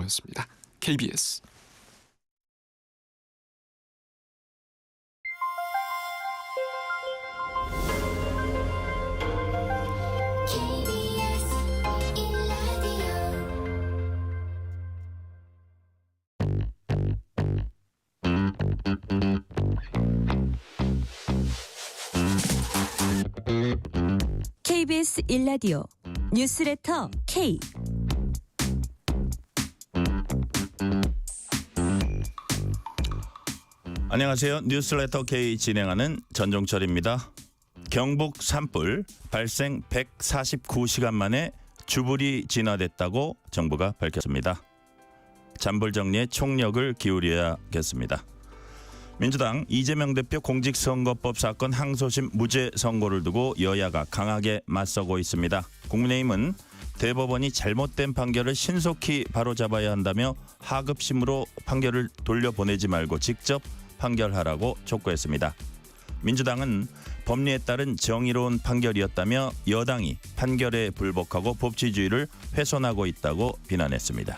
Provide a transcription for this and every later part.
방송이었습니다. KBS KBS 1라디오 뉴스레터 K. 안녕하세요. 뉴스레터 K 진행하는 전종철입니다. 경북 산불 발생 149시간 만에 주불이 진화됐다고 정부가 밝혔습니다. 잔불 정리에 총력을 기울여야겠습니다. 민주당 이재명 대표 공직선거법 사건 항소심 무죄 선고를 두고 여야가 강하게 맞서고 있습니다. 국민의힘은 대법원이 잘못된 판결을 신속히 바로잡아야 한다며 하급심으로 판결을 돌려보내지 말고 직접 판결하라고 촉구했습니다. 민주당은 법리에 따른 정의로운 판결이었다며 여당이 판결에 불복하고 법치주의를 훼손하고 있다고 비난했습니다.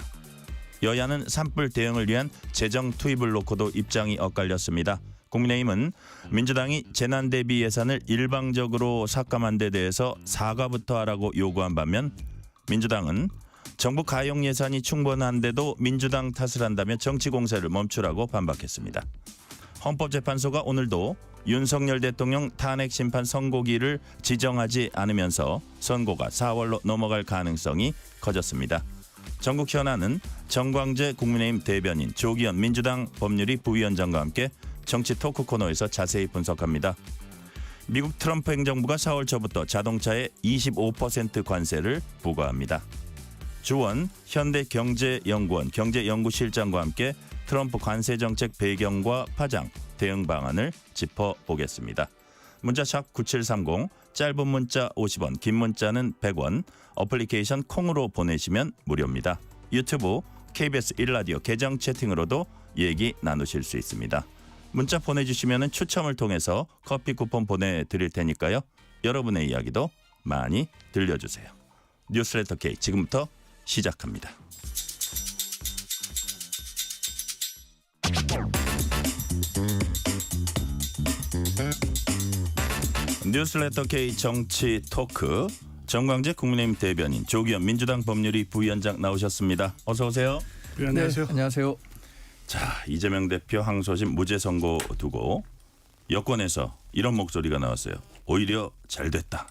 여야는 산불 대응을 위한 재정 투입을 놓고도 입장이 엇갈렸습니다. 국민의힘은 민주당이 재난 대비 예산을 일방적으로 삭감한 데 대해서 사과부터 하라고 요구한 반면 민주당은 정부 가용 예산이 충분한데도 민주당 탓을 한다며 정치 공세를 멈추라고 반박했습니다. 헌법재판소가 오늘도 윤석열 대통령 탄핵 심판 선고기를 지정하지 않으면서 선고가 4월로 넘어갈 가능성이 커졌습니다. 전국 현안은 정광재 국민의힘 대변인, 조기현 민주당 법률위 부위원장과 함께 정치 토크 코너에서 자세히 분석합니다. 미국 트럼프 행정부가 4월 초부터 자동차에 25% 관세를 부과합니다. 주원 현대경제연구원 경제연구실장과 함께 트럼프 관세 정책 배경과 파장, 대응 방안을 짚어보겠습니다. 문자샵 9730, 짧은 문자 50원, 긴 문자는 100원, 어플리케이션 콩으로 보내시면 무료입니다. 유튜브 KBS 1라디오 계정 채팅으로도 얘기 나누실 수 있습니다. 문자 보내주시면 추첨을 통해서 커피 쿠폰 보내드릴 테니까요. 여러분의 이야기도 많이 들려주세요. 뉴스레터 K 지금부터 시작합니다. 뉴스레터 K 정치 토크 정광재 국민의힘 대변인, 조기현 민주당 법률위 부위원장 나오셨습니다. 어서 오세요. 네, 안녕하세요. 네, 안녕하세요. 자, 이재명 대표 항소심 무죄 선고 두고 여권에서 이런 목소리가 나왔어요. 오히려 잘 됐다.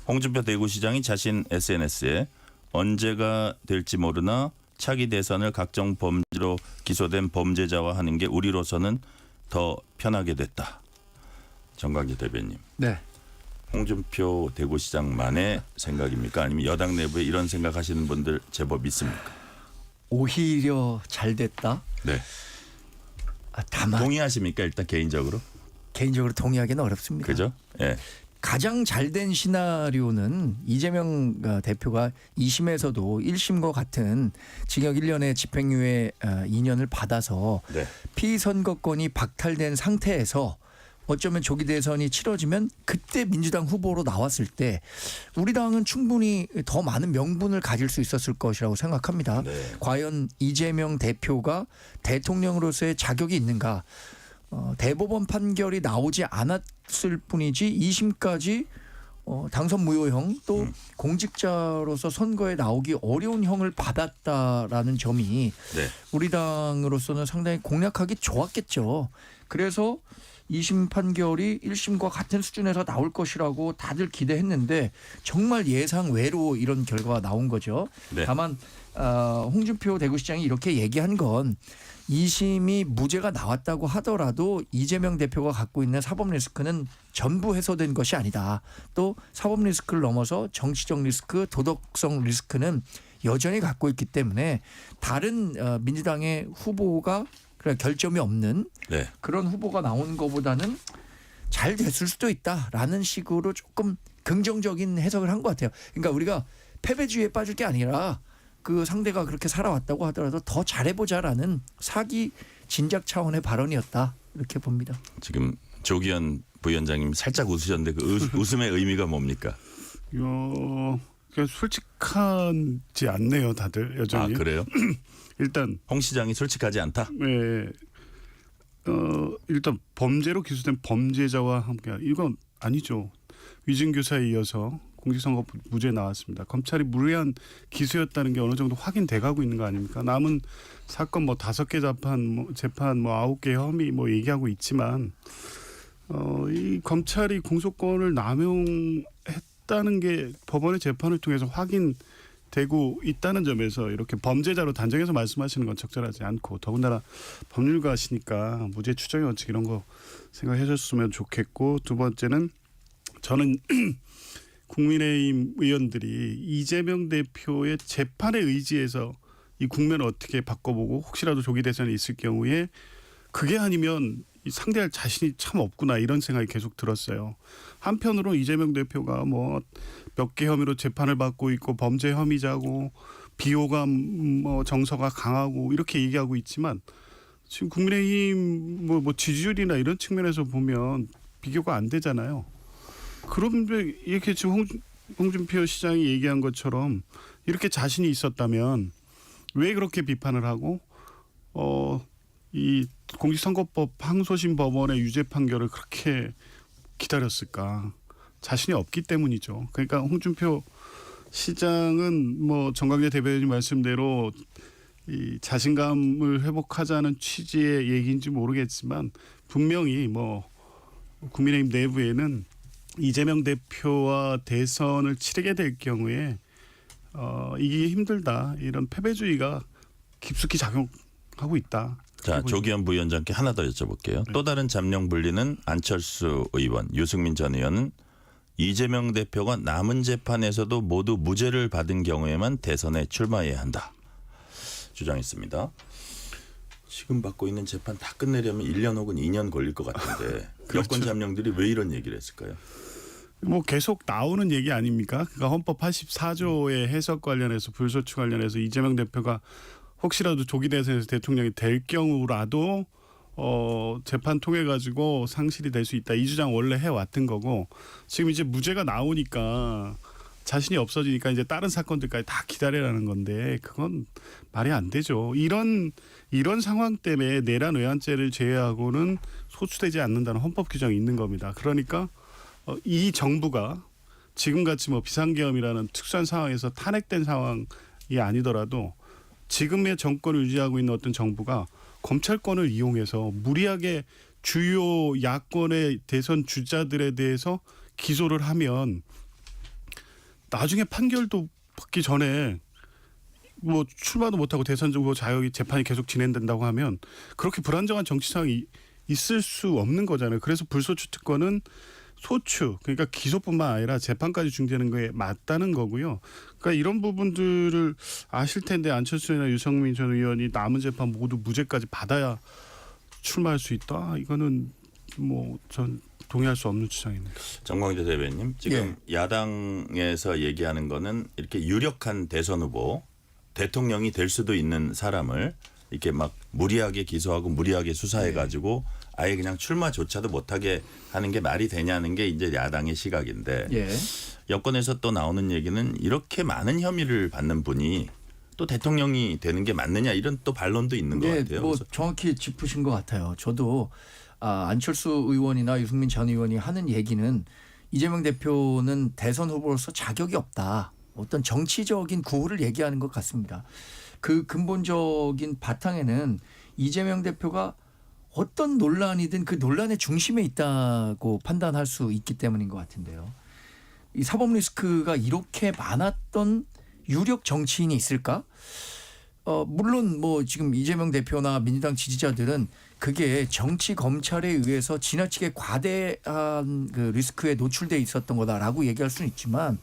홍준표 대구시장이 자신 SNS에 언제가 될지 모르나 차기 대선을 각종 범죄로 기소된 범죄자와 하는 게 우리로서는 더 편하게 됐다. 정광재 대변인. 네. 홍준표 대구시장만의 생각입니까? 아니면 여당 내부에 이런 생각하시는 분들 제법 있습니까? 오히려 잘 됐다. 네. 다만 동의하십니까? 일단 개인적으로. 개인적으로 동의하기는 어렵습니다. 그죠? 예. 가장 잘된 시나리오는 이재명 대표가 2심에서도 1심과 같은 징역 1년의 집행유예 2년을 받아서 네. 피선거권이 박탈된 상태에서 어쩌면 조기 대선이 치러지면 그때 민주당 후보로 나왔을 때 우리 당은 충분히 더 많은 명분을 가질 수 있었을 것이라고 생각합니다. 네. 과연 이재명 대표가 대통령으로서의 자격이 있는가? 대법원 판결이 나오지 않았을 뿐이지 2심까지 당선 무효형 또 공직자로서 선거에 나오기 어려운 형을 받았다라는 점이 네. 우리 당으로서는 상당히 공략하기 좋았겠죠. 그래서 2심 판결이 1심과 같은 수준에서 나올 것이라고 다들 기대했는데 정말 예상 외로 이런 결과가 나온 거죠. 네. 다만 홍준표 대구시장이 이렇게 얘기한 건 2심이 무죄가 나왔다고 하더라도 이재명 대표가 갖고 있는 사법 리스크는 전부 해소된 것이 아니다. 또 사법 리스크를 넘어서 정치적 리스크, 도덕성 리스크는 여전히 갖고 있기 때문에 다른 민주당의 후보가 결점이 없는 네. 그런 후보가 나오는 것보다는 잘 됐을 수도 있다라는 식으로 조금 긍정적인 해석을 한 것 같아요. 그러니까 우리가 패배주의에 빠질 게 아니라 그 상대가 그렇게 살아왔다고 하더라도 더 잘해보자라는 사기 진작 차원의 발언이었다 이렇게 봅니다. 지금 조기현 부위원장님 살짝 웃으셨는데 그 웃음의 의미가 뭡니까? 그러니까 솔직하지 않네요, 다들 여전히. 아 그래요? 일단 홍 시장이 솔직하지 않다. 네, 일단 범죄로 기소된 범죄자와 함께 이건 아니죠. 위증교사에 이어서 공직선거 무죄 나왔습니다. 검찰이 무리한 기소였다는 게 어느 정도 확인돼 가고 있는 거 아닙니까? 남은 사건 뭐 5개 재판 뭐 9개 혐의 뭐 얘기하고 있지만 이 검찰이 공소권을 남용했다는 게 법원의 재판을 통해서 확인되고 있다는 점에서 이렇게 범죄자로 단정해서 말씀하시는 건 적절하지 않고, 더군다나 법률가시니까 무죄 추정의 원칙 이런 거 생각해 줬으면 좋겠고, 두 번째는 저는 국민의힘 의원들이 이재명 대표의 재판에 의지해서 이 국면을 어떻게 바꿔보고 혹시라도 조기 대선이 있을 경우에 그게 아니면 상대할 자신이 참 없구나 이런 생각이 계속 들었어요. 한편으로 이재명 대표가 뭐 몇 개 혐의로 재판을 받고 있고 범죄 혐의자고 비호감 뭐 정서가 강하고 이렇게 얘기하고 있지만 지금 국민의힘 뭐 지지율이나 이런 측면에서 보면 비교가 안 되잖아요. 그런데 이렇게 지금 홍준표 시장이 얘기한 것처럼 이렇게 자신이 있었다면 왜 그렇게 비판을 하고 이 공직선거법 항소심 법원의 유죄 판결을 그렇게 기다렸을까? 자신이 없기 때문이죠. 그러니까 홍준표 시장은 뭐 정광재 대변인 말씀대로 이 자신감을 회복하자는 취지의 얘기인지 모르겠지만 분명히 뭐 국민의힘 내부에는 이재명 대표와 대선을 치르게 될 경우에 이기기 힘들다 이런 패배주의가 깊숙이 작용하고 있다. 자, 조기현 부위원장께 하나 더 여쭤볼게요. 또 다른 잠룡 분리는 안철수 의원, 유승민 전 의원은 이재명 대표가 남은 재판에서도 모두 무죄를 받은 경우에만 대선에 출마해야 한다 주장했습니다. 지금 받고 있는 재판 다 끝내려면 1년 혹은 2년 걸릴 것 같은데 그렇죠. 여권 잠룡들이 왜 이런 얘기를 했을까요? 뭐 계속 나오는 얘기 아닙니까? 그러니까 헌법 84조의 해석 관련해서 불소추 관련해서 이재명 대표가 혹시라도 조기 대선에서 대통령이 될 경우라도 재판 통해 가지고 상실이 될 수 있다. 이 주장 원래 해왔던 거고 지금 이제 무죄가 나오니까 자신이 없어지니까 이제 다른 사건들까지 다 기다리라는 건데 그건 말이 안 되죠. 이런 상황 때문에 내란 외환죄를 제외하고는 소추되지 않는다는 헌법 규정이 있는 겁니다. 그러니까 이 정부가 지금같이 뭐 비상계엄이라는 특수한 상황에서 탄핵된 상황이 아니더라도 지금의 정권을 유지하고 있는 어떤 정부가 검찰권을 이용해서 무리하게 주요 야권의 대선 주자들에 대해서 기소를 하면 나중에 판결도 받기 전에 뭐 출마도 못하고 대선 후보 자격이 재판이 계속 진행된다고 하면 그렇게 불안정한 정치 상황이 있을 수 없는 거잖아요. 그래서 불소추 특권은 소추 그러니까 기소뿐만 아니라 재판까지 중재하는 거에 맞다는 거고요. 그러니까 이런 부분들을 아실 텐데 안철수나 유승민 전 의원이 남은 재판 모두 무죄까지 받아야 출마할 수 있다. 이거는 뭐 전 동의할 수 없는 주장입니다. 정광재 대변인 지금 야당에서 얘기하는 거는 이렇게 유력한 대선 후보 대통령이 될 수도 있는 사람을 이렇게 막 무리하게 기소하고 무리하게 수사해 가지고 아예 그냥 출마조차도 못하게 하는 게 말이 되냐는 게 이제 야당의 시각인데 여권에서 또 나오는 얘기는 이렇게 많은 혐의를 받는 분이 또 대통령이 되는 게 맞느냐 이런 또 반론도 있는 것 같아요. 뭐 그래서 정확히 짚으신 것 같아요. 저도 안철수 의원이나 유승민 전 의원이 하는 얘기는 이재명 대표는 대선 후보로서 자격이 없다. 어떤 정치적인 구호를 얘기하는 것 같습니다. 그 근본적인 바탕에는 이재명 대표가 어떤 논란이든 그 논란의 중심에 있다고 판단할 수 있기 때문인 것 같은데요. 이 사법 리스크가 이렇게 많았던 유력 정치인이 있을까? 물론 뭐 지금 이재명 대표나 민주당 지지자들은 그게 정치 검찰에 의해서 지나치게 과대한 그 리스크에 노출돼 있었던 거다라고 얘기할 수는 있지만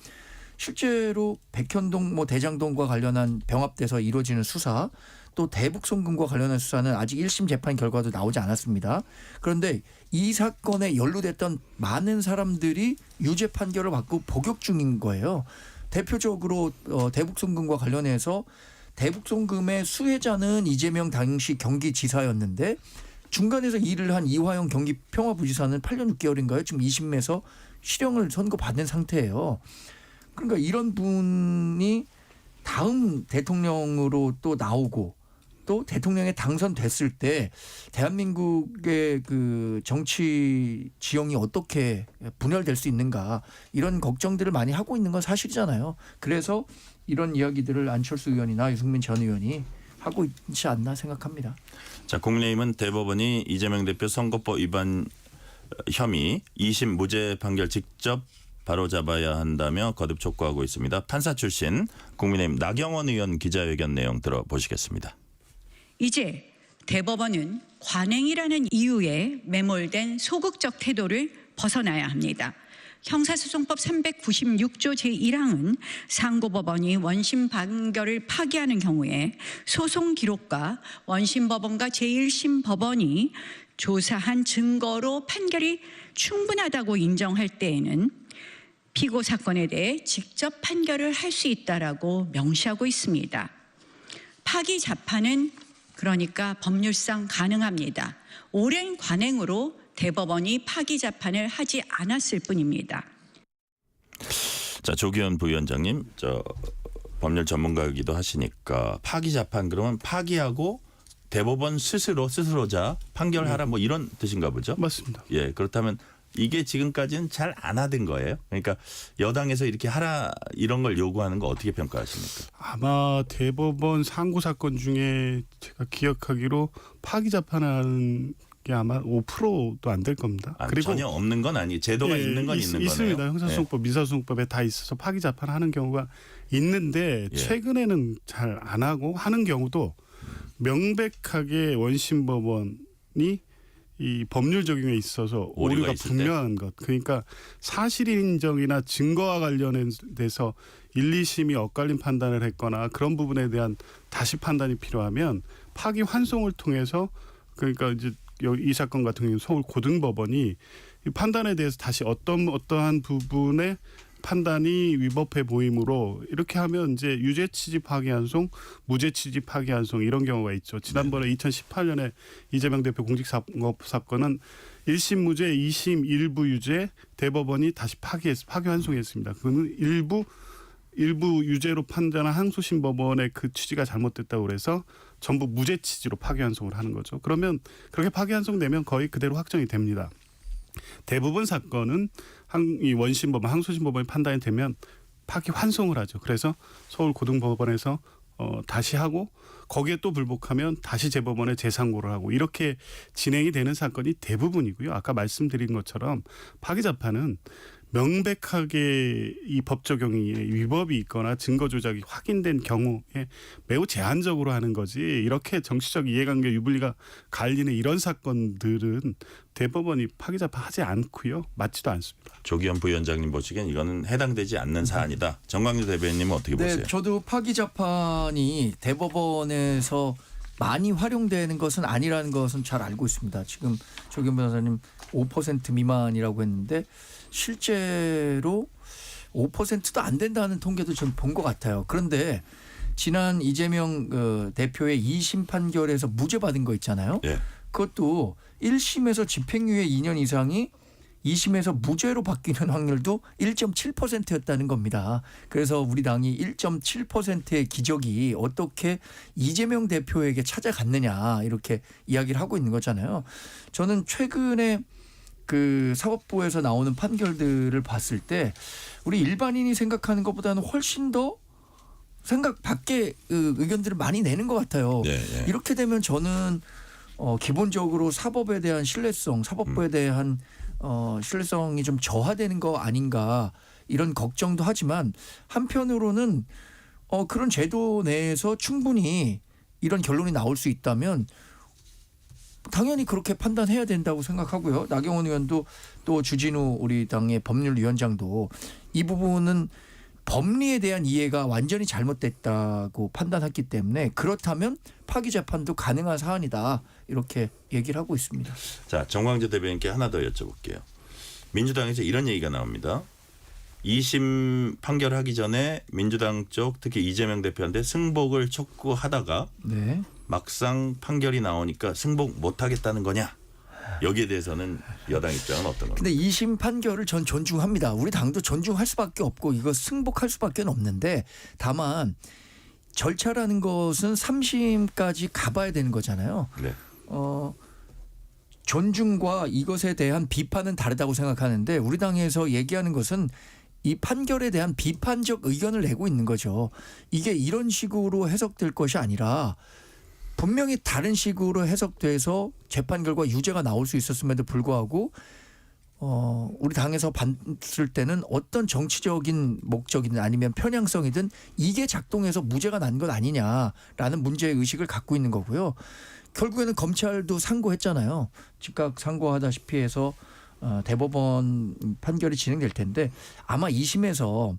실제로 백현동 뭐 대장동과 관련한 병합돼서 이루어지는 수사 또 대북 송금과 관련한 수사는 아직 1심 재판 결과도 나오지 않았습니다. 그런데 이 사건에 연루됐던 많은 사람들이 유죄 판결을 받고 복역 중인 거예요. 대표적으로 대북 송금과 관련해서 대북 송금의 수혜자는 이재명 당시 경기지사였는데 중간에서 일을 한 이화영 경기평화부지사는 8년 6개월인가요? 지금 2심에서 실형을 선고받은 상태예요. 그러니까 이런 분이 다음 대통령으로 또 나오고 또 대통령에 당선됐을 때 대한민국의 그 정치 지형이 어떻게 분열될 수 있는가 이런 걱정들을 많이 하고 있는 건 사실이잖아요. 그래서 이런 이야기들을 안철수 의원이나 유승민 전 의원이 하고 있지 않나 생각합니다. 자, 국민의힘은 대법원이 이재명 대표 선거법 위반 혐의 2심 무죄 판결 직접 바로잡아야 한다며 거듭 촉구하고 있습니다. 판사 출신 국민의힘 나경원 의원 기자회견 내용 들어보시겠습니다. 이제 대법원은 관행이라는 이유에 매몰된 소극적 태도를 벗어나야 합니다. 형사소송법 396조 제1항은 상고법원이 원심 판결을 파기하는 경우에 소송 기록과 원심법원과 제1심 법원이 조사한 증거로 판결이 충분하다고 인정할 때에는 피고 사건에 대해 직접 판결을 할 수 있다라고 명시하고 있습니다. 파기 재판은 그러니까 법률상 가능합니다. 오랜 관행으로 대법원이 파기 재판을 하지 않았을 뿐입니다. 자, 조기현 부위원장님, 법률 전문가이기도 하시니까 파기 재판 그러면 파기하고 대법원 스스로자 판결하라 뭐 이런 뜻인가 보죠? 맞습니다. 예, 그렇다면 이게 지금까지는 잘 안 하던 거예요. 그러니까 여당에서 이렇게 하라 이런 걸 요구하는 거 어떻게 평가하십니까? 아마 대법원 상고 사건 중에 제가 기억하기로 파기 재판하는 게 아마 5%도 안 될 겁니다. 그리고 전혀 없는 건 아니, 제도가 있는 건 있는 있습니다. 거네요. 형사소송법, 민사소송법에 다 있어서 파기 재판하는 경우가 있는데 예. 최근에는 잘 안 하고 하는 경우도 명백하게 원심법원이 이 법률 적용에 있어서 오류가 오류가 있을 분명한 것. 그러니까 사실 인정이나 증거와 관련돼서 1, 2심이 엇갈린 판단을 했거나 그런 부분에 대한 다시 판단이 필요하면 파기 환송을 통해서 그러니까 이제 이 사건 같은 경우는 서울 고등법원이 이 판단에 대해서 다시 어떠한 부분에 판단이 위법해 보이므로 이렇게 하면 이제 유죄 취지 파기환송, 무죄 취지 파기환송 이런 경우가 있죠. 지난번에 2018년에 이재명 대표 공직선거법 사건은 1심 무죄, 2심 일부 유죄, 대법원이 다시 파기환송했습니다. 그거는 일부 유죄로 판단한 항소심 법원의 그 취지가 잘못됐다고 그래서 전부 무죄 취지로 파기환송을 하는 거죠. 그러면 그렇게 파기환송되면 거의 그대로 확정이 됩니다. 대부분 사건은 이 원심법원, 항소심법원이 판단이 되면 파기환송을 하죠. 그래서 서울 고등법원에서 다시 하고 거기에 또 불복하면 다시 재법원에 재상고를 하고 이렇게 진행이 되는 사건이 대부분이고요. 아까 말씀드린 것처럼 파기 재판은 명백하게 이 법 적용이 위법이 있거나 증거 조작이 확인된 경우에 매우 제한적으로 하는 거지 이렇게 정치적 이해관계 유불리가 갈리는 이런 사건들은 대법원이 파기 재판하지 않고요. 맞지도 않습니다. 조기현 부위원장님 보시기엔 이거는 해당되지 않는 사안이다. 정광주 대변인님은 어떻게 보세요? 네, 저도 파기 재판이 대법원에서 많이 활용되는 것은 아니라는 것은 잘 알고 있습니다. 지금 조기현 변호사님 5% 미만이라고 했는데 실제로 5%도 안 된다는 통계도 전 본 것 같아요. 그런데 지난 이재명 대표의 2심 판결에서 무죄 받은 거 있잖아요. 예. 그것도 1심에서 집행유예 2년 이상이 2심에서 무죄로 바뀌는 확률도 1.7%였다는 겁니다. 그래서 우리 당이 1.7%의 기적이 어떻게 이재명 대표에게 찾아갔느냐 이렇게 이야기를 하고 있는 거잖아요. 저는 최근에 그 사법부에서 나오는 판결들을 봤을 때 우리 일반인이 생각하는 것보다는 훨씬 더 생각 밖의 의견들을 많이 내는 것 같아요. 예. 이렇게 되면 저는 기본적으로 사법에 대한 신뢰성, 사법부에 대한 신뢰성이 좀 저하되는 거 아닌가 이런 걱정도 하지만 한편으로는 그런 제도 내에서 충분히 이런 결론이 나올 수 있다면 당연히 그렇게 판단해야 된다고 생각하고요. 나경원 의원도 또 주진우 우리 당의 법률위원장도 이 부분은 법리에 대한 이해가 완전히 잘못됐다고 판단했기 때문에 그렇다면 파기 재판도 가능한 사안이다 이렇게 얘기를 하고 있습니다. 자, 정광재 대변인께 하나 더 여쭤볼게요. 민주당에서 이런 얘기가 나옵니다. 2심 판결하기 전에 민주당 쪽 특히 이재명 대표한테 승복을 촉구하다가 네. 막상 판결이 나오니까 승복 못하겠다는 거냐 여기에 대해서는 여당 입장은 어떤 겁니까? 근데 2심 판결을 전 존중합니다. 우리 당도 존중할 수밖에 없고 이거 승복할 수밖에 없는데 다만 절차라는 것은 3심까지 가봐야 되는 거잖아요. 네. 존중과 이것에 대한 비판은 다르다고 생각하는데 우리 당에서 얘기하는 것은 이 판결에 대한 비판적 의견을 내고 있는 거죠. 이게 이런 식으로 해석될 것이 아니라 분명히 다른 식으로 해석돼서 재판 결과 유죄가 나올 수 있었음에도 불구하고 우리 당에서 봤을 때는 어떤 정치적인 목적이든 아니면 편향성이든 이게 작동해서 무죄가 난 것 아니냐라는 문제의식을 갖고 있는 거고요. 결국에는 검찰도 상고했잖아요. 즉각 상고하다시피 해서 대법원 판결이 진행될 텐데 아마 2심에서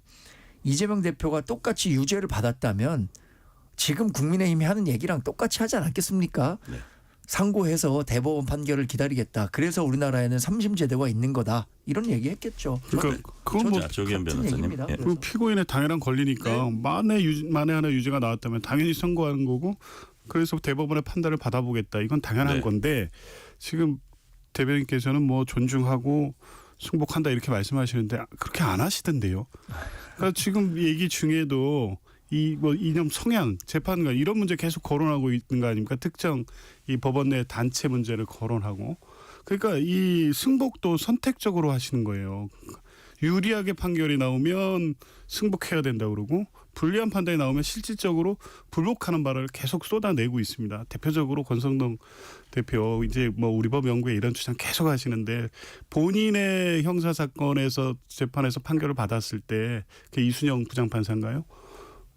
이재명 대표가 똑같이 유죄를 받았다면 지금 국민의힘이 하는 얘기랑 똑같이 하지 않았겠습니까? 네. 상고해서 대법원 판결을 기다리겠다. 그래서 우리나라에는 3심 제도가 있는 거다. 이런 얘기했겠죠. 그러니까 그건 뭐 조기현 같은 변호사님. 얘기입니다. 예. 그래서. 피고인의 당연한 권리니까 만에 하나 유죄가 나왔다면 당연히 선고하는 거고 그래서 대법원의 판단을 받아보겠다. 이건 당연한 네. 건데 지금 대변인께서는 뭐 존중하고 승복한다 이렇게 말씀하시는데 그렇게 안 하시던데요. 그러니까 지금 얘기 중에도 이 뭐 이념 성향 재판관 이런 문제 계속 거론하고 있는 거 아닙니까? 특정 이 법원 내 단체 문제를 거론하고 그러니까 이 승복도 선택적으로 하시는 거예요. 유리하게 판결이 나오면 승복해야 된다 그러고 불리한 판단이 나오면 실질적으로 불복하는 바를 계속 쏟아내고 있습니다. 대표적으로 권성동 대표 이제 뭐 우리 법 연구에 이런 주장 계속 하시는데 본인의 형사 사건에서 재판에서 판결을 받았을 때 그 이순영 부장판사인가요?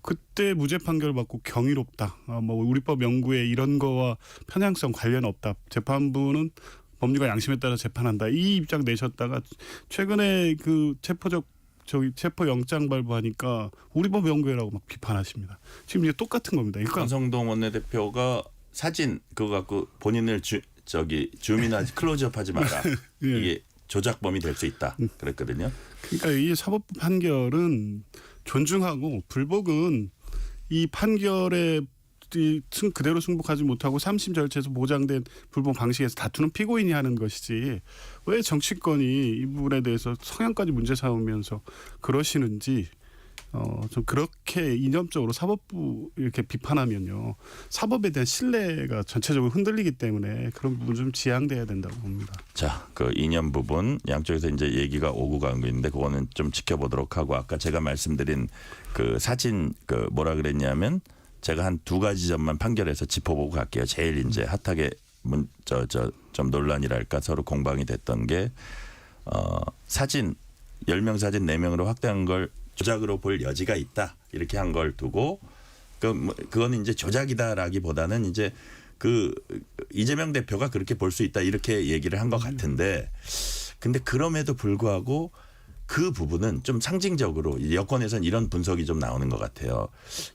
그때 무죄 판결 받고 경이롭다. 뭐 우리 법 연구에 이런 거와 편향성 관련 없다. 재판부는 법리가 양심에 따라 재판한다. 이 입장 내셨다가 최근에 그 체포 영장 발부하니까 우리 법 연구회라고 막 비판하십니다. 지금 이게 똑같은 겁니다. 그러니까 권성동 원내대표가 사진 그거 갖고 본인을 주민하지 클로즈업하지 마라. 예. 이게 조작범이 될 수 있다. 그랬거든요. 그러니까 이 사법부 판결은 존중하고 불복은 이 판결에 그대로 승복하지 못하고 3심 절차에서 보장된 불복 방식에서 다투는 피고인이 하는 것이지 왜 정치권이 이 부분에 대해서 성향까지 문제 삼으면서 그러시는지 좀 그렇게 이념적으로 사법부 이렇게 비판하면요 사법에 대한 신뢰가 전체적으로 흔들리기 때문에 그런 부분 좀 지양돼야 된다고 봅니다. 자, 그 이념 부분 양쪽에서 이제 얘기가 오고 가는 거 있는데 그거는 좀 지켜보도록 하고 아까 제가 말씀드린 그 사진 그 뭐라 그랬냐면 제가 한 두 가지 점만 판결해서 짚어보고 갈게요. 제일 이제 핫하게 좀 논란이랄까 서로 공방이 됐던 게 사진 10명 사진 4명으로 확대한 걸 조작으로 볼 여지가 있다. 이렇게 한 걸 두고 그거는 이제 조작이다라기보다는 이제 그 이재명 대표가 그렇게 볼 수 있다. 이렇게 얘기를 한 것 같은데 근데 그럼에도 불구하고 그 부분은 좀 상징적으로 여권에서는 이런 분석이 좀 나오는 것 같아요.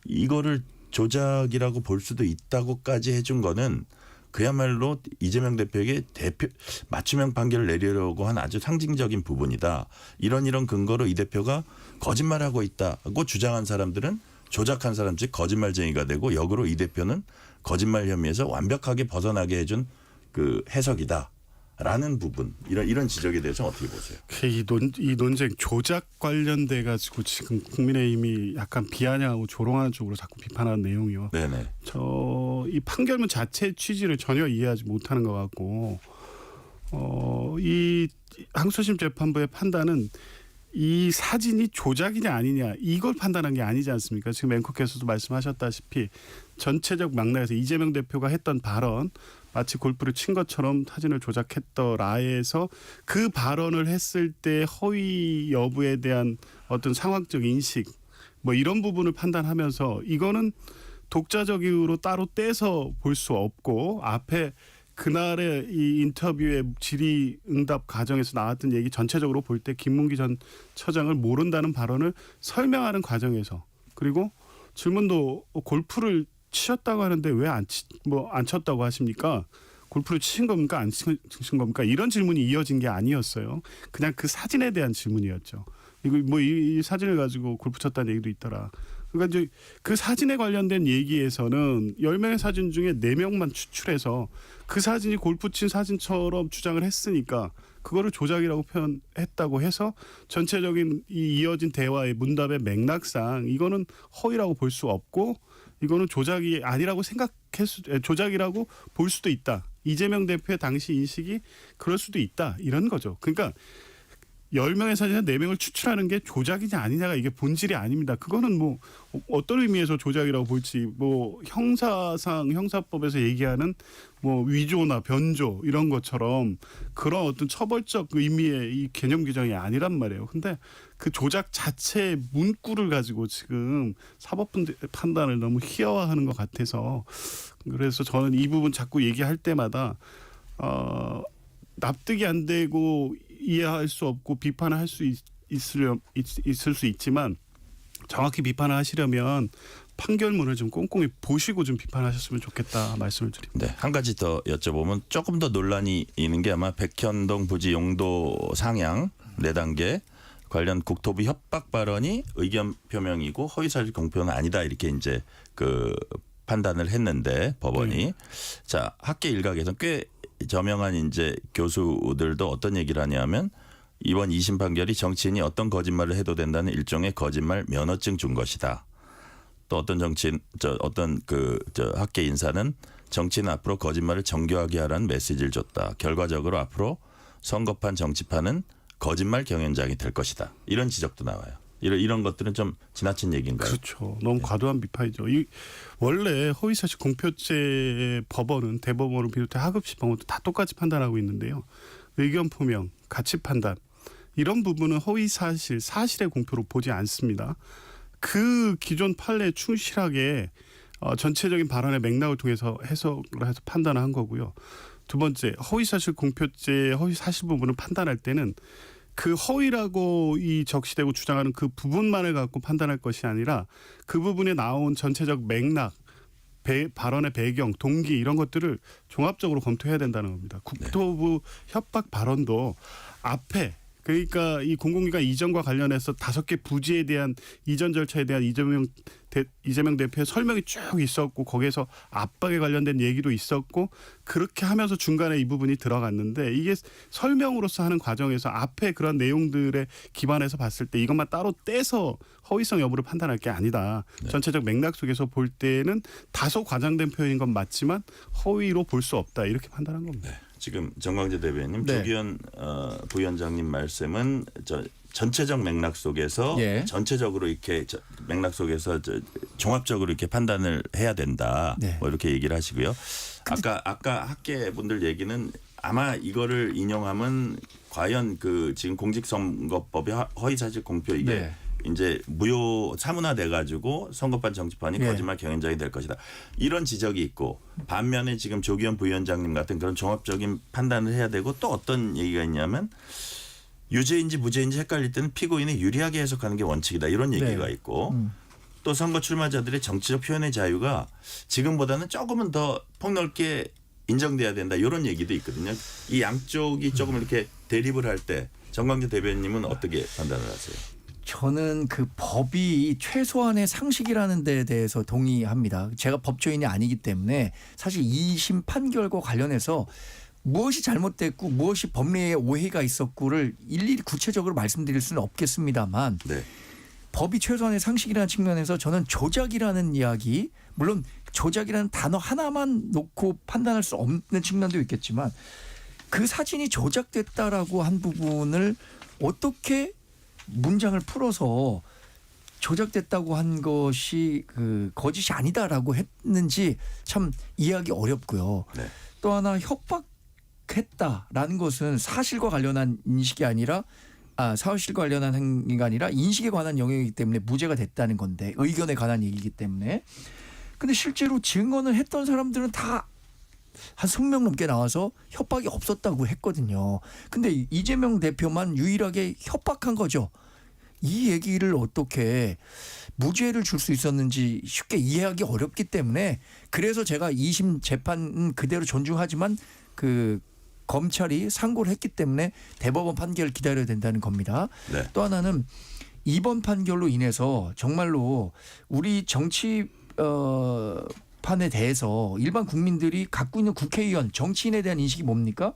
이거를 조작이라고 볼 수도 있다고까지 해준 거는 그야말로 이재명 대표에게 맞춤형 판결을 내리려고 한 아주 상징적인 부분이다. 이런 근거로 이 대표가 거짓말하고 있다고 주장한 사람들은 조작한 사람 즉 거짓말쟁이가 되고 역으로 이 대표는 거짓말 혐의에서 완벽하게 벗어나게 해준 그 해석이다라는 부분 이런 지적에 대해서 어떻게 보세요? 이 논쟁 조작 관련돼 가지고 지금 국민의힘이 약간 비아냥하고 조롱하는 쪽으로 자꾸 비판하는 내용이요. 네네. 이 판결문 자체의 취지를 전혀 이해하지 못하는 것 같고 이 항소심 재판부의 판단은 이 사진이 조작이냐 아니냐 이걸 판단한 게 아니지 않습니까? 지금 앵커께서도 말씀하셨다시피 전체적 맥락에서 이재명 대표가 했던 발언 마치 골프를 친 것처럼 사진을 조작했더라에서 그 발언을 했을 때 허위 여부에 대한 어떤 상황적 인식 뭐 이런 부분을 판단하면서 이거는 독자적으로 따로 떼서 볼 수 없고 앞에 그날의 이 인터뷰의 질의응답 과정에서 나왔던 얘기 전체적으로 볼 때 김문기 전 처장을 모른다는 발언을 설명하는 과정에서 그리고 질문도 골프를 치셨다고 하는데 왜 안 쳤다고 하십니까? 골프를 치신 겁니까? 안 치신 겁니까? 이런 질문이 이어진 게 아니었어요. 그냥 그 사진에 대한 질문이었죠. 이거 이 사진을 가지고 골프 쳤다는 얘기도 있더라. 그러니까 이제 그 사진에 관련된 얘기에서는 10명의 사진 중에 4명만 추출해서 그 사진이 골프 친 사진처럼 주장을 했으니까 그거를 조작이라고 표현했다고 해서 전체적인 이 이어진 대화의 문답의 맥락상 이거는 허위라고 볼 수 없고 이거는 조작이 아니라고 조작이라고 볼 수도 있다. 이재명 대표의 당시 인식이 그럴 수도 있다. 이런 거죠. 그러니까 10명의 사진에 4명을 추출하는 게 조작이냐 아니냐가 이게 본질이 아닙니다. 그거는 뭐 어떤 의미에서 조작이라고 볼지 뭐 형사법에서 얘기하는 뭐 위조나 변조 이런 것처럼 그런 어떤 처벌적 의미의 이 개념 규정이 아니란 말이에요. 근데 그 조작 자체의 문구를 가지고 지금 사법 판단을 너무 희화화하는 것 같아서 그래서 저는 이 부분 자꾸 얘기할 때마다 납득이 안 되고 이해할 수 없고 비판을 할 수 있을 수 있지만 정확히 비판을 하시려면 판결문을 좀 꼼꼼히 보시고 좀 비판하셨으면 좋겠다 말씀을 드립니다. 네, 한 가지 더 여쭤보면 조금 더 논란이 있는 게 아마 백현동 부지 용도 상향 4단계 관련 국토부 협박 발언이 의견 표명이고 허위사실 공표는 아니다 이렇게 이제 그 판단을 했는데 법원이 자 학계 일각에서 꽤 저명한 이제 교수들도 어떤 얘기를 하냐면 이번 2심 판결이 정치인이 어떤 거짓말을 해도 된다는 일종의 거짓말 면허증 준 것이다. 또 어떤 학계 인사는 정치인 앞으로 거짓말을 정교하게 하라는 메시지를 줬다. 결과적으로 앞으로 선거판 정치판은 거짓말 경연장이 될 것이다. 이런 지적도 나와요. 이런 것들은 좀 지나친 얘기인가요? 그렇죠. 너무 과도한 비판이죠. 원래 허위사실 공표죄의 법원은 대법원을 비롯해 하급시 법원도 다 똑같이 판단하고 있는데요. 의견 표명, 가치 판단 이런 부분은 허위사실, 사실의 공표로 보지 않습니다. 그 기존 판례에 충실하게 전체적인 발언의 맥락을 통해서 해석을 해서 판단을 한 거고요. 두 번째, 허위사실 공표죄의 허위사실 부분을 판단할 때는 그 허위라고 이 적시되고 주장하는 그 부분만을 갖고 판단할 것이 아니라 그 부분에 나온 전체적 맥락, 발언의 배경, 동기 이런 것들을 종합적으로 검토해야 된다는 겁니다. 국토부 협박 발언도 앞에 그러니까 이 공공기관 이전과 관련해서 5개 부지에 대한 이전 절차에 대한 이재명 대표의 설명이 쭉 있었고 거기에서 압박에 관련된 얘기도 있었고 그렇게 하면서 중간에 이 부분이 들어갔는데 이게 설명으로서 하는 과정에서 앞에 그런 내용들에 기반해서 봤을 때 이것만 따로 떼서 허위성 여부를 판단할 게 아니다. 전체적 맥락 속에서 볼 때는 다소 과장된 표현인 건 맞지만 허위로 볼 수 없다. 이렇게 판단한 겁니다. 네. 지금 정광재 대변인, 네. 조기현 부위원장님 말씀은 전체적 맥락 속에서 전체적으로 이렇게 맥락 속에서 종합적으로 이렇게 판단을 해야 된다. 네. 뭐 이렇게 얘기를 하시고요. 아까 학계 분들 얘기는 아마 이거를 인용하면 과연 그 지금 공직선거법의 허위사실 공표 이게 이제 무효 사문화돼 가지고 선거판 정치판이 거짓말 경연장이 될 것이다. 이런 지적이 있고 반면에 지금 조기현 부위원장님 같은 그런 종합적인 판단을 해야 되고 또 어떤 얘기가 있냐면 유죄인지 무죄인지 헷갈릴 때는 피고인이 유리하게 해석하는 게 원칙이다. 이런 얘기가 있고 또 선거 출마자들의 정치적 표현의 자유가 지금보다는 조금은 더 폭넓게 인정돼야 된다. 이런 얘기도 있거든요. 이 양쪽이 조금 이렇게 대립을 할 때 정광재 대변인님은 어떻게 판단을 하세요? 저는 그 법이 최소한의 상식이라는 데에 대해서 동의합니다. 제가 법조인이 아니기 때문에 사실 2심 판결과 관련해서 무엇이 잘못됐고 무엇이 법리에 오해가 있었고를 일일이 구체적으로 말씀드릴 수는 없겠습니다만 법이 최소한의 상식이라는 측면에서 저는 조작이라는 이야기 물론 조작이라는 단어 하나만 놓고 판단할 수 없는 측면도 있겠지만 그 사진이 조작됐다라고 한 부분을 어떻게 문장을 풀어서 조작됐다고 한 것이 그 거짓이 아니다라고 했는지 참 이해하기 어렵고요. 또 하나 협박했다라는 것은 사실과 관련한 인식이 아니라 사실과 관련한 행위가 아니라 인식에 관한 영역이기 때문에 무죄가 됐다는 건데 의견에 관한 얘기이기 때문에 근데 실제로 증언을 했던 사람들은 다 한 20명 넘게 나와서 협박이 없었다고 했거든요. 근데 이재명 대표만 유일하게 협박한 거죠. 이 얘기를 어떻게 무죄를 줄 수 있었는지 쉽게 이해하기 어렵기 때문에 그래서 제가 2심 재판은 그대로 존중하지만 그 검찰이 상고를 했기 때문에 대법원 판결을 기다려야 된다는 겁니다. 또 하나는 이번 판결로 인해서 정말로 우리 정치 판에 대해서 일반 국민들이 갖고 있는 국회의원, 정치인에 대한 인식이 뭡니까?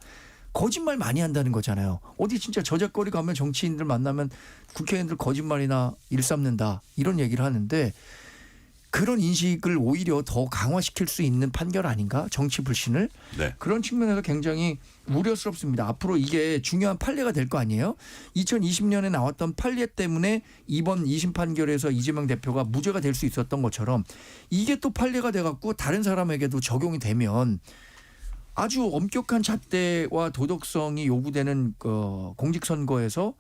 거짓말 많이 한다는 거잖아요. 어디 진짜 저작거리 가면 정치인들 만나면 국회의원들 거짓말이나 일삼는다 이런 얘기를 하는데 그런 인식을 오히려 더 강화시킬 수 있는 판결 아닌가? 정치 불신을. 네. 그런 측면에서 굉장히 우려스럽습니다. 앞으로 이게 중요한 판례가 될 거 아니에요? 2020년에 나왔던 판례 때문에 이번 2심 판결에서 이재명 대표가 무죄가 될 수 있었던 것처럼 이게 또 판례가 돼갖고 다른 사람에게도 적용이 되면 아주 엄격한 잣대와 도덕성이 요구되는 공직선거에서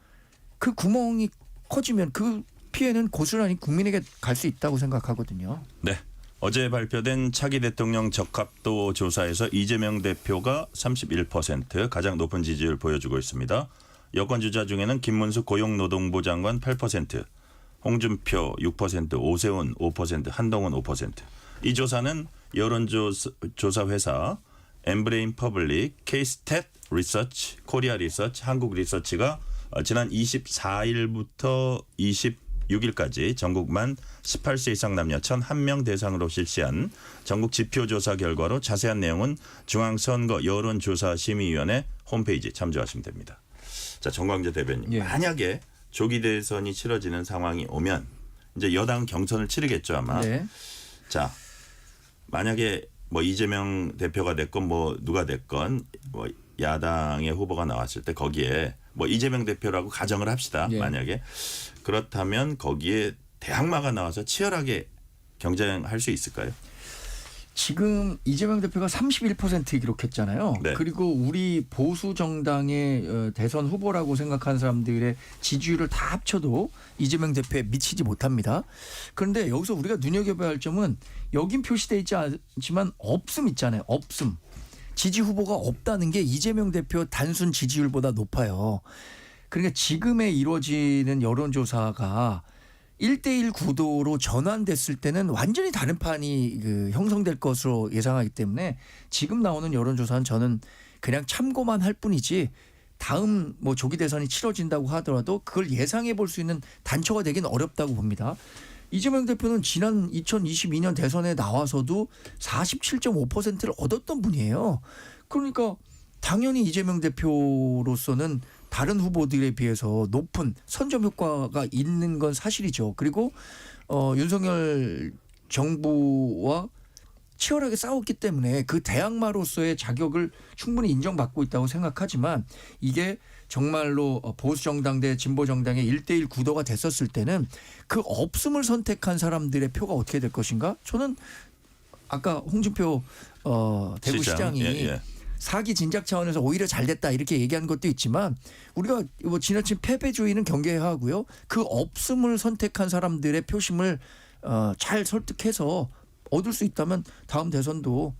그 구멍이 커지면 그 피해는 고스란히 국민에게 갈 수 있다고 생각하거든요. 네. 어제 발표된 차기 대통령 적합도 조사에서 이재명 대표가 31% 가장 높은 지지율 보여주고 있습니다. 여권 주자 중에는 김문수 고용노동부 장관 8%, 홍준표 6%, 오세훈 5%, 한동훈 5%. 이 조사는 여론조사 회사 엠브레인 퍼블릭, K-스탯 리서치, 코리아 리서치, 한국 리서치가 지난 24일부터 26일까지 전국 만 18세 이상 남녀 1,001명 대상으로 실시한 전국 지표조사 결과로 자세한 내용은 중앙선거 여론조사심의위원회 홈페이지 참조하시면 됩니다. 자, 정광재 대변인. 예. 만약에 조기 대선이 치러지는 상황이 오면 이제 여당 경선을 치르겠죠 아마. 네. 자, 만약에 뭐 이재명 대표가 됐건 뭐 누가 됐건 뭐 야당의 후보가 나왔을 때 거기에 뭐 이재명 대표라고 가정을 합시다. 예. 만약에 그렇다면 거기에 대항마가 나와서 치열하게 경쟁할 수 있을까요? 지금 이재명 대표가 31% 기록했잖아요. 네. 그리고 우리 보수 정당의 대선 후보라고 생각하는 사람들의 지지율을 다 합쳐도 이재명 대표에 미치지 못합니다. 그런데 여기서 우리가 눈여겨봐야 할 점은 여긴 표시되어 있지 않지만 없음 있잖아요. 없음. 지지 후보가 없다는 게 이재명 대표 단순 지지율보다 높아요. 그러니까 지금에 이루어지는 여론조사가 1대1 구도로 전환됐을 때는 완전히 다른 판이 형성될 것으로 예상하기 때문에 지금 나오는 여론조사는 저는 그냥 참고만 할 뿐이지 다음 뭐 조기 대선이 치러진다고 하더라도 그걸 예상해 볼 수 있는 단초가 되긴 어렵다고 봅니다. 이재명 대표는 지난 2022년 대선에 나와서도 47.5%를 얻었던 분이에요. 그러니까 당연히 이재명 대표로서는 다른 후보들에 비해서 높은 선점 효과가 있는 건 사실이죠. 그리고 윤석열 정부와 치열하게 싸웠기 때문에 그 대항마로서의 자격을 충분히 인정받고 있다고 생각하지만 이게 정말로 보수정당 대 진보정당의 1대1 구도가 됐었을 때는 그 없음을 선택한 사람들의 표가 어떻게 될 것인가? 저는 아까 홍준표 대구시장이 예. 사기 진작 차원에서 오히려 잘 됐다 이렇게 얘기한 것도 있지만 우리가 뭐 지나친 패배주의는 경계해야 하고요. 그 없음을 선택한 사람들의 표심을 잘 설득해서 얻을 수 있다면 다음 대선도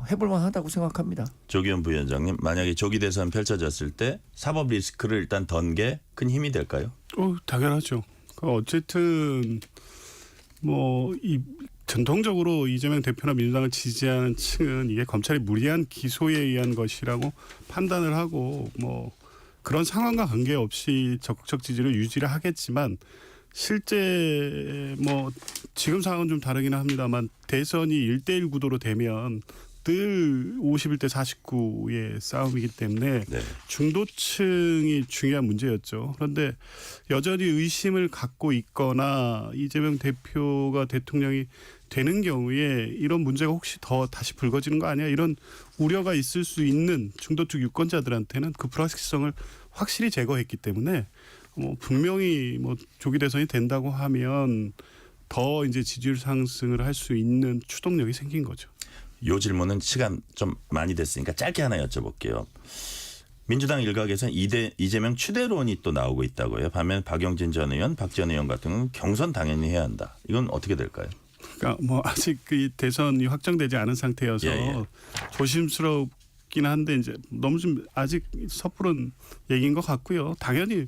해볼 만하다고 생각합니다. 조기현 부위원장님, 만약에 조기 대선 펼쳐졌을 때 사법 리스크를 일단 던 게 큰 힘이 될까요? 당연하죠. 어쨌든 뭐 이 전통적으로 이재명 대표나 민주당을 지지하는 층은 이게 검찰이 무리한 기소에 의한 것이라고 판단을 하고 뭐 그런 상황과 관계없이 적극적 지지를 유지를 하겠지만 실제 뭐 지금 상황은 좀 다르기는 합니다만 대선이 1대1 구도로 되면 늘 51대 49의 싸움이기 때문에 네. 중도층이 중요한 문제였죠. 그런데 여전히 의심을 갖고 있거나 이재명 대표가 대통령이 되는 경우에 이런 문제가 혹시 더 다시 불거지는 거 아니야? 이런 우려가 있을 수 있는 중도층 유권자들한테는 그 불확실성을 확실히 제거했기 때문에 분명히 뭐 조기 대선이 된다고 하면 더 이제 지지율 상승을 할 수 있는 추동력이 생긴 거죠. 요 질문은 시간 좀 많이 됐으니까 짧게 하나 여쭤볼게요. 민주당 일각에서는 이재명 추대론이 또 나오고 있다고요. 반면 박용진 전 의원, 박 전 의원 같은 경우는 경선 당연히 해야 한다. 이건 어떻게 될까요? 그러니까 뭐 아직 그 대선이 확정되지 않은 상태여서 예. 조심스럽긴 한데 이제 너무 좀 아직 섣부른 얘기인 것 같고요. 당연히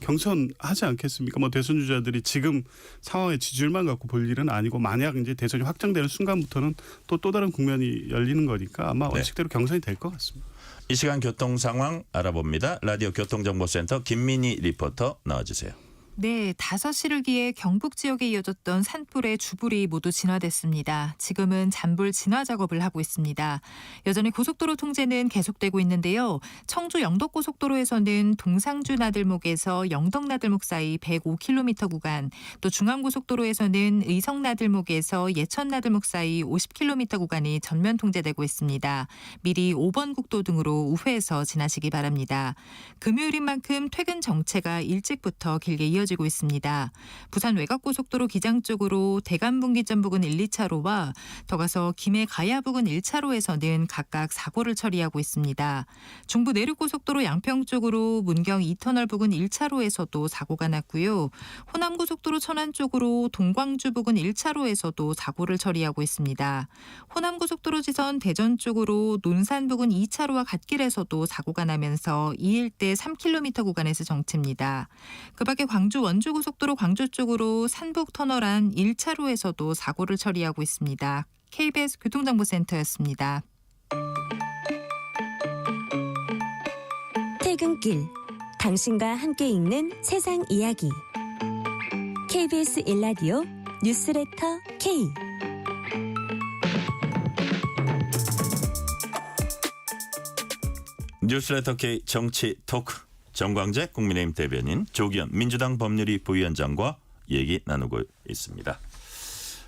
경선하지 않겠습니까? 뭐 대선 주자들이 지금 상황의 지지율만 갖고 볼 일은 아니고 만약 이제 대선이 확정되는 순간부터는 또 다른 국면이 열리는 거니까 아마 원칙대로 경선이 될 것 같습니다. 이 시간 교통 상황 알아봅니다. 라디오 교통정보센터 김민희 리포터 나와주세요. 네, 5시를 기해 경북 지역에 이어졌던 산불의 주불이 모두 진화됐습니다. 지금은 잔불 진화 작업을 하고 있습니다. 여전히 고속도로 통제는 계속되고 있는데요. 청주 영덕고속도로에서는 동상주 나들목에서 영덕 나들목 사이 105km 구간, 또 중앙고속도로에서는 의성 나들목에서 예천 나들목 사이 50km 구간이 전면 통제되고 있습니다. 미리 5번 국도 등으로 우회해서 지나시기 바랍니다. 금요일인 만큼 퇴근 정체가 일찍부터 길게 이어지고 있습니다. 부산 외곽고속도로 기장 쪽으로 대간분기점 부근 1, 2차로와 더 가서 김해 가야 부근 1차로에서는 각각 사고를 처리하고 있습니다. 중부 내륙고속도로 양평 쪽으로 문경 2터널 부근 1차로에서도 사고가 났고요. 호남고속도로 천안 쪽으로 동광주 부근 1차로에서도 사고를 처리하고 있습니다. 호남고속도로 지선 대전 쪽으로 논산 부근 2차로와 갓길에서도 사고가 나면서 이 일대 3km 구간에서 정체입니다. 그 밖에 광주 원주고속도로 광주 쪽으로 산북터널 안 1차로에서도 사고를 처리하고 있습니다. KBS 교통정보센터였습니다. 퇴근길 당신과 함께 읽는 세상 이야기 KBS 일라디오 뉴스레터 K. 뉴스레터 K 정치 토크 정광재 국민의힘 대변인 조기현 민주당 법률위 부위원장과 얘기 나누고 있습니다.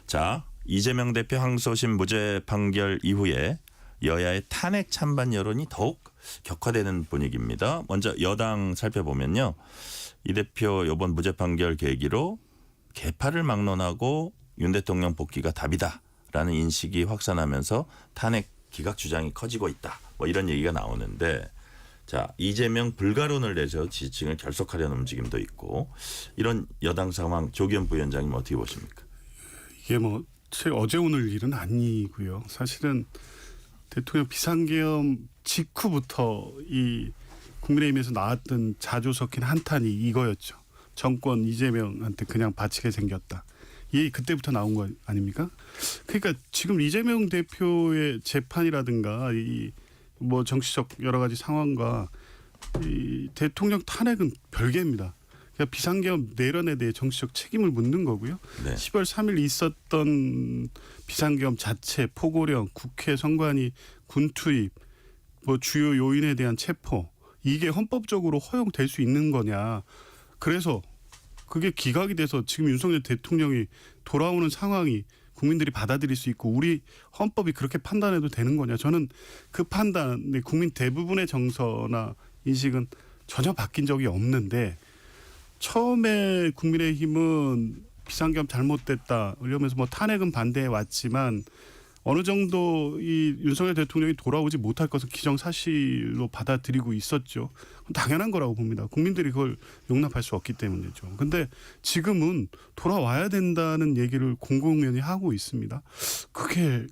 자, 이재명 대표 항소심 무죄 판결 이후에 여야의 탄핵 찬반 여론이 더욱 격화되는 분위기입니다. 먼저 여당 살펴보면요. 이 대표 이번 무죄 판결 계기로 개파를 막론하고 윤 대통령 복귀가 답이다라는 인식이 확산하면서 탄핵 기각 주장이 커지고 있다. 뭐 이런 얘기가 나오는데 자, 이재명 불가론을 내서 지지층을 결속하려는 움직임도 있고 이런 여당 상황 조기현 부위원장님 어떻게 보십니까? 이게 뭐 어제 오늘 일은 아니고요. 사실은 대통령 비상계엄 직후부터 이 국민의힘에서 나왔던 자주 섞인 한탄이 이거였죠. 정권 이재명한테 그냥 바치게 생겼다. 이게 그때부터 나온 거 아닙니까? 그러니까 지금 이재명 대표의 재판이라든가 이 뭐 정치적 여러 가지 상황과 이 대통령 탄핵은 별개입니다. 그러니까 비상계엄 내란에 대해 정치적 책임을 묻는 거고요. 네. 10월 3일 있었던 비상계엄 자체, 포고령, 국회 선관위, 군 투입, 뭐 주요 요인에 대한 체포 이게 헌법적으로 허용될 수 있는 거냐. 그래서 그게 기각이 돼서 지금 윤석열 대통령이 돌아오는 상황이 국민들이 받아들일 수 있고 우리 헌법이 그렇게 판단해도 되는 거냐. 저는 그 판단에 국민 대부분의 정서나 인식은 전혀 바뀐 적이 없는데 처음에 국민의힘은 비상계엄 잘못됐다 이러면서 뭐 탄핵은 반대해 왔지만 어느 정도 이 윤석열 대통령이 돌아오지 못할 것은 기정사실로 받아들이고 있었죠. 당연한 거라고 봅니다. 국민들이 그걸 용납할 수 없기 때문이죠. 근데 지금은 돌아와야 된다는 얘기를 공공연히 하고 있습니다. 그게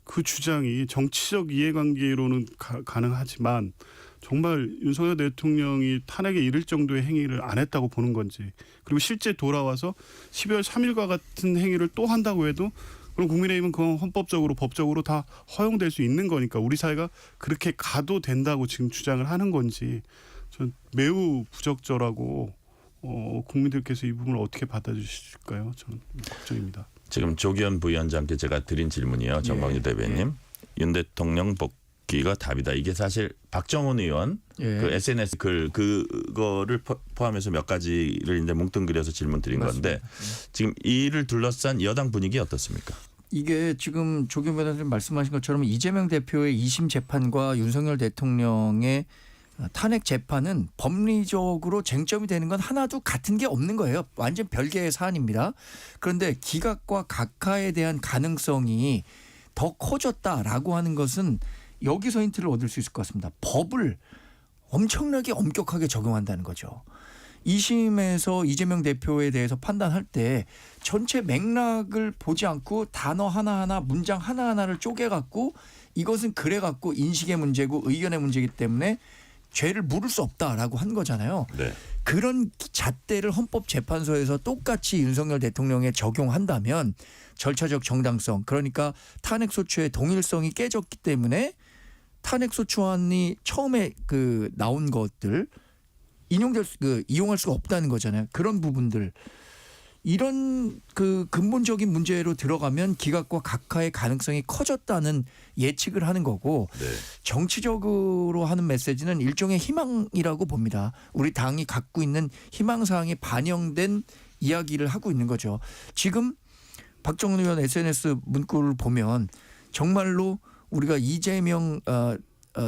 그 주장이 정치적 이해관계로는 가능하지만 정말 윤석열 대통령이 탄핵에 이를 정도의 행위를 안 했다고 보는 건지 그리고 실제 돌아와서 12월 3일과 같은 행위를 또 한다고 해도 그럼 국민의힘은 그건 헌법적으로 법적으로 다 허용될 수 있는 거니까 우리 사회가 그렇게 가도 된다고 지금 주장을 하는 건지 전 매우 부적절하고 국민들께서 이 부분을 어떻게 받아주실까요? 저는 걱정입니다. 지금 조기현 부위원장께 제가 드린 질문이요. 정광재 대변인. 윤 대통령 복귀가 답이다. 이게 사실 박정훈 의원 그 SNS 글 그거를 포함해서 몇 가지를 이제 뭉뚱그려서 질문 드린 건데 지금 이를 둘러싼 여당 분위기 어떻습니까? 이게 지금 조기현 변호사님 말씀하신 것처럼 이재명 대표의 2심 재판과 윤석열 대통령의 탄핵 재판은 법리적으로 쟁점이 되는 건 하나도 같은 게 없는 거예요. 완전 별개의 사안입니다. 그런데 기각과 각하에 대한 가능성이 더 커졌다라고 하는 것은 여기서 힌트를 얻을 수 있을 것 같습니다. 법을 엄청나게 엄격하게 적용한다는 거죠. 2심에서 이재명 대표에 대해서 판단할 때 전체 맥락을 보지 않고 단어 하나하나 문장 하나하나를 쪼개갖고 이것은 그래갖고 인식의 문제고 의견의 문제이기 때문에 죄를 물을 수 없다라고 한 거잖아요. 네. 그런 잣대를 헌법재판소에서 똑같이 윤석열 대통령에 적용한다면 절차적 정당성 그러니까 탄핵소추의 동일성이 깨졌기 때문에 탄핵소추안이 처음에 그 나온 것들 이용할 수가 없다는 거잖아요. 그런 부분들 이런 그 근본적인 문제로 들어가면 기각과 각하의 가능성이 커졌다는 예측을 하는 거고 네. 정치적으로 하는 메시지는 일종의 희망이라고 봅니다. 우리 당이 갖고 있는 희망사항이 반영된 이야기를 하고 있는 거죠. 지금 박정훈 의원 SNS 문구를 보면 정말로 우리가 이재명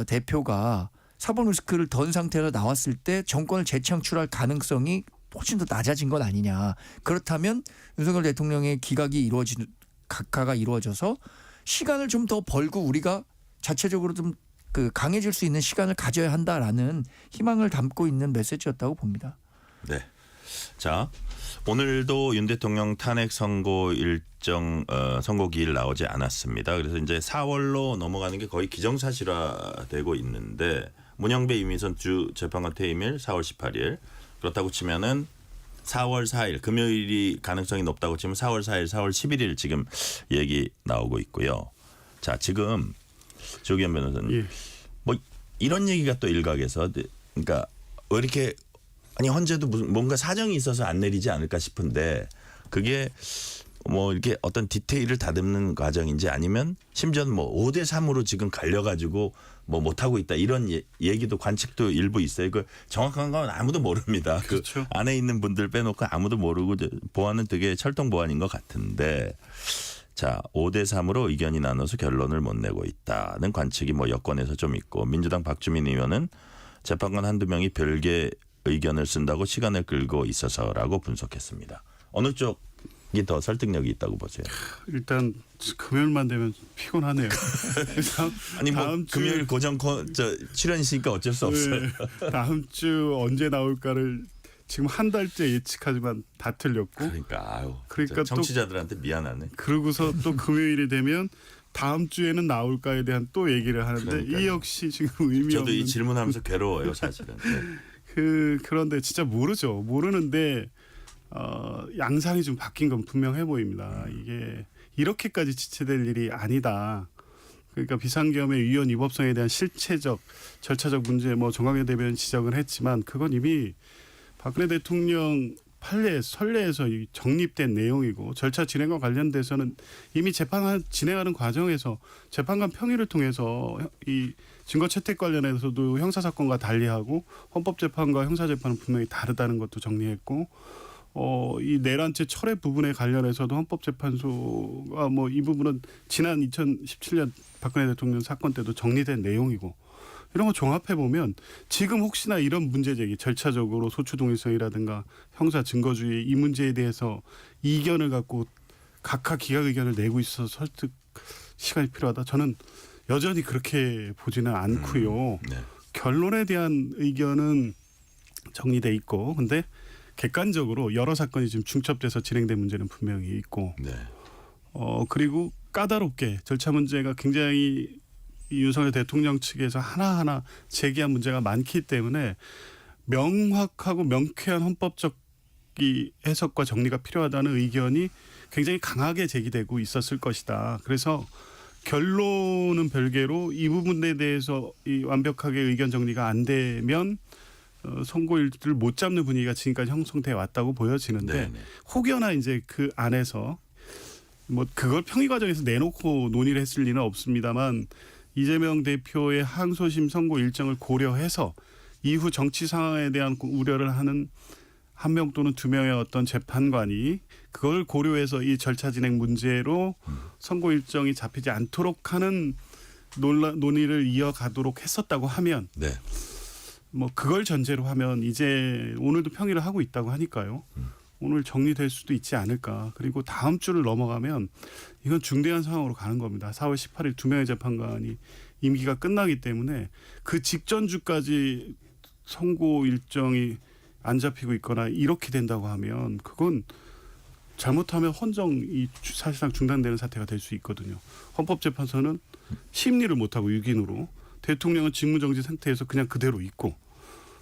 대표가 사법 리스크를 던 상태로 나왔을 때 정권을 재창출할 가능성이 훨씬 더 낮아진 건 아니냐. 그렇다면 윤석열 대통령의 각하가 이루어져서 시간을 좀 더 벌고 우리가 자체적으로 좀 그 강해질 수 있는 시간을 가져야 한다라는 희망을 담고 있는 메시지였다고 봅니다. 네. 자, 오늘도 윤 대통령 탄핵 선고 일정 선고 기일 나오지 않았습니다. 그래서 이제 4월로 넘어가는 게 거의 기정사실화되고 있는데 문영배 이민선 주 재판관 퇴임일 4월 18일 그렇다고 치면은 4월 4일 금요일이 가능성이 높다고 치면 4월 4일, 4월 11일 지금 얘기 나오고 있고요. 자, 지금 조기현 변호사님 예. 뭐 이런 얘기가 또 일각에서 그러니까 왜 이렇게 아니 헌재도 무슨 뭔가 사정이 있어서 안 내리지 않을까 싶은데 그게 뭐 이렇게 어떤 디테일을 다듬는 과정인지 아니면 심지어는 뭐 5대 3으로 지금 갈려가지고 뭐 못하고 있다 이런 얘기도 관측도 일부 있어요. 그 정확한 건 아무도 모릅니다. 그렇죠. 그 안에 있는 분들 빼놓고 아무도 모르고 보안은 되게 철통 보안인 것 같은데 자 5대 3으로 의견이 나눠서 결론을 못 내고 있다는 관측이 뭐 여권에서 좀 있고 민주당 박주민 의원은 재판관 한두 명이 별개 의견을 쓴다고 시간을 끌고 있어서라고 분석했습니다. 어느 쪽이 더 설득력이 있다고 보세요? 일단 금요일만 되면 피곤하네요. 그래서 아니 뭐 다음 주- 금요일 고정 출연 있으니까 어쩔 수 없어요. 네, 다음 주 언제 나올까를 지금 한 달째 예측하지만 다 틀렸고 그러니까 아유. 그러니까 진짜 또- 청취자들한테 미안하네. 그러고서 또 금요일이 되면 다음 주에는 나올까에 대한 또 얘기를 하는데 그러니까요. 이 역시 지금 의미 저도 이 없는 질문하면서 괴로워요, 사실은. 네. 그런데 진짜 모르는데 양상이 좀 바뀐 건 분명해 보입니다. 이게 이렇게까지 지체될 일이 아니다. 그러니까 비상계엄의 위헌 위법성에 대한 실체적 절차적 문제 뭐 정광래 대변인 지적을 했지만 그건 이미 박근혜 대통령 선례에서 정립된 내용이고 절차 진행과 관련돼서는 이미 재판 진행하는 과정에서 재판관 평의를 통해서 이 증거 채택 관련해서도 형사사건과 달리하고 헌법재판과 형사재판은 분명히 다르다는 것도 정리했고 이 내란죄 철회 부분에 관련해서도 헌법재판소가 뭐 이 부분은 지난 2017년 박근혜 대통령 사건 때도 정리된 내용이고 이런 거 종합해 보면 지금 혹시나 이런 문제 제기 절차적으로 소추 동의성이라든가 형사 증거주의 이 문제에 대해서 이견을 갖고 각하 기각 의견을 내고 있어서 설득 시간이 필요하다. 저는 여전히 그렇게 보지는 않고요. 네. 결론에 대한 의견은 정리돼 있고 근데 객관적으로 여러 사건이 지금 중첩돼서 진행된 문제는 분명히 있고 네. 그리고 까다롭게 절차 문제가 굉장히 이 윤석열 대통령 측에서 하나하나 제기한 문제가 많기 때문에 명확하고 명쾌한 헌법적 이 해석과 정리가 필요하다는 의견이 굉장히 강하게 제기되고 있었을 것이다. 그래서 결론은 별개로 이 부분에 대해서 이 완벽하게 의견 정리가 안 되면 선고일을 못 잡는 분위기가 지금까지 형성돼 왔다고 보여지는데 네, 네. 혹여나 이제 그 안에서 뭐 그걸 평의 과정에서 내놓고 논의를 했을 리는 없습니다만 이재명 대표의 항소심 선고 일정을 고려해서 이후 정치 상황에 대한 우려를 하는 한 명 또는 두 명의 어떤 재판관이 그걸 고려해서 이 절차 진행 문제로 선고 일정이 잡히지 않도록 하는 논의를 이어가도록 했었다고 하면 네. 뭐 그걸 전제로 하면 이제 오늘도 평의를 하고 있다고 하니까요. 오늘 정리될 수도 있지 않을까. 그리고 다음 주를 넘어가면 이건 중대한 상황으로 가는 겁니다. 4월 18일 두 명의 재판관이 임기가 끝나기 때문에 그 직전 주까지 선고 일정이 안 잡히고 있거나 이렇게 된다고 하면 그건 잘못하면 헌정이 사실상 중단되는 사태가 될 수 있거든요. 헌법재판소는 심리를 못하고 유gin으로 대통령은 직무정지 상태에서 그냥 그대로 있고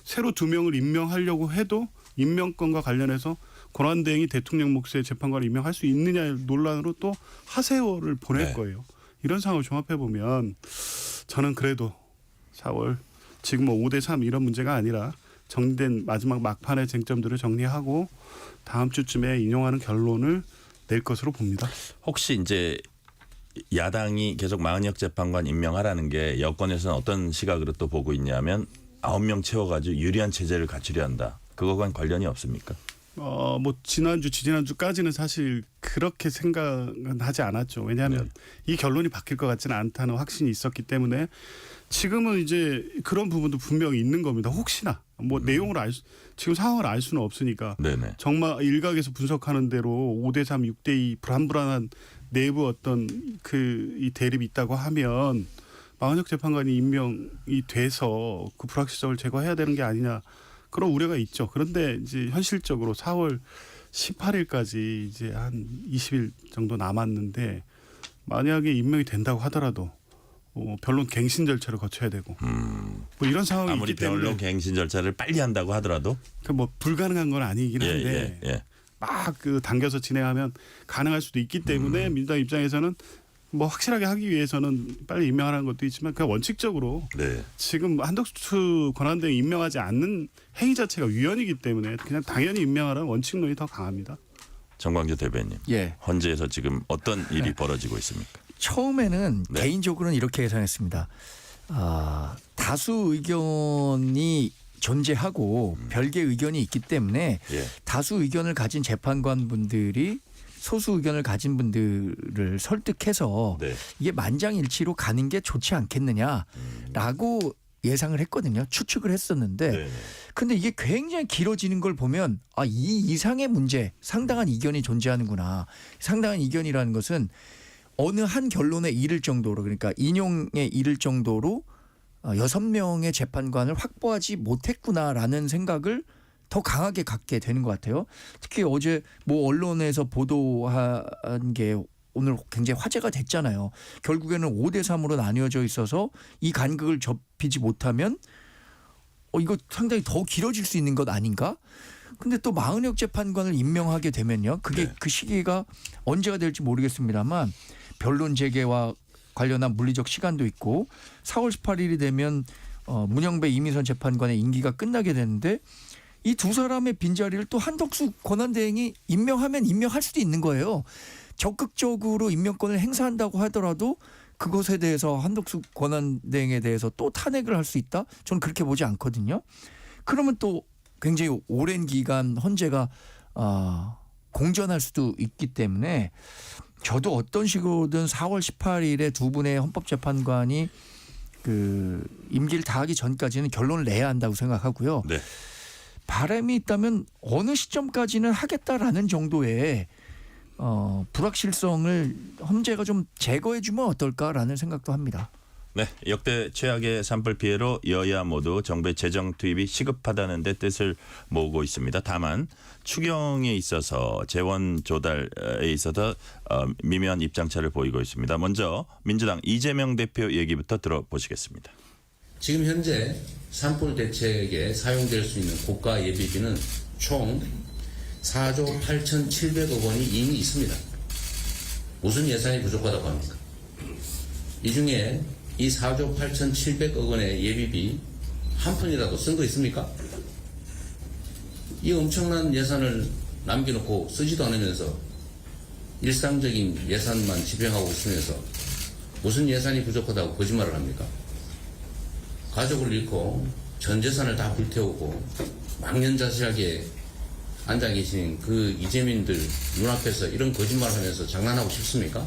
새로 두 명을 임명하려고 해도 임명권과 관련해서 권한대행이 대통령 몫의 재판관을 임명할 수 있느냐의 논란으로 또 하세월을 보낼 네. 거예요. 이런 상황을 종합해 보면 저는 그래도 4월 지금 뭐 5대 3 이런 문제가 아니라 정리된 마지막 막판의 쟁점들을 정리하고 다음 주쯤에 인용하는 결론을 낼 것으로 봅니다. 혹시 이제 야당이 계속 마은혁 재판관 임명하라는 게 여권에서는 어떤 시각으로 또 보고 있냐면 9명 채워가지고 유리한 체제를 갖추려 한다. 그거와는 관련이 없습니까? 뭐 지난주, 지지난주까지는 사실 그렇게 생각은 하지 않았죠. 왜냐하면 이 결론이 바뀔 것 같지는 않다는 확신이 있었기 때문에 지금은 이제 그런 부분도 분명히 있는 겁니다. 혹시나 뭐 내용을 지금 상황을 알 수는 없으니까 네네. 정말 일각에서 분석하는 대로 5대3, 6대2 불안불안한 내부 어떤 이 대립이 있다고 하면 마은혁 재판관이 임명이 돼서 그 불확실성을 제거해야 되는 게 아니냐 그런 우려가 있죠. 그런데 이제 현실적으로 4월 18일까지 이제 한 20일 정도 남았는데 만약에 임명이 된다고 하더라도 변론 갱신 절차를 거쳐야 되고 뭐 이런 상황이 아무리 있기 때문에 변론 갱신 절차를 빨리 한다고 하더라도 뭐 불가능한 건 아니긴 한데 예. 막 그 당겨서 진행하면 가능할 수도 있기 때문에 민주당 입장에서는 뭐 확실하게 하기 위해서는 빨리 임명하라는 것도 있지만 그냥 원칙적으로 네. 지금 한덕수 권한대행 임명하지 않는 행위 자체가 위헌이기 때문에 그냥 당연히 임명하라는 원칙론이 더 강합니다. 정광재 대변인. 예. 헌재에서 지금 어떤 일이 벌어지고 있습니까? 처음에는 네. 개인적으로는 이렇게 예상했습니다. 다수 의견이 존재하고 별개 의견이 있기 때문에 예. 다수 의견을 가진 재판관분들이 소수 의견을 가진 분들을 설득해서 네. 이게 이게 만장일치로 가는 게 좋지 않겠느냐라고 예상을 했거든요. 추측을 했었는데 네. 근데 이게 굉장히 길어지는 걸 보면 이 이상의 문제 상당한 이견이 존재하는구나. 상당한 이견이라는 것은 어느 한 결론에 이를 정도로 그러니까 인용에 이를 정도로 6명의 재판관을 확보하지 못했구나라는 생각을 더 강하게 갖게 되는 것 같아요. 특히 어제 뭐 언론에서 보도한 게 오늘 굉장히 화제가 됐잖아요. 결국에는 5대3으로 나뉘어져 있어서 이 간극을 좁히지 못하면 이거 상당히 더 길어질 수 있는 것 아닌가? 근데 또 마은혁 재판관을 임명하게 되면요. 그게 네. 그 시기가 언제가 될지 모르겠습니다만 변론 재개와 관련한 물리적 시간도 있고 4월 18일이 되면 문영배 이민선 재판관의 임기가 끝나게 되는데 이 두 사람의 빈자리를 또 한덕수 권한대행이 임명하면 임명할 수도 있는 거예요. 적극적으로 임명권을 행사한다고 하더라도 그것에 대해서 한덕수 권한대행에 대해서 또 탄핵을 할 수 있다? 저는 그렇게 보지 않거든요. 그러면 또 굉장히 오랜 기간 헌재가 공전할 수도 있기 때문에 저도 어떤 식으로든 4월 18일에 두 분의 헌법재판관이 그 임기를 다하기 전까지는 결론을 내야 한다고 생각하고요. 네. 바람이 있다면 어느 시점까지는 하겠다라는 정도의 불확실성을 헌재가 좀 제거해주면 어떨까라는 생각도 합니다. 네, 역대 최악의 산불 피해로 여야 모두 정부의 재정 투입이 시급하다는 데 뜻을 모으고 있습니다. 다만 추경에 있어서 재원 조달에 있어서 미묘한 입장차를 보이고 있습니다. 먼저 민주당 이재명 대표 얘기부터 들어보시겠습니다. 지금 현재 산불 대책에 사용될 수 있는 고가 예비비는 총 4조 8,700억 원이 이미 있습니다. 무슨 예산이 부족하다고 합니까? 이 중에 이 4조 8,700억 원의 예비비 한 푼이라도 쓴 거 있습니까? 이 엄청난 예산을 남겨놓고 쓰지도 않으면서 일상적인 예산만 집행하고 있으면서 무슨 예산이 부족하다고 거짓말을 합니까? 가족을 잃고 전 재산을 다 불태우고 망연자실하게 앉아 계신 그 이재민들 눈앞에서 이런 거짓말을 하면서 장난하고 싶습니까?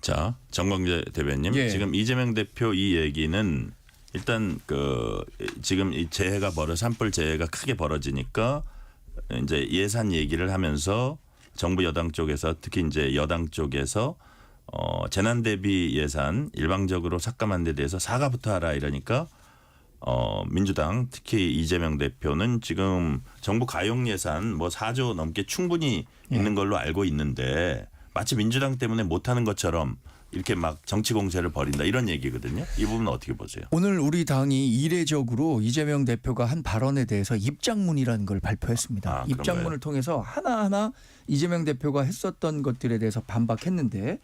자, 정광재 대변인, 예. 지금 이재명 대표 이 얘기는 일단 지금 이 재해가 산불 재해가 크게 벌어지니까 이제 예산 얘기를 하면서 정부 여당 쪽에서 특히 이제 여당 쪽에서 재난 대비 예산 일방적으로 삭감한 데 대해서 사과부터 하라 이러니까 민주당 특히 이재명 대표는 지금 정부 가용 예산 뭐 4조 넘게 충분히 있는 걸로 알고 있는데 마치 민주당 때문에 못하는 것처럼 이렇게 막 정치 공세를 벌인다 이런 얘기거든요. 이 부분은 어떻게 보세요? 오늘 우리 당이 이례적으로 이재명 대표가 한 발언에 대해서 입장문이라는 걸 발표했습니다. 그런가요? 입장문을 통해서 하나하나 이재명 대표가 했었던 것들에 대해서 반박했는데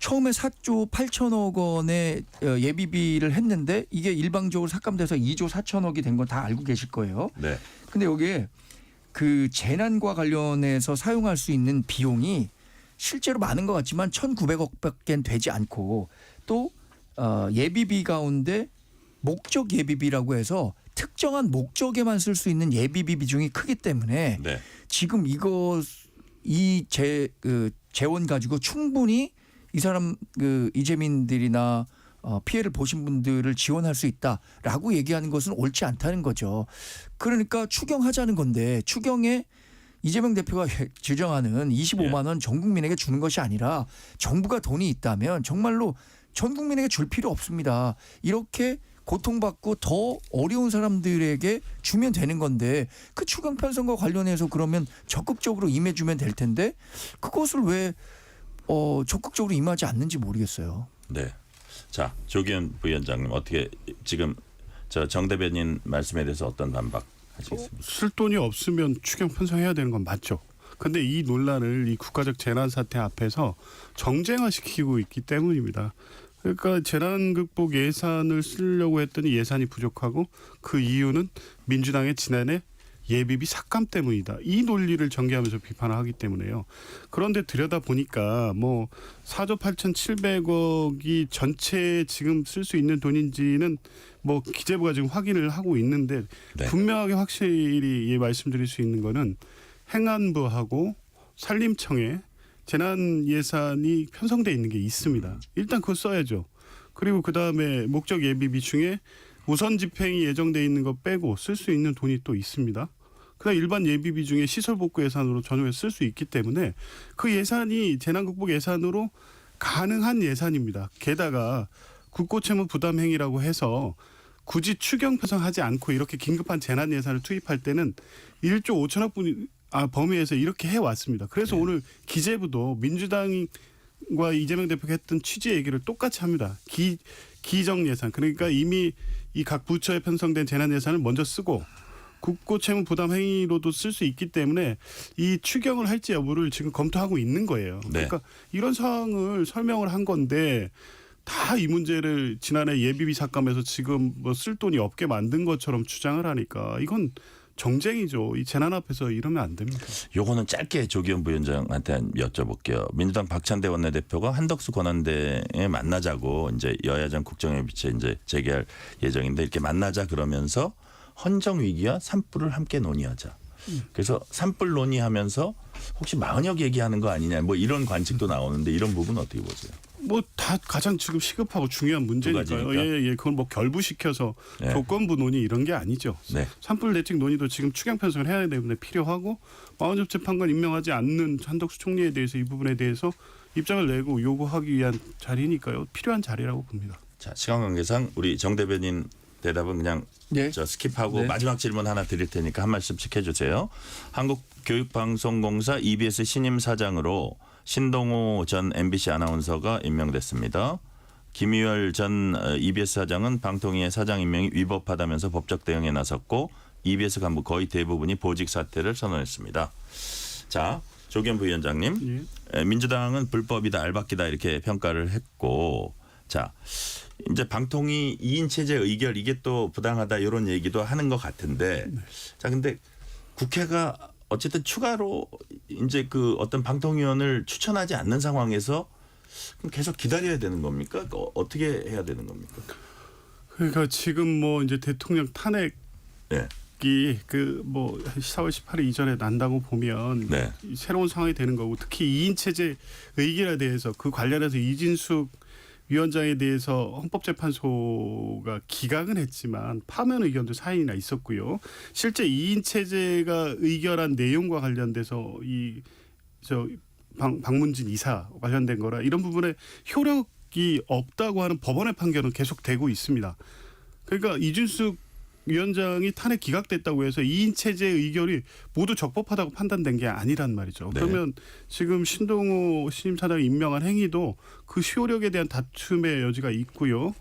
처음에 4조 8천억 원의 예비비를 했는데 이게 일방적으로 삭감돼서 2조 4천억이 된 건 다 알고 계실 거예요. 네. 근데 여기에 그 재난과 관련해서 사용할 수 있는 비용이 실제로 많은 것 같지만 1,900억밖에 되지 않고 또 예비비 가운데 목적 예비비라고 해서 특정한 목적에만 쓸 수 있는 예비비 비중이 크기 때문에 네. 지금 이 재원 가지고 충분히 이 사람 이재민들이나 피해를 보신 분들을 지원할 수 있다라고 얘기하는 것은 옳지 않다는 거죠. 그러니까 추경하자는 건데 추경에 이재명 대표가 주장하는 25만 원 전 국민에게 주는 것이 아니라 정부가 돈이 있다면 정말로 전 국민에게 줄 필요 없습니다. 이렇게 고통받고 더 어려운 사람들에게 주면 되는 건데 그 추경 편성과 관련해서 그러면 적극적으로 임해주면 될 텐데 그것을 왜 적극적으로 임하지 않는지 모르겠어요. 네. 자, 조기현 부위원장님 어떻게 지금 정 대변인 말씀에 대해서 어떤 반박하시겠습니까? 쓸 돈이 없으면 추경 편성해야 되는 건 맞죠. 근데 이 논란을 이 국가적 재난 사태 앞에서 정쟁화시키고 있기 때문입니다. 그러니까 재난 극복 예산을 쓰려고 했더니 예산이 부족하고 그 이유는 민주당의 지난해 예비비 삭감 때문이다. 이 논리를 전개하면서 비판을 하기 때문에요. 그런데 들여다보니까 뭐 4조 8,700억이 전체 지금 쓸 수 있는 돈인지는 뭐 기재부가 지금 확인을 하고 있는데 네. 분명하게 확실히 말씀드릴 수 있는 거는 행안부하고 산림청에 재난 예산이 편성돼 있는 게 있습니다. 일단 그거 써야죠. 그리고 그다음에 목적 예비비 중에 우선 집행이 예정돼 있는 거 빼고 쓸 수 있는 돈이 또 있습니다. 그다음 일반 예비비 중에 시설 복구 예산으로 전후에 쓸 수 있기 때문에 그 예산이 재난 극복 예산으로 가능한 예산입니다. 게다가 국고채무 부담 행위라고 해서 굳이 추경 편성하지 않고 이렇게 긴급한 재난 예산을 투입할 때는 1조 5천억 분 범위에서 이렇게 해왔습니다. 그래서 오늘 기재부도 민주당과 이재명 대표가 했던 취지 얘기를 똑같이 합니다. 기정 예산 그러니까 이미 이 각 부처에 편성된 재난 예산을 먼저 쓰고 국고 채무 부담 행위로도 쓸 수 있기 때문에 이 추경을 할지 여부를 지금 검토하고 있는 거예요. 네. 그러니까 이런 상황을 설명을 한 건데 다 이 문제를 지난해 예비비 삭감해서 지금 뭐 쓸 돈이 없게 만든 것처럼 주장을 하니까 이건 정쟁이죠. 이 재난 앞에서 이러면 안 됩니다. 요거는 짧게 조기현 부위원장한테 여쭤볼게요. 민주당 박찬대 원내대표가 한덕수 권한대에 만나자고 이제 여야정 국정협의체 이제 재개할 예정인데 이렇게 만나자 그러면서 헌정 위기와 산불을 함께 논의하자. 그래서 산불 논의하면서 혹시 망언역 얘기하는 거 아니냐 뭐 이런 관측도 나오는데 이런 부분 어떻게 보세요? 뭐 다 가장 지금 시급하고 중요한 문제니까요. 예, 그건 뭐 결부시켜서 네. 조건부 논의 이런 게 아니죠. 네. 산불 대책 논의도 지금 추경 편성을 해야 되기 때문에 필요하고 마흔접 재판관 임명하지 않는 한덕수 총리에 대해서 이 부분에 대해서 입장을 내고 요구하기 위한 자리니까요. 필요한 자리라고 봅니다. 자, 시간 관계상 우리 정 대변인 대답은 그냥 네. 스킵하고 네. 마지막 질문 하나 드릴 테니까 한 말씀씩 해주세요. 한국교육방송공사 EBS 신임 사장으로 신동호 전 MBC 아나운서가 임명됐습니다. 김유열 전 EBS 사장은 방통위의 사장 임명이 위법하다면서 법적 대응에 나섰고 EBS 간부 거의 대부분이 보직 사퇴를 선언했습니다. 자, 조기현 부위원장님, 민주당은 불법이다, 알박기다 이렇게 평가를 했고, 자, 이제 방통위 2인 체제 의결 이게 또 부당하다 이런 얘기도 하는 것 같은데, 자, 근데 국회가 어쨌든 추가로 이제 그 어떤 방통위원을 추천하지 않는 상황에서 그럼 계속 기다려야 되는 겁니까? 어떻게 해야 되는 겁니까? 그러니까 지금 뭐 이제 대통령 탄핵이 네. 그 뭐 4월 18일 이전에 난다고 보면 네. 새로운 상황이 되는 거고 특히 2인 체제 의결에 대해서 그 관련해서 이진숙 위원장에 대해서 헌법재판소가 기각은 했지만 파면 의견도 사인이나 있었고요. 실제 2인 체제가 의결한 내용과 관련돼서 박문진 이사 관련된 거라 이런 부분에 효력이 없다고 하는 법원의 판결은 계속되고 있습니다. 그러니까 이준숙 위원장이 탄핵 기각됐다고 해서 2인 체제 의결이 모두 적법하다고 판단된 게 아니란 말이죠. 네. 그러면 지금 신동호 신임 사장이 임명한 행위도 그 효력에 대한 다툼의 여지가 있고요.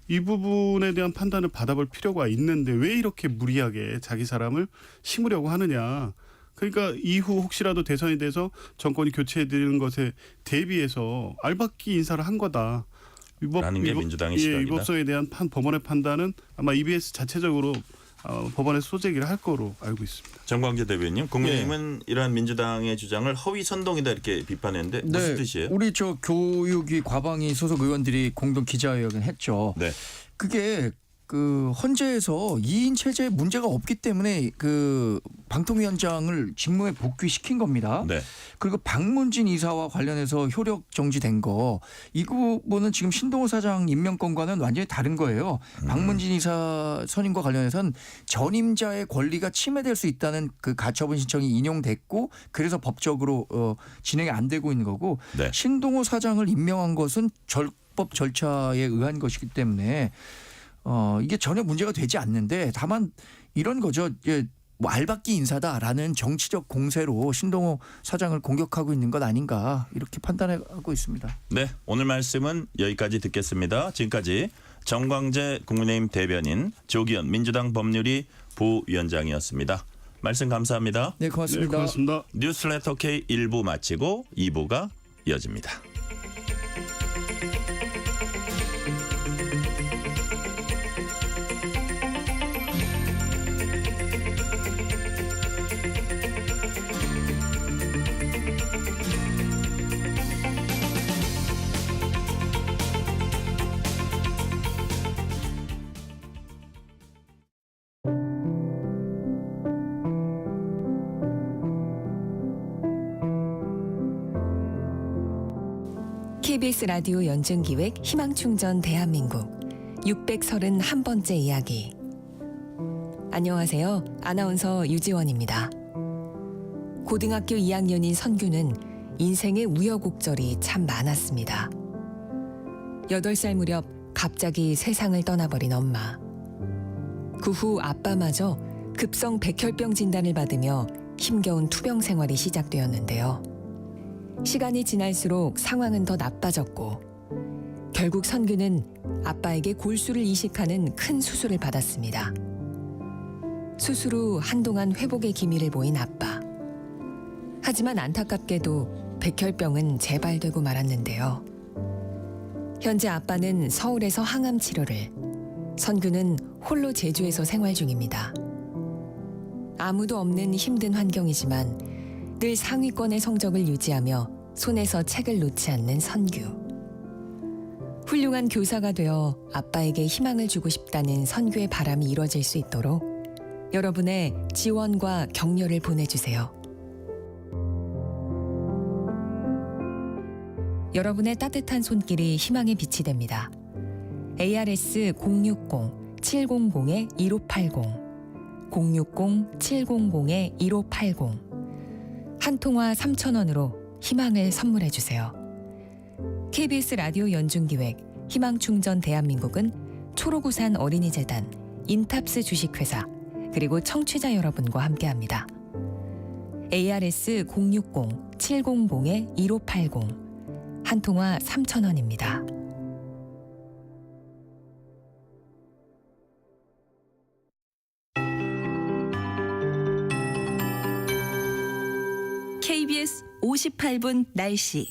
이 부분에 대한 판단을 받아볼 필요가 있는데 왜 이렇게 무리하게 자기 사람을 심으려고 하느냐. 그러니까 이후 혹시라도 대선이 돼서 정권이 교체되는 것에 대비해서 알박기 인사를 한 거다. 라는 게 민주당의 시각이다. 위법성에 대한 법원의 판단은 아마 EBS 자체적으로 법원에 소제기를 할 거로 알고 있습니다. 정광재 대변인, 국민의힘은 이러한 민주당의 주장을 허위 선동이다 이렇게 비판했는데 무슨 뜻이에요? 우리 저 교육위 과방위 소속 의원들이 공동 기자회견 했죠. 네. 그게 그 헌재에서 2인 체제에 문제가 없기 때문에 그 방통위원장을 직무에 복귀시킨 겁니다. 네. 그리고 박문진 이사와 관련해서 효력 정지된 거 이 부분은 지금 신동호 사장 임명권과는 완전히 다른 거예요. 박문진 이사 선임과 관련해서는 전임자의 권리가 침해될 수 있다는 그 가처분 신청이 인용됐고 그래서 법적으로 진행이 안 되고 있는 거고 네. 신동호 사장을 임명한 것은 절법 절차에 의한 것이기 때문에 이게 전혀 문제가 되지 않는데 다만 이런 거죠. 뭐 알박기 인사다라는 정치적 공세로 신동호 사장을 공격하고 있는 것 아닌가 이렇게 판단하고 있습니다. 네, 오늘 말씀은 여기까지 듣겠습니다. 지금까지 정광재 국민의힘 대변인, 조기현 민주당 법률위 부위원장이었습니다. 말씀 감사합니다. 네, 네, 고맙습니다. 고맙습니다. 뉴스레터 K 1부 마치고 2부가 이어집니다. KBS 라디오 연중기획 희망충전 대한민국 631번째 이야기. 안녕하세요. 아나운서 유지원입니다. 고등학교 2학년인 선규는 인생의 우여곡절이 참 많았습니다. 8살 무렵 갑자기 세상을 떠나버린 엄마. 그 후 아빠마저 급성 백혈병 진단을 받으며 힘겨운 투병 생활이 시작되었는데요. 시간이 지날수록 상황은 더 나빠졌고 결국 선규는 아빠에게 골수를 이식하는 큰 수술을 받았습니다. 수술 후 한동안 회복의 기미를 보인 아빠. 하지만 안타깝게도 백혈병은 재발되고 말았는데요. 현재 아빠는 서울에서 항암 치료를, 선규는 홀로 제주에서 생활 중입니다. 아무도 없는 힘든 환경이지만 늘 상위권의 성적을 유지하며 손에서 책을 놓지 않는 선규. 훌륭한 교사가 되어 아빠에게 희망을 주고 싶다는 선규의 바람이 이뤄질 수 있도록 여러분의 지원과 격려를 보내주세요. 여러분의 따뜻한 손길이 희망의 빛이 됩니다. ARS 060-700-1580 060-700-1580 한 통화 3,000원으로 희망을 선물해 주세요. KBS 라디오 연중기획 희망충전 대한민국은 초록우산 어린이재단, 인탑스 주식회사, 그리고 청취자 여러분과 함께합니다. ARS 060-700-1580 한 통화 3,000원입니다. KBS 58분 날씨.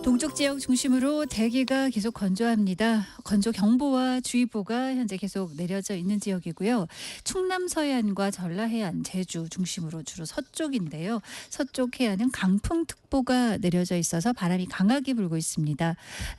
동쪽 지역 중심으로 대기가 계속 건조합니다. 건조 경보와 주의보가 현재 계속 내려져 있는 지역이고요. 충남 서해안과 전라 해안, 제주 중심으로 주로 서쪽인데요. 서쪽 해안은 강풍특보가 내려져 있어서 바람이 강하게 불고 있습니다.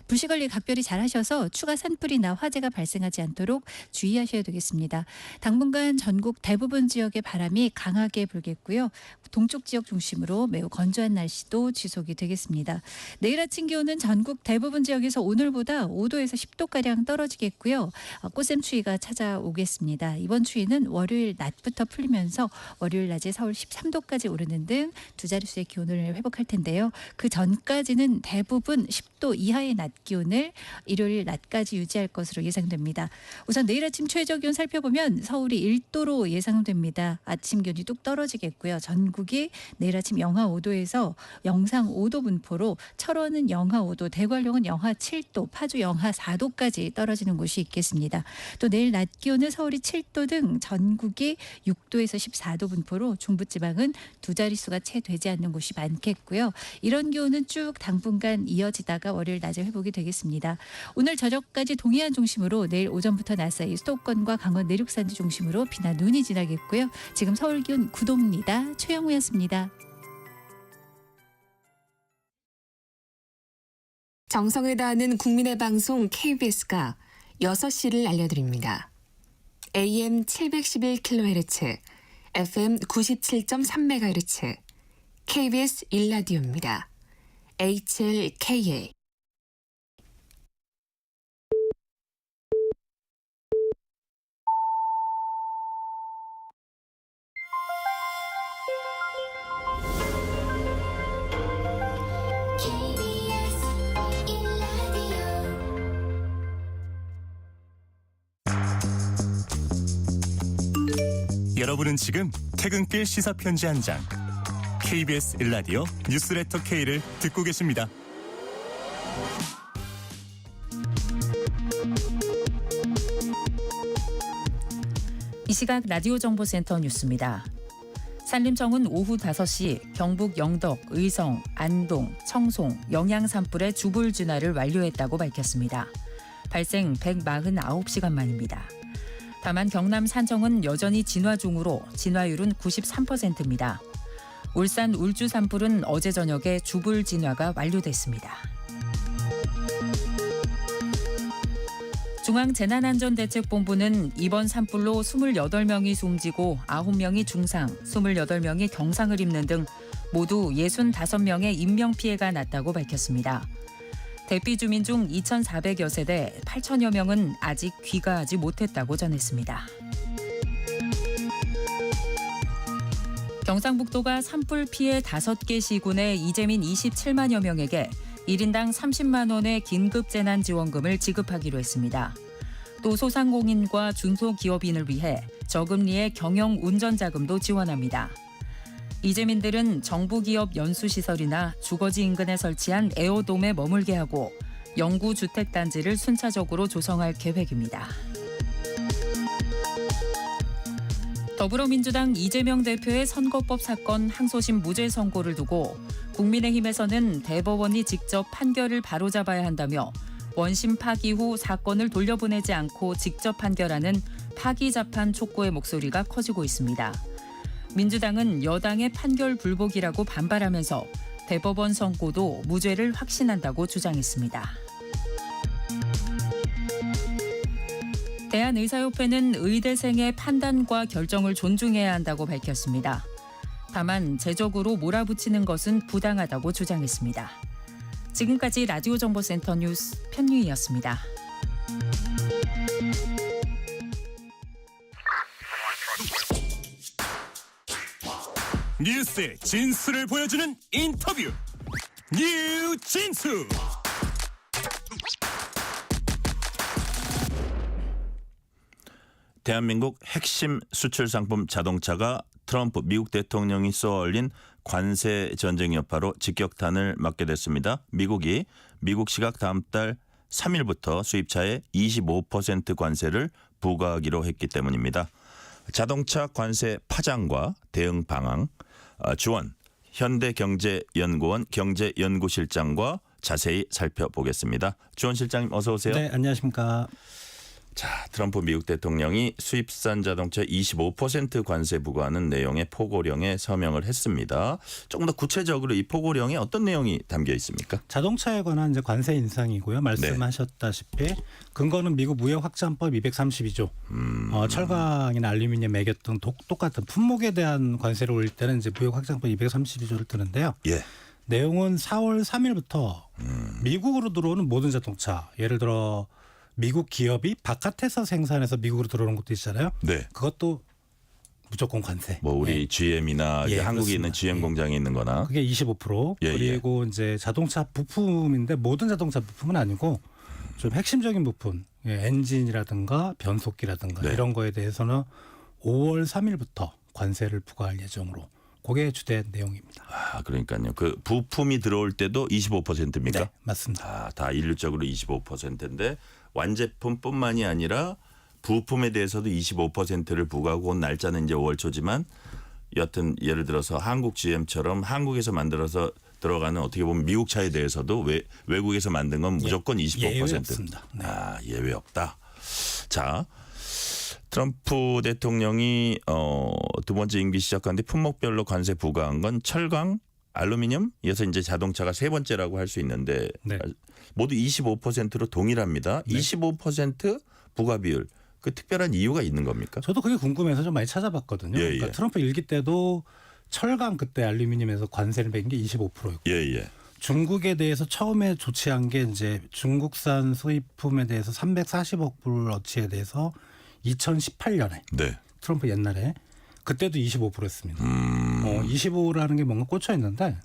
불시관리 각별히 잘 하셔서 추가 산불이나 화재가 발생하지 않도록 주의하셔야 되겠습니다. 당분간 전국 대부분 지역의 바람이 강하게 불겠고요. 동쪽 지역 중심으로 매우 건조한 날씨도 지속이 되겠습니다. 내일 아침 기온은 전국 대부분 지역에서 오늘보다 5도에서 10도가량 떨어지겠고요. 꽃샘 추위가 찾아오겠습니다. 이번 추위는 월요일 낮부터 풀리면서 월요일 낮에 서울 13도까지 오르는 등 두 자릿수의 기온을 회복할 텐데요. 그 전까지는 대부분 10도 이하의 낮 기온을 일요일 낮까지 유지할 것으로 예상됩니다. 우선 내일 아침 최저 기온 살펴보면 서울이 1도로 예상됩니다. 아침 기온이 뚝 떨어지겠고요. 전국이 내일 아침 영하 5도에서 영상 5도 분포로 철원은 서울은 영하 5도, 대관령은 영하 7도, 파주 영하 4도까지 떨어지는 곳이 있겠습니다. 또 내일 낮 기온은 서울이 7도 등 전국이 6도에서 14도 분포로 중부지방은 두 자릿수가 채 되지 않는 곳이 많겠고요. 이런 기온은 쭉 당분간 이어지다가 월요일 낮에 회복이 되겠습니다. 오늘 저녁까지 동해안 중심으로 내일 오전부터 낮 사이 수도권과 강원 내륙산지 중심으로 비나 눈이 지나겠고요. 지금 서울 기온 9도입니다. 최영우였습니다. 정성을 다하는 국민의 방송 KBS가 6시를 알려드립니다. AM 711kHz, FM 97.3MHz, KBS 1라디오입니다. HLKA. 여러분은 지금 퇴근길 시사편지 한 장, KBS 1라디오 뉴스레터 K를 듣고 계십니다. 이 시각 라디오 정보센터 뉴스입니다. 산림청은 오후 5시 경북 영덕, 의성, 안동, 청송, 영양 산불의 주불 진화를 완료했다고 밝혔습니다. 발생 149시간 만입니다. 다만 경남 산청은 여전히 진화 중으로 진화율은 93%입니다. 울산 울주 산불은 어제 저녁에 주불 진화가 완료됐습니다. 중앙재난안전대책본부는 이번 산불로 28명이 숨지고 9명이 중상, 28명이 경상을 입는 등 모두 65명의 인명피해가 났다고 밝혔습니다. 대피 주민 중 2,400여 세대 8천여 명은 아직 귀가하지 못했다고 전했습니다. 경상북도가 산불 피해 5개 시군의 이재민 27만여 명에게 1인당 30만 원의 긴급재난지원금을 지급하기로 했습니다. 또 소상공인과 중소기업인을 위해 저금리의 경영운전자금도 지원합니다. 이재민들은 정부기업 연수시설이나 주거지 인근에 설치한 에어돔에 머물게 하고 영구주택단지를 순차적으로 조성할 계획입니다. 더불어민주당 이재명 대표의 선거법 사건 항소심 무죄 선고를 두고 국민의힘에서는 대법원이 직접 판결을 바로잡아야 한다며 원심 파기 후 사건을 돌려보내지 않고 직접 판결하는 파기자판 촉구의 목소리가 커지고 있습니다. 민주당은 여당의 판결 불복이라고 반발하면서 대법원 선고도 무죄를 확신한다고 주장했습니다. 대한의사협회는 의대생의 판단과 결정을 존중해야 한다고 밝혔습니다. 다만 제적으로 몰아붙이는 것은 부당하다고 주장했습니다. 지금까지 라디오 정보센터 뉴스 편유희였습니다. 뉴스의 진수를 보여주는 인터뷰, 뉴진수. 대한민국 핵심 수출 상품 자동차가 트럼프 미국 대통령이 쏘아올린 관세 전쟁 여파로 직격탄을 맞게 됐습니다. 미국이 미국 시각 다음 달 3일부터 수입차에 25% 관세를 부과하기로 했기 때문입니다. 자동차 관세 파장과 대응 방안, 주원 현대경제연구원 경제연구실장과 자세히 살펴보겠습니다. 주원 실장님 어서 오세요. 네, 안녕하십니까. 자, 트럼프 미국 대통령이 수입산 자동차 25% 관세 부과하는 내용의 포고령에 서명을 했습니다. 조금 더 구체적으로 이 포고령에 어떤 내용이 담겨 있습니까? 자동차에 관한 이제 관세 인상이고요. 말씀하셨다시피 근거는 미국 무역 확장법 232조. 철강이나 알루미늄, 매개 등 똑같은 품목에 대한 관세를 올릴 때는 이제 무역 확장법 232조를 뜨는데요. 예. 내용은 4월 3일부터 미국으로 들어오는 모든 자동차, 예를 들어 미국 기업이 바깥에서 생산해서 미국으로 들어오는 것도 있잖아요. 네. 그것도 무조건 관세. 뭐 우리 GM이나 예, 한국에 있는 그렇습니다. GM 공장에 있는 거나. 그게 25%. 예, 그리고 이제 자동차 부품인데 모든 자동차 부품은 아니고 좀 핵심적인 부품, 엔진이라든가 변속기라든가 네. 이런 거에 대해서는 5월 3일부터 관세를 부과할 예정으로 그게 주된 내용입니다. 아, 그러니까요. 그 부품이 들어올 때도 25%입니까? 네, 맞습니다. 아, 다 일률적으로 25%인데 완제품뿐만이 아니라 부품에 대해서도 25%를 부과하고 온 날짜는 이제 5월 초지만 여하튼 예를 들어서 한국 GM처럼 한국에서 만들어서 들어가는 어떻게 보면 미국 차에 대해서도 외국에서 만든 건 무조건 25%. 예외 없습니다. 네. 아, 예외 없다. 자, 트럼프 대통령이 두 번째 임기 시작한 뒤 품목별로 관세 부과한 건 철강, 알루미늄, 이어서 이제 자동차가 세 번째라고 할 수 있는데 네. 모두 25%로 동일합니다. 네. 25% 부과 비율. 그 특별한 이유가 있는 겁니까? 저도 그게 궁금해서 좀 많이 찾아봤거든요. 예, 그러니까 예. 트럼프 일기 때도 철강 그때 알루미늄에서 관세를 매긴 게 25%였고 예, 예. 중국에 대해서 처음에 조치한 게 이제 중국산 수입품에 대해서 340억 불어치에 대해서 2018년에 네. 트럼프 옛날에 그때도 25%였습니다. 25라는 게 뭔가 꽂혀 있는데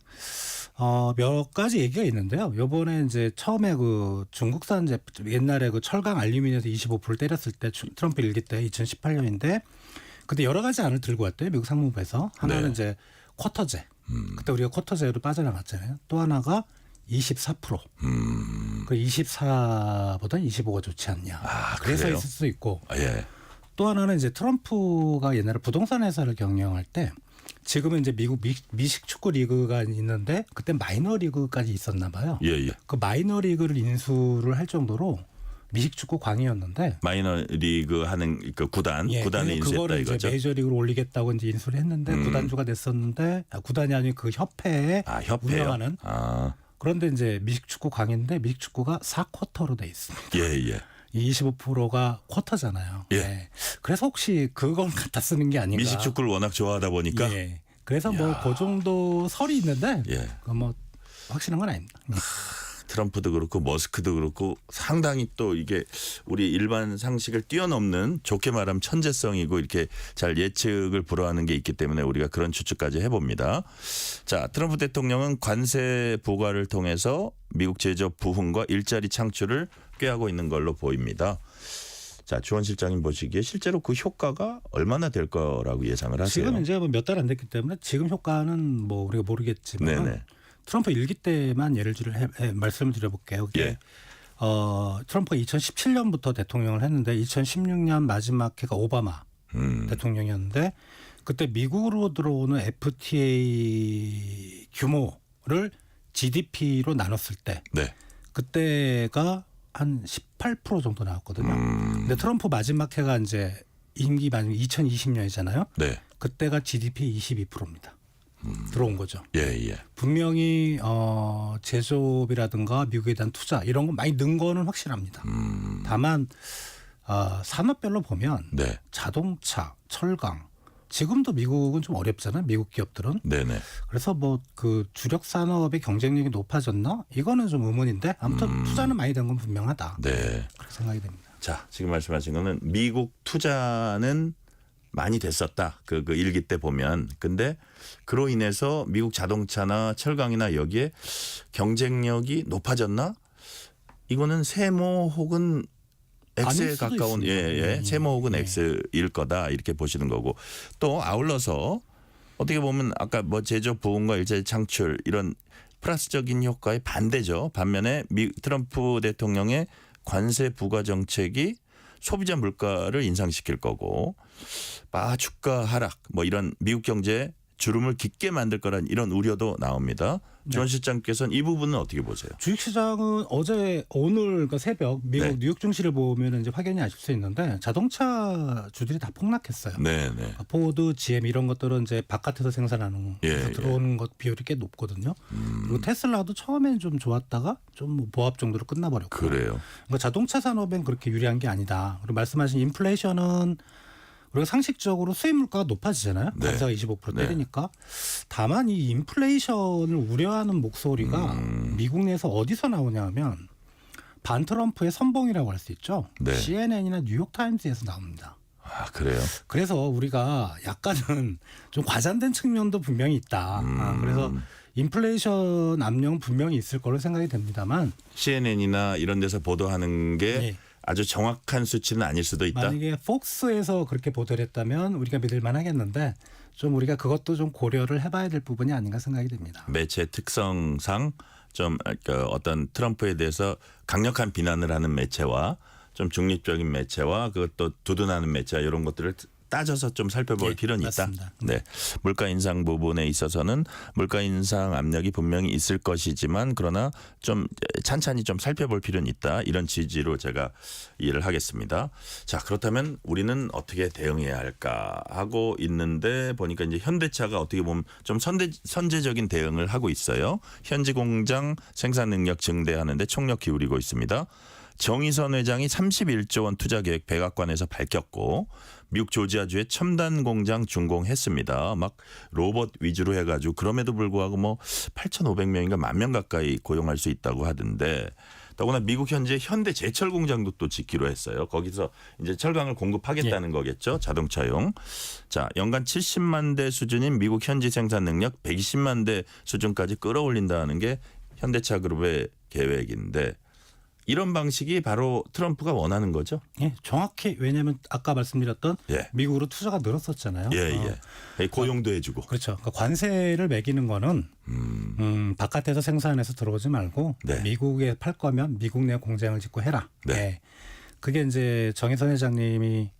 몇 가지 얘기가 있는데요. 요번에 이제 처음에 그 중국산 옛날에 그 철강 알루미늄에서 25%를 때렸을 때 트럼프 일기 때 2018년인데 그때 여러 가지 안을 들고 왔대요. 미국 상무부에서. 하나는 네. 이제 쿼터제. 그때 우리가 쿼터제로 빠져나갔잖아요. 또 하나가 24%. 그 24보다 25가 좋지 않냐. 아, 그래서 그래요? 있을 수 있고. 아, 예. 또 하나는 이제 트럼프가 옛날에 부동산 회사를 경영할 때 지금은 이제 미국 미식 축구 리그가 있는데 그때 마이너 리그까지 있었나 봐요. 예, 예. 그 마이너 리그를 인수를 할 정도로 미식 축구 광이었는데 마이너 리그 하는 그 구단을 그래서 인수했다 그거를 이거죠. 이제 메이저리그로 올리겠다고 이제 인수를 했는데 구단주가 됐었는데 구단이 아닌 그 협회에 협회요. 운영하는 그런데 이제 미식 축구 광인데 미식 축구가 4쿼터로 돼 있습니다. 예, 예. 25%가 쿼터잖아요. 예. 네. 그래서 혹시 그걸 갖다 쓰는 게 아닌가? 미식 축구를 워낙 좋아하다 보니까 예. 그래서 뭐 그 정도 설이 있는데 예. 뭐 확실한 건 아닙니다. 트럼프도 그렇고 머스크도 그렇고 상당히 또 이게 우리 일반 상식을 뛰어넘는 좋게 말하면 천재성이고 이렇게 잘 예측을 불허하는 게 있기 때문에 우리가 그런 추측까지 해봅니다. 자, 트럼프 대통령은 관세 부과를 통해서 미국 제조업 부흥과 일자리 창출을 꾀하고 있는 걸로 보입니다. 자, 주원 실장님 보시기에 실제로 그 효과가 얼마나 될 거라고 예상을 하세요? 지금 이제 몇 달 안 됐기 때문에 지금 효과는 뭐 우리가 모르겠지만 네네. 트럼프 일기 때만 예를 들어 말씀을 드려볼게요. 예. 트럼프가 2017년부터 대통령을 했는데 2016년 마지막 해가 오바마 대통령이었는데 그때 미국으로 들어오는 FTA 규모를 GDP로 나눴을 때 네. 그때가 한 18% 정도 나왔거든요. 근데 트럼프 마지막 해가 이제 임기 마지막 2020년이잖아요. 네. 그때가 GDP 22%입니다. 들어온 거죠. 예, 예. 분명히 제조업이라든가 미국에 대한 투자 이런 거 많이 는 거는 확실합니다. 다만 산업별로 보면 네. 자동차, 철강 지금도 미국은 좀 어렵잖아요. 미국 기업들은. 네네. 그래서 뭐 그 주력 산업의 경쟁력이 높아졌나? 이거는 좀 의문인데 아무튼 투자는 많이 된 건 분명하다. 네. 그렇게 생각이 됩니다. 자, 지금 말씀하신 거는 미국 투자는 많이 됐었다. 그 일기 때 보면. 근데 그로 인해서 미국 자동차나 철강이나 여기에 경쟁력이 높아졌나? 이거는 세모 혹은 X에 아닐 수도 가까운 있습니다. 세모 혹은 X일 거다 이렇게 보시는 거고 또 아울러서 어떻게 보면 아까 뭐 제조업 부흥과 일자리 창출 이런 플러스적인 효과의 반대죠. 반면에 트럼프 대통령의 관세 부과 정책이 소비자 물가를 인상시킬 거고 주가 하락 뭐 이런 미국 경제에 주름을 깊게 만들 거란 이런 우려도 나옵니다. 주원 실장께서는 이 부분은 어떻게 보세요? 주식시장은 오늘 그러니까 새벽 미국 네. 뉴욕 증시를 보면 이제 확연히 아실 수 있는데 자동차 주들이 다 폭락했어요. 네네. 포드, GM 이런 것들은 이제 바깥에서 생산하는 예, 들어오는 것 비율이 꽤 높거든요. 그리고 테슬라도 처음엔 좀 좋았다가 좀 뭐 보합 정도로 끝나버렸고. 그래요. 그러니까 자동차 산업엔 그렇게 유리한 게 아니다. 그리고 말씀하신 인플레이션은 우리가 상식적으로 수입 물가가 높아지잖아요. 네. 관세가 25% 때리니까. 다만 이 인플레이션을 우려하는 목소리가 미국 내에서 어디서 나오냐면 반 트럼프의 선봉이라고 할 수 있죠. 네. CNN이나 뉴욕타임즈에서 나옵니다. 아, 그래요? 그래서 우리가 약간은 좀 과장된 측면도 분명히 있다. 그래서 인플레이션 압력은 분명히 있을 거로 생각이 됩니다만 CNN이나 이런 데서 보도하는 게 네. 아주 정확한 수치는 아닐 수도 있다. 만약에 폭스에서 그렇게 보도를 했다면 우리가 믿을 만하겠는데 좀 우리가 그것도 좀 고려를 해봐야 될 부분이 아닌가 생각이 됩니다. 매체 특성상 좀 어떤 트럼프에 대해서 강력한 비난을 하는 매체와 좀 중립적인 매체와 그것도 두둔하는 매체 이런 것들을 따져서 좀 살펴볼 네, 필요는 맞습니다. 있다. 네, 물가 인상 부분에 있어서는 물가 인상 압력이 분명히 있을 것이지만 그러나 좀 찬찬히 좀 살펴볼 필요는 있다. 이런 취지로 제가 이해를 하겠습니다. 자, 그렇다면 우리는 어떻게 대응해야 할까 하고 있는데 보니까 이제 현대차가 어떻게 보면 좀 선제적인 대응을 하고 있어요. 현지 공장 생산 능력 증대하는데 총력 기울이고 있습니다. 정의선 회장이 31조 원 투자 계획 백악관에서 밝혔고 미국 조지아주에 첨단 공장 준공했습니다. 막 로봇 위주로 해가지고 그럼에도 불구하고 뭐 8,500명인가 10,000명 가까이 고용할 수 있다고 하던데 더구나 미국 현재 현대 제철 공장도 또 짓기로 했어요. 거기서 이제 철강을 공급하겠다는 거겠죠. 자동차용. 자, 연간 70만 대 수준인 미국 현지 생산 능력 120만 대 수준까지 끌어올린다는 게 현대차 그룹의 계획인데 이런 방식이 바로 트럼프가 원하는 거죠? 예, 정확히 왜냐하면 아까 말씀드렸던 예. 미국으로 투자가 늘었었잖아요. 예. 고용도 해주고. 그렇죠. 그러니까 관세를 매기는 거는 바깥에서 생산해서 들어오지 말고 네. 미국에 팔 거면 미국 내 공장을 짓고 해라. 네. 예. 그게 이제 정의선 회장님이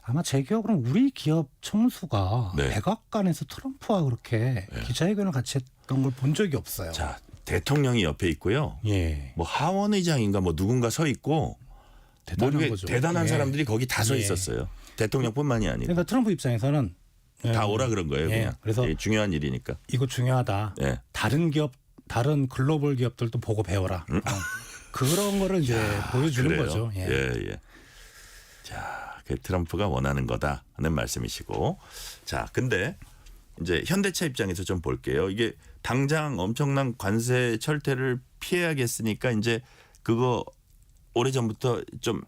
아마 제 기억으로는 우리 기업 총수가 네. 백악관에서 트럼프와 그렇게 기자회견을 같이 했던 걸 본 적이 없어요. 자, 대통령이 옆에 있고요. 예. 뭐 하원 의장인가 뭐 누군가 서 있고 대단한 거죠. 대단한 예. 사람들이 거기 다 서 예. 있었어요. 대통령뿐만이 아니라 그러니까 트럼프 입장에서는 다 오라 그런 거예요. 예. 그냥. 그래서 예, 중요한 일이니까. 이거 중요하다. 예. 다른 기업, 다른 글로벌 기업들도 보고 배워라. 그런 거를 이제 보여주는 그래요. 거죠. 예. 예. 자, 그 트럼프가 원하는 거다 하는 말씀이시고. 자, 근데 이제 현대차 입장에서 좀 볼게요. 이게 당장 엄청난 관세 철퇴를 피해야겠으니까 이제 그거 오래전부터 좀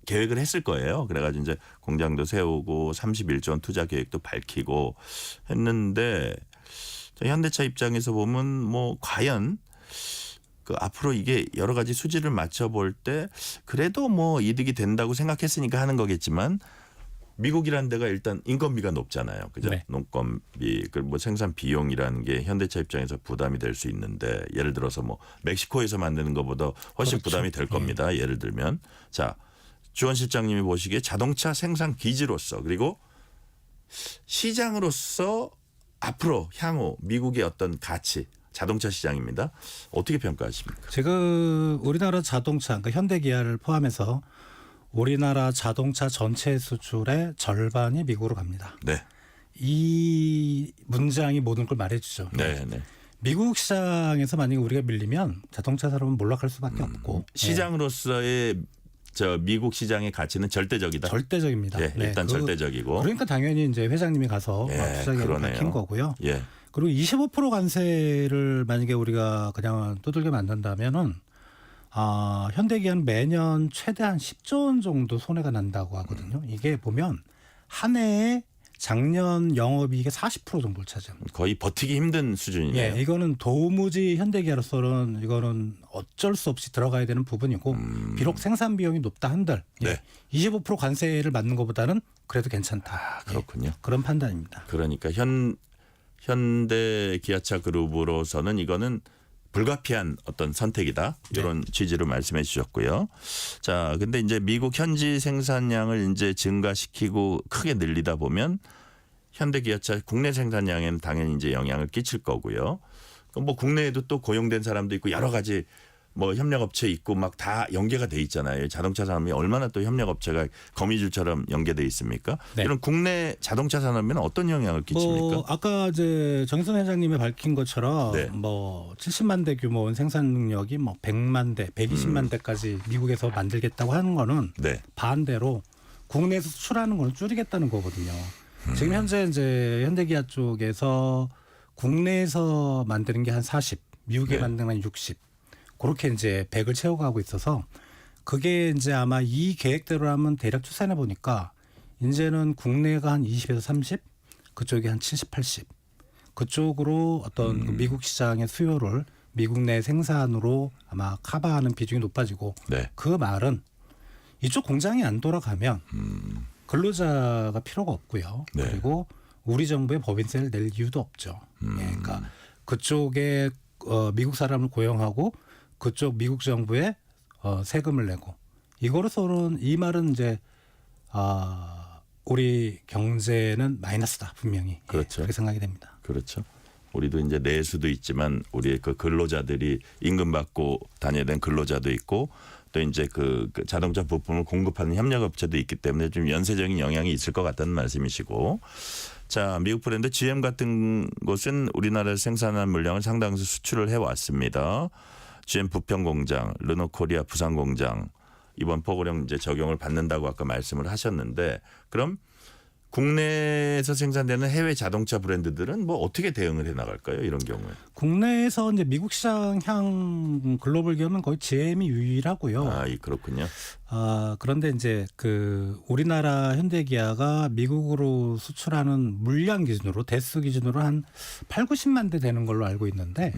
계획을 했을 거예요. 그래가지고 이제 공장도 세우고 31조 원 투자 계획도 밝히고 했는데 현대차 입장에서 보면 뭐 과연 그 앞으로 이게 여러 가지 수지를 맞춰볼 때 그래도 뭐 이득이 된다고 생각했으니까 하는 거겠지만 미국이라는 데가 일단 인건비가 높잖아요. 그죠? 네. 농건비, 그 뭐 생산 비용이라는 게 현대차 입장에서 부담이 될 수 있는데 예를 들어서 뭐 멕시코에서 만드는 것보다 훨씬 그렇죠. 부담이 될 겁니다. 예를 들면. 자, 주원 실장님이 보시기에 자동차 생산 기지로서 그리고 시장으로서 앞으로 향후 미국의 어떤 가치 자동차 시장입니다. 어떻게 평가하십니까? 지금 우리나라 자동차, 그러니까 현대기아를 포함해서 우리나라 자동차 전체 수출의 절반이 미국으로 갑니다. 네. 이 문장이 모든 걸 말해주죠. 네. 미국 시장에서 만약에 우리가 밀리면 자동차 산업은 몰락할 수밖에 없고 시장으로서의 저 미국 시장의 가치는 절대적이다. 절대적입니다. 예, 일단 절대적이고. 그러니까 당연히 이제 회장님이 가서 예, 투자 계획을 그러네요. 밝힌 거고요. 예. 그리고 25% 관세를 만약에 우리가 그냥 두들겨 만든다면은 현대기아는 매년 최대한 10조 원 정도 손해가 난다고 하거든요. 이게 보면 한 해에 작년 영업이익의 40% 정도를 차지합니다. 거의 버티기 힘든 수준이네요. 예, 이거는 도무지 현대기아로서는 이거는 어쩔 수 없이 들어가야 되는 부분이고 비록 생산 비용이 높다 한들 네. 25% 관세를 받는 것보다는 그래도 괜찮다. 그렇군요. 그런 판단입니다. 그러니까 현대 기아차 그룹으로서는 이거는 불가피한 어떤 선택이다. 이런 취지로 말씀해 주셨고요. 자, 근데 이제 미국 현지 생산량을 이제 증가시키고 크게 늘리다 보면 현대 기아차 국내 생산량에는 당연히 이제 영향을 끼칠 거고요. 뭐 국내에도 또 고용된 사람도 있고 여러 가지 뭐 협력업체 있고 막 다 연계가 돼 있잖아요. 자동차 산업이 얼마나 또 협력업체가 거미줄처럼 연계돼 있습니까? 네. 이런 국내 자동차 산업에는 어떤 영향을 끼칩니까? 아까 이제 정의선 회장님이 밝힌 것처럼 네. 뭐 70만 대 규모인 생산 능력이 뭐 100만 대, 120만 대까지 미국에서 만들겠다고 하는 거는 네. 반대로 국내에서 수출하는 거는 줄이겠다는 거거든요. 지금 현재 이제 현대기아 쪽에서 국내에서 만드는 게 한 40, 미국에 네. 만드는 한 60. 그렇게 이제 100을 채워가고 있어서 그게 이제 아마 이 계획대로라면 대략 추산해 보니까 이제는 국내가 한 20에서 30, 그쪽이 한 70, 80. 그쪽으로 어떤 그 미국 시장의 수요를 미국 내 생산으로 아마 커버하는 비중이 높아지고 네. 그 말은 이쪽 공장이 안 돌아가면 근로자가 필요가 없고요. 네. 그리고 우리 정부에 법인세를 낼 이유도 없죠. 예, 그러니까 그쪽에 미국 사람을 고용하고 그쪽 미국 정부에 세금을 내고 이거로서는 이 말은 이제 우리 경제는 마이너스다 분명히. 그렇죠. 예, 그렇게 생각이 됩니다. 그렇죠. 우리도 이제 내수도 있지만 우리의 그 근로자들이 임금 받고 다녀야 되는 근로자도 있고 또 이제 그 자동차 부품을 공급하는 협력업체도 있기 때문에 좀 연쇄적인 영향이 있을 것 같다는 말씀이시고, 자, 미국 브랜드 GM 같은 곳은 우리나라에서 생산한 물량을 상당수 수출을 해왔습니다. GM 부평 공장, 르노 코리아 부산 공장 이번 포고령 이제 적용을 받는다고 아까 말씀을 하셨는데, 그럼 국내에서 생산되는 해외 자동차 브랜드들은 뭐 어떻게 대응을 해 나갈까요? 이런 경우에. 국내에서 이제 미국 시장 향 글로벌 기업은 거의 GM이 유일하고요. 그렇군요. 그런데 이제 그 우리나라 현대기아가 미국으로 수출하는 물량 기준으로 대수 기준으로 한 8, 90만 대 되는 걸로 알고 있는데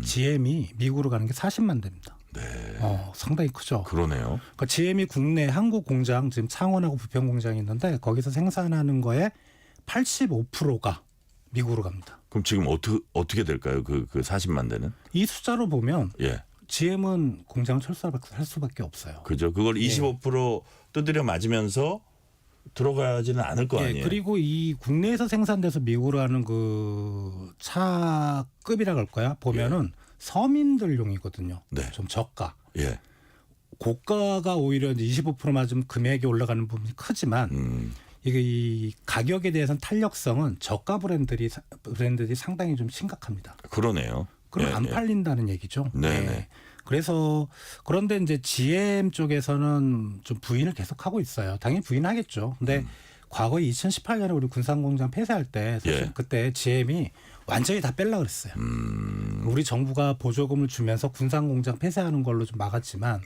GM이 미국으로 가는 게 40만 대입니다. 네. 상당히 크죠. 그러네요. 그러니까 GM이 국내 한국 공장 지금 창원하고 부평 공장이 있는데 거기서 생산하는 거에 85%가 미국으로 갑니다. 그럼 지금 어떻게 될까요? 그 40만 대는? 이 숫자로 보면 예. GM은 공장 철수할 수밖에 없어요. 그죠. 그걸 25% 두드려 맞으면서 들어가지는 않을 거 아니에요. 그리고 이 국내에서 생산돼서 미국으로 하는 그 차급이라고 할까요? 보면은 서민들용이거든요. 네. 좀 저가. 예. 고가가 오히려 이제 25% 맞으면 금액이 올라가는 부분이 크지만 이게 이 가격에 대해서는 탄력성은 저가 브랜드들이 상당히 좀 심각합니다. 그러네요. 그럼 안 팔린다는 얘기죠. 네. 그래서 그런데 이제 GM 쪽에서는 좀 부인을 계속하고 있어요. 당연히 부인하겠죠. 근데 과거에 2018년에 우리 군산공장 폐쇄할 때 사실 그때 GM이 완전히 다 뺄라 그랬어요. 우리 정부가 보조금을 주면서 군산공장 폐쇄하는 걸로 좀 막았지만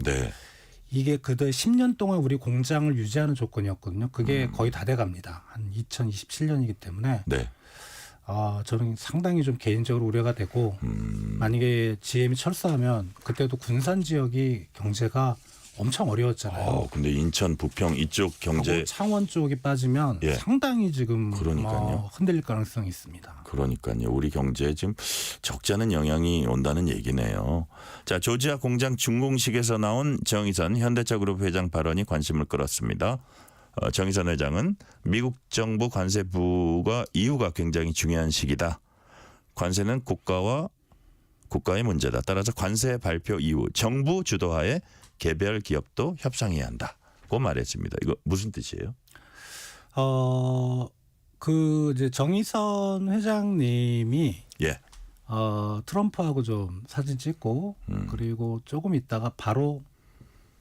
이게 그때 10년 동안 우리 공장을 유지하는 조건이었거든요. 그게 거의 다 돼갑니다. 한 2027년이기 때문에 저는 상당히 좀 개인적으로 우려가 되고 만약에 GM이 철수하면 그때도 군산 지역이 경제가 엄청 어려웠잖아요. 근데 인천, 부평 이쪽 경제 창원 쪽이 빠지면 상당히 지금 흔들릴 가능성이 있습니다. 그러니까요. 우리 경제에 지금 적지 않은 영향이 온다는 얘기네요. 자, 조지아 공장 준공식에서 나온 정의선 현대차그룹 회장 발언이 관심을 끌었습니다. 정의선 회장은 미국 정부 관세부가 이유가 굉장히 중요한 시기다. 관세는 국가의 문제다. 따라서 관세 발표 이후 정부 주도하에 개별 기업도 협상해야 한다고 말했습니다. 이거 무슨 뜻이에요? 그 이제 정의선 회장님이 트럼프하고 좀 사진 찍고 그리고 조금 있다가 바로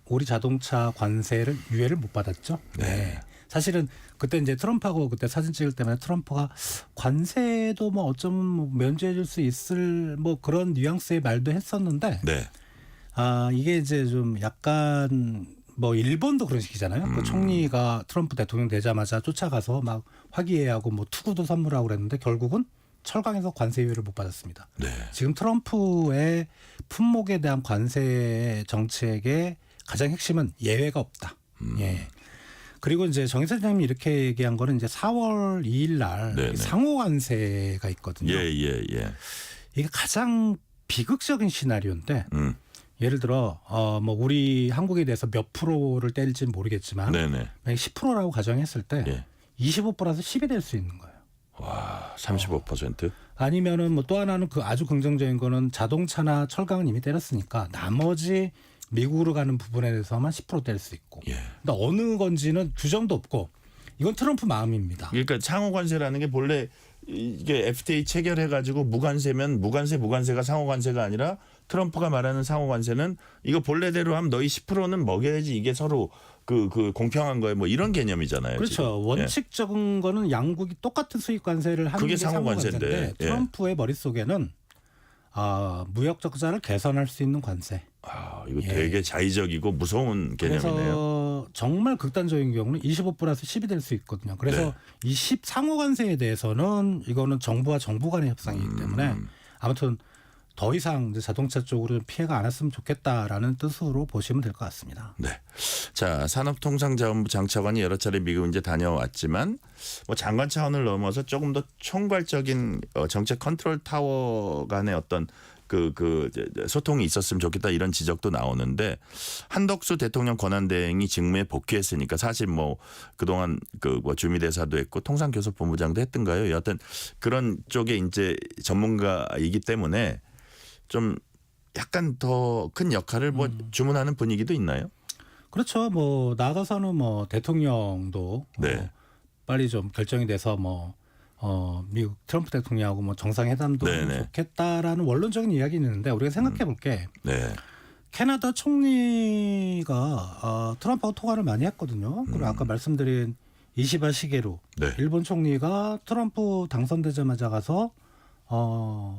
우리 자동차 관세를 유예를 못 받았죠. 네. 사실은 그때 이제 트럼프하고 그때 사진 찍을 때마다 트럼프가 관세도 뭐 어쩌면 뭐 면제해 줄 수 있을 뭐 그런 뉘앙스의 말도 했었는데 이게 이제 좀 약간 뭐 일본도 그런 식이잖아요. 그 총리가 트럼프 대통령 되자마자 쫓아가서 막 화기애애하고 뭐 투구도 선물하고 그랬는데 결국은 철강에서 관세 유예를 못 받았습니다. 지금 트럼프의 품목에 대한 관세 정책의 가장 핵심은 예외가 없다. 그리고 이제 정의선 회장님이 이렇게 얘기한 거는 이제 4월 2일 날 상호 관세가 있거든요. 이게 가장 비극적인 시나리오인데 예를 들어 뭐 우리 한국에 대해서 몇 프로를 뗄지는 모르겠지만 만약 10%라고 가정했을 때 25%라서 10이 될 수 있는 거예요. 와, 35%? 아니면은 뭐 또 하나는 그 아주 긍정적인 거는 자동차나 철강은 이미 때렸으니까 나머지 미국으로 가는 부분에 대해서만 10% 뗄 수 있고. 근데 어느 건지는 규정도 없고 이건 트럼프 마음입니다. 그러니까 상호 관세라는 게 본래 이게 FTA 체결해 가지고 무관세면 무관세가 상호 관세가 아니라 트럼프가 말하는 상호 관세는 이거 본래대로 하면 너희 10%는 먹여야지 이게 서로 그 공평한 거예요. 뭐 이런 개념이잖아요. 그렇죠. 지금. 원칙적인 거는 양국이 똑같은 수입 관세를 하는 그게 게 상호 관세인데 트럼프의 머릿속에는 무역 적자를 개선할 수 있는 관세. 이거 되게 자의적이고 무서운 개념이네요. 그래서 정말 극단적인 경우는 25%에서 10이 될 수 있거든요. 그래서 이 10 상호 관세에 대해서는 이거는 정부와 정부 간의 협상이기 때문에 아무튼 더 이상 이제 자동차 쪽으로 좀 피해가 안 왔으면 좋겠다라는 뜻으로 보시면 될 것 같습니다. 네. 자, 산업통상자원부 장차관이 여러 차례 미국 이제 다녀왔지만 뭐 장관 차원을 넘어서 조금 더 총괄적인 정책 컨트롤 타워 간의 어떤 그 소통이 있었으면 좋겠다 이런 지적도 나오는데 한덕수 대통령 권한대행이 직무에 복귀했으니까 사실 뭐 그동안 그 뭐 주미대사도 했고 통상교섭본부장도 했던가요? 여하튼 그런 쪽에 이제 전문가이기 때문에 좀 약간 더 큰 역할을 뭐 주문하는 분위기도 있나요? 그렇죠. 뭐 나가서는 뭐 대통령도 네. 빨리 좀 결정이 돼서 뭐 미국 트럼프 대통령하고 뭐 정상회담도 네네. 좋겠다라는 원론적인 이야기는 있는데 우리가 생각해 볼 게 네. 캐나다 총리가 트럼프하고 통화를 많이 했거든요. 그리고 아까 말씀드린 이시바 시게루 네. 일본 총리가 트럼프 당선되자마자 가서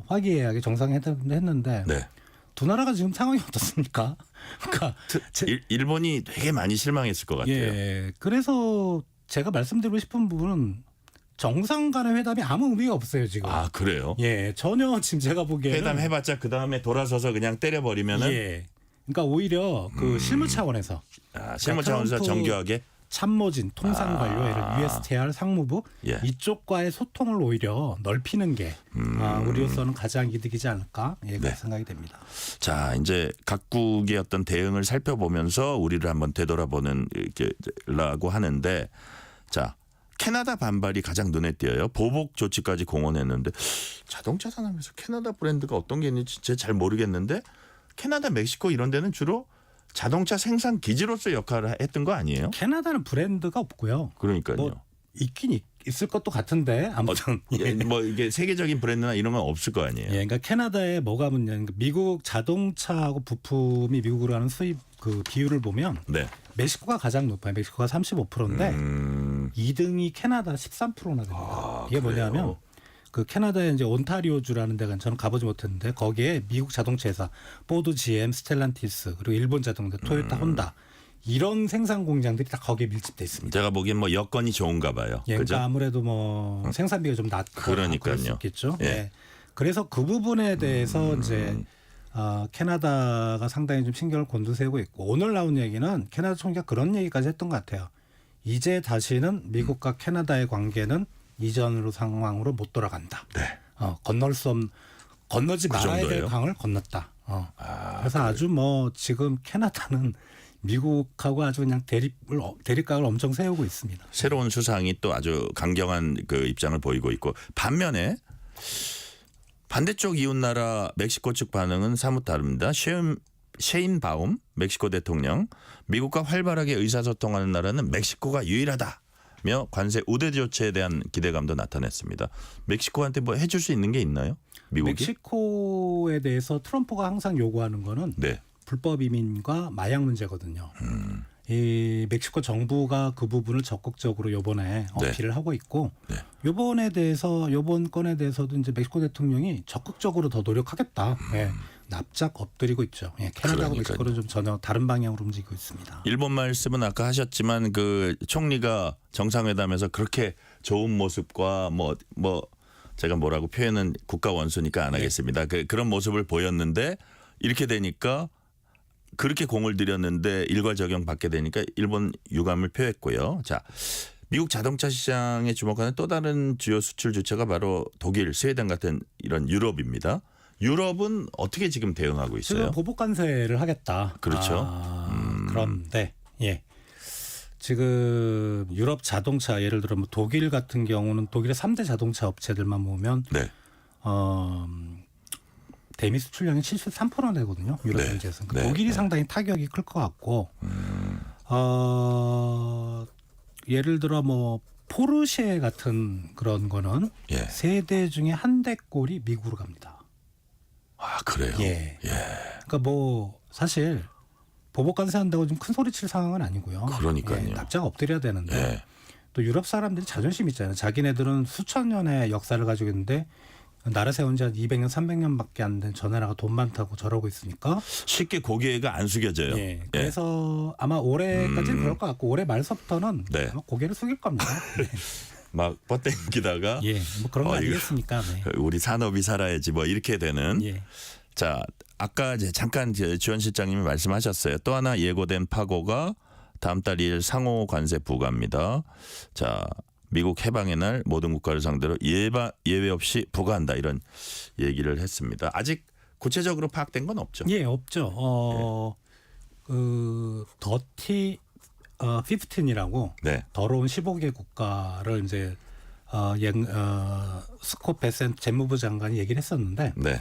화기애애하게 정상회담도 했는데 네. 두 나라가 지금 상황이 어떻습니까? 그러니까 일본이 되게 많이 실망했을 것 같아요. 예, 그래서 제가 말씀드리고 싶은 부분은 정상 간의 회담이 아무 의미가 없어요 지금. 아, 그래요? 예, 전혀 지금 제가 보기에는 회담 해봤자 그 다음에 돌아서서 그냥 때려버리면은 예, 그러니까 오히려 그 실무 차원에서 실무 차원에서 트럼프 정교하게 참모진 통상관료 예를 USTR 상무부 예. 이쪽과의 소통을 오히려 넓히는 게 우리로서는 가장 이득이지 않을까 그렇게 생각이 됩니다. 자, 이제 각국의 어떤 대응을 살펴보면서 우리를 한번 되돌아보는 이렇게라고 하는데 자. 캐나다 반발이 가장 눈에 띄어요. 보복 조치까지 공언했는데 자동차 산업에서 캐나다 브랜드가 어떤 게 있는지 제가 잘 모르겠는데 캐나다, 멕시코 이런 데는 주로 자동차 생산 기지로서 역할을 했던 거 아니에요? 캐나다는 브랜드가 없고요. 그러니까요. 뭐 있긴 있을 것도 같은데 아무튼 뭐 이게 세계적인 브랜드나 이런 건 없을 거 아니에요. 예, 그러니까 캐나다에 뭐가 문제냐면 미국 자동차하고 부품이 미국으로 하는 수입 그 비율을 보면 네. 멕시코가 가장 높아요. 멕시코가 35%인데 2등이 캐나다 13%나 됩니다. 이게 뭐냐면 그 캐나다의 이제 온타리오주라는 데가 저는 가보지 못했는데 거기에 미국 자동차 회사 포드, GM, 스텔란티스 그리고 일본 자동차 토요타, 혼다 이런 생산 공장들이 다 거기에 밀집돼 있습니다. 제가 보기엔 뭐 여건이 좋은가 봐요. 예, 그죠? 그러니까 아무래도 뭐 생산비가 좀 낮고 그럴 수 있겠죠. 예. 예. 그래서 그 부분에 대해서 이제 캐나다가 상당히 좀 신경을 곤두세우고 있고 오늘 나온 얘기는 캐나다 총리가 그런 얘기까지 했던 것 같아요. 이제 다시는 미국과 캐나다의 관계는 이전으로 상황으로 못 돌아간다. 네. 건너지 말아야 될 강을 건넜다. 그래서 아주 뭐 지금 캐나다는 미국하고 아주 그냥 대립각을 엄청 세우고 있습니다. 새로운 수상이 또 아주 강경한 그 입장을 보이고 있고 반면에 반대쪽 이웃나라 멕시코 측 반응은 사뭇 다릅니다. 셰인바움 멕시코 대통령 미국과 활발하게 의사소통하는 나라는 멕시코가 유일하다며 관세 우대 조치에 대한 기대감도 나타냈습니다. 멕시코한테 뭐 해줄 수 있는 게 있나요? 미국이? 멕시코에 대해서 트럼프가 항상 요구하는 거는 네. 불법 이민과 마약 문제거든요. 이 멕시코 정부가 그 부분을 적극적으로 요번에 어필을 하고 있고 요번 건에 대해서도 이제 멕시코 대통령이 적극적으로 더 노력하겠다. 예, 납작 엎드리고 있죠. 예, 캐나다하고 멕시코는 좀 전혀 다른 방향으로 움직이고 있습니다. 일본 말씀은 아까 하셨지만 그 총리가 정상회담에서 그렇게 좋은 모습과 뭐 제가 뭐라고 표현은 국가 원수니까 안 하겠습니다. 그런 모습을 보였는데 이렇게 되니까 그렇게 공을 들였는데 일괄 적용 받게 되니까 일본 유감을 표했고요. 자, 미국 자동차 시장에 주목하는 또 다른 주요 수출 주체가 바로 독일, 스웨덴 같은 이런 유럽입니다. 유럽은 어떻게 지금 대응하고 있어요? 지금 보복 관세를 하겠다. 그렇죠. 그런데 지금 유럽 자동차 예를 들어 뭐 독일 같은 경우는 독일의 3대 자동차 업체들만 모으면 대미 수출량이 73% 되거든요. 유럽 경제에서. 독일이 상당히 타격이 클 것 같고 예를 들어 뭐 포르쉐 같은 그런 거는 세 대 중에 한 대꼴이 미국으로 갑니다. 아, 그래요? 예. 그러니까 뭐 사실 보복 관세한다고 좀 큰 소리 칠 상황은 아니고요. 그러니까요. 납작 엎드려야 되는데 또 유럽 사람들이 자존심 있잖아요. 자기네들은 수천 년의 역사를 가지고 있는데 나라 세운 지 한 200년, 300년밖에 안 된 저 나라가 돈 많다고 저러고 있으니까 쉽게 고개가 안 숙여져요. 그래서 아마 올해까지는 그럴 것 같고 올해 말서부터는 아마 고개를 숙일 겁니다. 막 뻗댕기다가 뭐 그런 거 아니겠습니까? 우리 산업이 살아야지 뭐 이렇게 되는. 자, 아까 이제 잠깐 주원 실장님이 말씀하셨어요. 또 하나 예고된 파고가 다음 달 2일 상호 관세 부과입니다. 자, 미국 해방의 날 모든 국가를 상대로 예외 없이 부과한다 이런 얘기를 했습니다. 아직 구체적으로 파악된 건 없죠. 예, 없죠. 그 더티 15이라고 네. 더러운 15개 국가를 이제 스콧 베센트 재무부 장관이 얘기를 했었는데 네.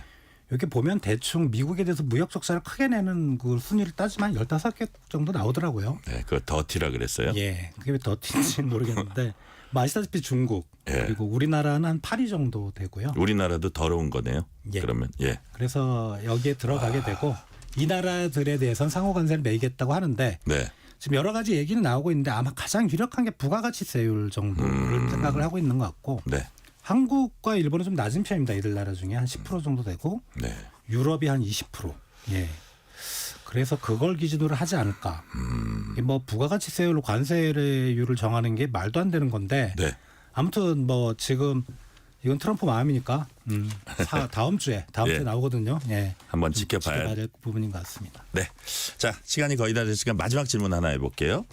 여기 보면 대충 미국에 대해서 무역 적자를 크게 내는 그 순위를 따지면 15개 정도 나오더라고요. 네, 그거 더티라 그랬어요. 예, 그게 왜 더티인지는 모르겠는데 뭐 아시다시피 중국 예. 그리고 우리나라는 한 8위 정도 되고요. 우리나라도 더러운 거네요. 예. 그러면 예. 그래서 여기에 들어가게 되고 이 나라들에 대해서는 상호 관세를 매기겠다고 하는데 네. 지금 여러 가지 얘기는 나오고 있는데 아마 가장 유력한 게 부가가치세율 정도를 생각을 하고 있는 것 같고 네. 한국과 일본은 좀 낮은 편입니다. 이들 나라 중에 한 10% 정도 되고 네. 유럽이 한 20%. 예. 그래서 그걸 기준으로 하지 않을까. 뭐 부가가치세율로 관세율을 정하는 게 말도 안 되는 건데 네. 아무튼 뭐 지금 이건 트럼프 마음이니까 다음 주에 예. 나오거든요. 예. 한번 좀 지켜봐야 될 부분인 것 같습니다. 네. 자, 시간이 거의 다 됐으니까 마지막 질문 하나 해볼게요.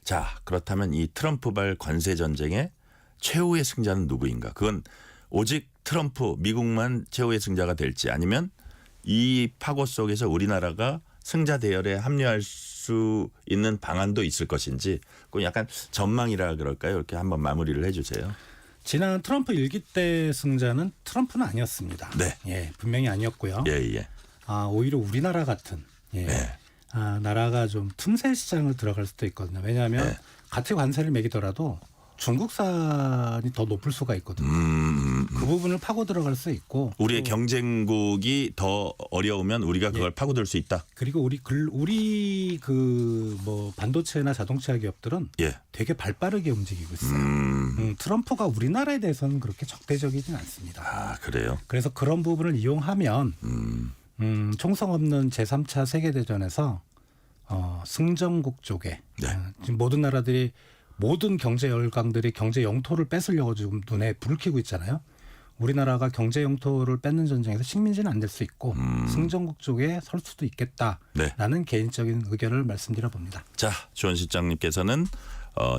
자, 그렇다면 이 트럼프발 관세 전쟁의 최후의 승자는 누구인가? 그건 오직 트럼프 미국만 최후의 승자가 될지 아니면 이 파고 속에서 우리나라가 승자 대열에 합류할 수 있는 방안도 있을 것인지 그건 약간 전망이라 그럴까요? 이렇게 한번 마무리를 해주세요. 지난 트럼프 일기 때 승자는 트럼프는 아니었습니다. 네. 예, 분명히 아니었고요. 예. 오히려 우리나라 같은 네. 나라가 좀 틈새 시장을 들어갈 수도 있거든요. 왜냐하면 네. 같이 관세를 매기더라도 중국산이 더 높을 수가 있거든요. 그 부분을 파고 들어갈 수 있고 우리의 경쟁국이 더 어려우면 우리가 그걸 파고들 수 있다. 그리고 우리 그 뭐 반도체나 자동차 기업들은 예. 되게 발빠르게 움직이고 있어요. 트럼프가 우리나라에 대해서는 그렇게 적대적이진 않습니다. 아, 그래요? 그래서 그런 부분을 이용하면 총성 없는 제3차 세계대전에서 승전국 쪽에 네. 지금 모든 나라들이 모든 경제 열강들이 경제 영토를 뺏으려고 지금 눈에 불을 켜고 있잖아요. 우리나라가 경제 영토를 뺏는 전쟁에서 식민지는 안 될 수 있고 승전국 쪽에 설 수도 있겠다라는 네. 개인적인 의견을 말씀드려 봅니다. 자, 주원 실장님께서는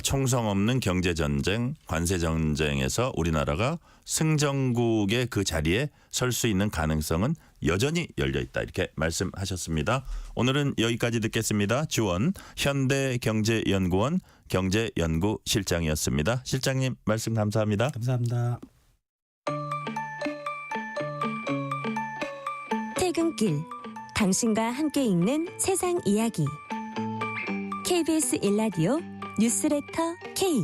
총성 없는 경제 전쟁, 관세 전쟁에서 우리나라가 승전국의 그 자리에 설 수 있는 가능성은 여전히 열려 있다 이렇게 말씀하셨습니다. 오늘은 여기까지 듣겠습니다. 주원 현대경제연구원 경제연구실장이었습니다. 실장님 말씀 감사합니다. 감사합니다. 퇴근길 당신과 함께 읽는 세상 이야기 KBS 1라디오 뉴스레터 K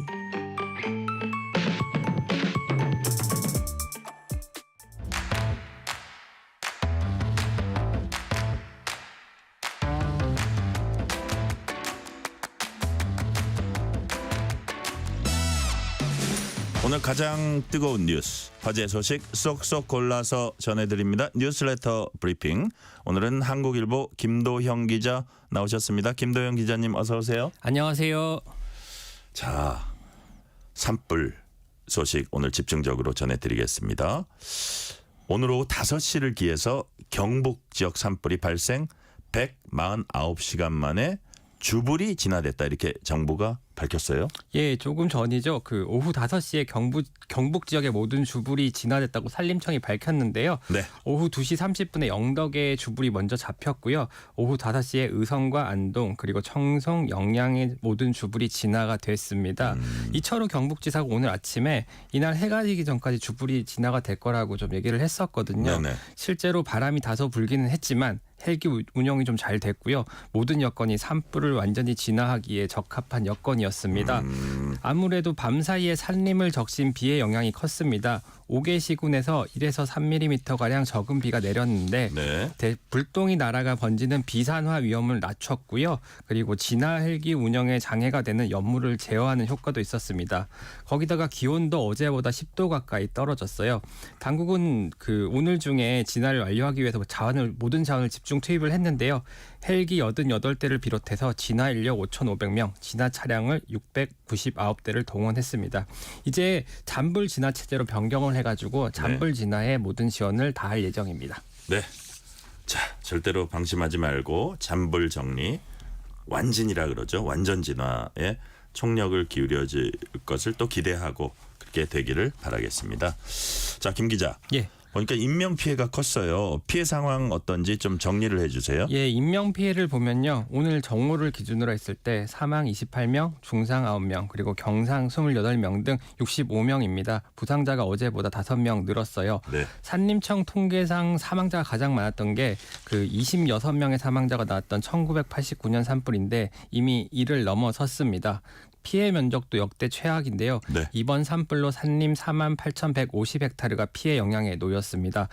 오늘 가장 뜨거운 뉴스, 화제 소식 쏙쏙 골라서 전해드립니다. 뉴스레터 브리핑. 오늘은 한국일보 김도형 기자 나오셨습니다. 김도형 기자님 어서 오세요. 안녕하세요. 자, 산불 소식 오늘 집중적으로 전해드리겠습니다. 오늘 오후 5시를 기해서 경북 지역 산불이 발생 149시간 만에 주불이 진화됐다 이렇게 정부가 밝혔어요. 예, 조금 전이죠. 그 오후 5시에 경북 지역의 모든 주불이 진화됐다고 산림청이 밝혔는데요. 네. 오후 2시 30분에 영덕에 주불이 먼저 잡혔고요. 오후 5시에 의성과 안동 그리고 청송, 영양의 모든 주불이 진화가 됐습니다. 이철우 경북지사가 오늘 아침에 이날 해가 지기 전까지 주불이 진화가 될 거라고 좀 얘기를 했었거든요. 네네. 실제로 바람이 다소 불기는 했지만 헬기 운영이 좀 잘 됐고요. 모든 여건이 산불을 완전히 진화하기에 적합한 여건이었습니다. 아무래도 밤사이에 산림을 적신 비의 영향이 컸습니다. 5개 시군에서 1에서 3mm가량 적은 비가 내렸는데 네. 불똥이 날아가 번지는 비산화 위험을 낮췄고요. 그리고 진화 헬기 운영에 장애가 되는 연물을 제어하는 효과도 있었습니다. 거기다가 기온도 어제보다 10도 가까이 떨어졌어요. 당국은 오늘 중에 진화를 완료하기 위해서 모든 자원을 집중 투입을 했는데요. 헬기 88대를 비롯해서 진화 인력 5,500명, 진화 차량을 699대를 동원했습니다. 이제 잔불 진화 체제로 변경을 해가지고 잔불 진화에 모든 지원을 다할 예정입니다. 네. 자, 절대로 방심하지 말고 잔불 정리, 완진이라 그러죠. 완전 진화에 총력을 기울여질 것을 또 기대하고 그렇게 되기를 바라겠습니다. 자, 김 기자. 예. 보니까 인명 피해가 컸어요. 피해 상황 어떤지 좀 정리를 해주세요. 예, 인명 피해를 보면요. 오늘 정오를 기준으로 했을 때 사망 28명, 중상 9명, 그리고 경상 28명 등 65명입니다. 부상자가 어제보다 5명 늘었어요. 네. 산림청 통계상 사망자가 가장 많았던 게 그 26명의 사망자가 나왔던 1989년 산불인데 이미 이를 넘어섰습니다. 피해 면적도 역대 최악인데요. 네. 이번 산불로 산림 48,150헥타르가 피해 영향에 놓였습니다.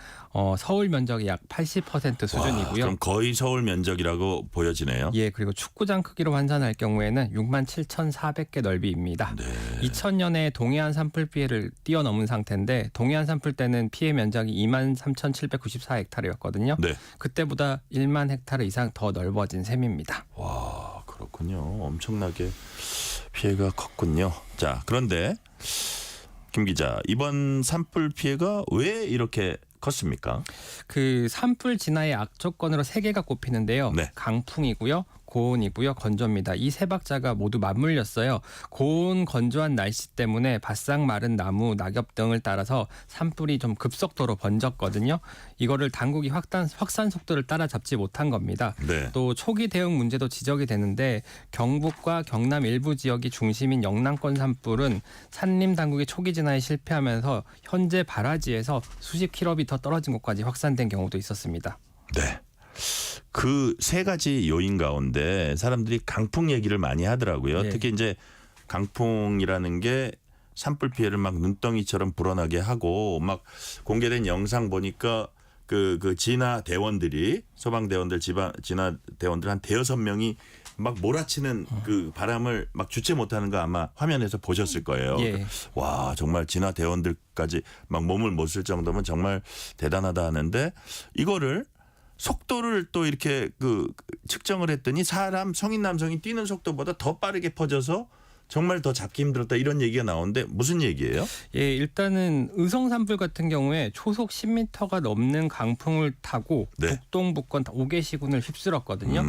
서울 면적이 약 80% 수준이고요. 그럼 거의 서울 면적이라고 보여지네요. 예, 그리고 축구장 크기로 환산할 경우에는 67,400개 넓이입니다. 네. 2000년에 동해안 산불 피해를 뛰어넘은 상태인데 동해안 산불 때는 피해 면적이 23,794헥타르였거든요. 네. 그때보다 1만 헥타르 이상 더 넓어진 셈입니다. 와, 그렇군요. 엄청나게 피해가 컸군요. 자, 그런데 김 기자, 이번 산불 피해가 왜 이렇게 컸습니까? 그 산불 진화의 악조건으로 3개가 꼽히는데요. 네. 강풍이고요. 고온이고요. 건조입니다. 이 세 박자가 모두 맞물렸어요. 고온 건조한 날씨 때문에 바싹 마른 나무, 낙엽 등을 따라서 산불이 좀 급속도로 번졌거든요. 이거를 당국이 확산 속도를 따라잡지 못한 겁니다. 네. 또 초기 대응 문제도 지적이 되는데 경북과 경남 일부 지역이 중심인 영남권 산불은 산림 당국이 초기 진화에 실패하면서 현재 발화지에서 수십 킬로미터 떨어진 곳까지 확산된 경우도 있었습니다. 네. 그 세 가지 요인 가운데 사람들이 강풍 얘기를 많이 하더라고요. 네. 특히 이제 강풍이라는 게 산불 피해를 막 눈덩이처럼 불어나게 하고 막 공개된 영상 보니까 그 진화 대원들이 소방대원들 진화 대원들 한 5-6명이 막 몰아치는 그 바람을 막 주체 못하는 거 아마 화면에서 보셨을 거예요. 예. 와, 정말 진화 대원들까지 막 몸을 못 쓸 정도면 정말 대단하다 하는데 이거를 속도를 또 이렇게 측정을 했더니 사람 성인 남성이 뛰는 속도보다 더 빠르게 퍼져서 정말 더 잡기 힘들었다 이런 얘기가 나오는데 무슨 얘기예요? 예, 일단은 의성 산불 같은 경우에 초속 10m가 넘는 강풍을 타고 네. 북동북권 5개 시군을 휩쓸었거든요.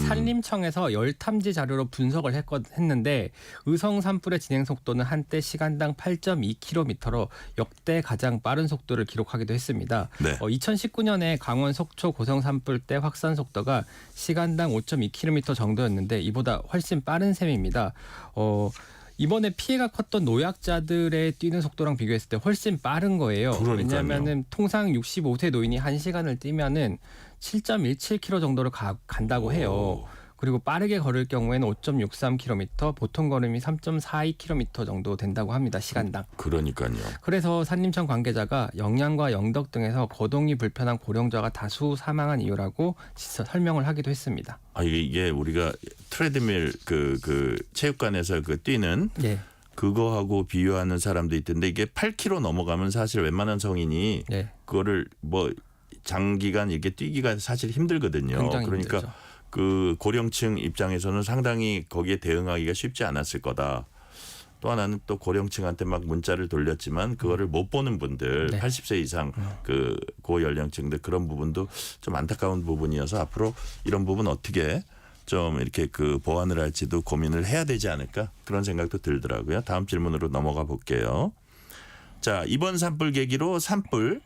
산림청에서 열 탐지 자료로 분석을 했는데 의성 산불의 진행 속도는 한때 시간당 8.2km로 역대 가장 빠른 속도를 기록하기도 했습니다. 네. 2019년에 강원 속초 고성 산불 때 확산 속도가 시간당 5.2km 정도였는데 이보다 훨씬 빠른 셈입니다. 이번에 피해가 컸던 노약자들의 뛰는 속도랑 비교했을 때 훨씬 빠른 거예요. 그러니까요. 왜냐하면은 통상 65세 노인이 1시간을 뛰면은 7.17km 정도를 간다고 해요. 그리고 빠르게 걸을 경우에는 5.63km, 보통 걸음이 3.42km 정도 된다고 합니다. 시간당. 그러니까요. 그래서 산림청 관계자가 영양과 영덕 등에서 거동이 불편한 고령자가 다수 사망한 이유라고 설명을 하기도 했습니다. 아, 이게 우리가 트레드밀 그 체육관에서 뛰는 예. 그거하고 비유하는 사람도 있던데 이게 8km 넘어가면 사실 웬만한 성인이 예. 그거를 뭐 장기간 이렇게 뛰기가 사실 힘들거든요. 굉장히 그러니까 힘들죠. 그 고령층 입장에서는 상당히 거기에 대응하기가 쉽지 않았을 거다. 또 하나는 또 고령층한테 막 문자를 돌렸지만 그거를 못 보는 분들, 네. 80세 이상 그 고연령층들 그런 부분도 좀 안타까운 부분이어서 앞으로 이런 부분 어떻게 좀 이렇게 보완을 할지도 고민을 해야 되지 않을까 그런 생각도 들더라고요. 다음 질문으로 넘어가 볼게요. 자, 이번 산불 계기로 산불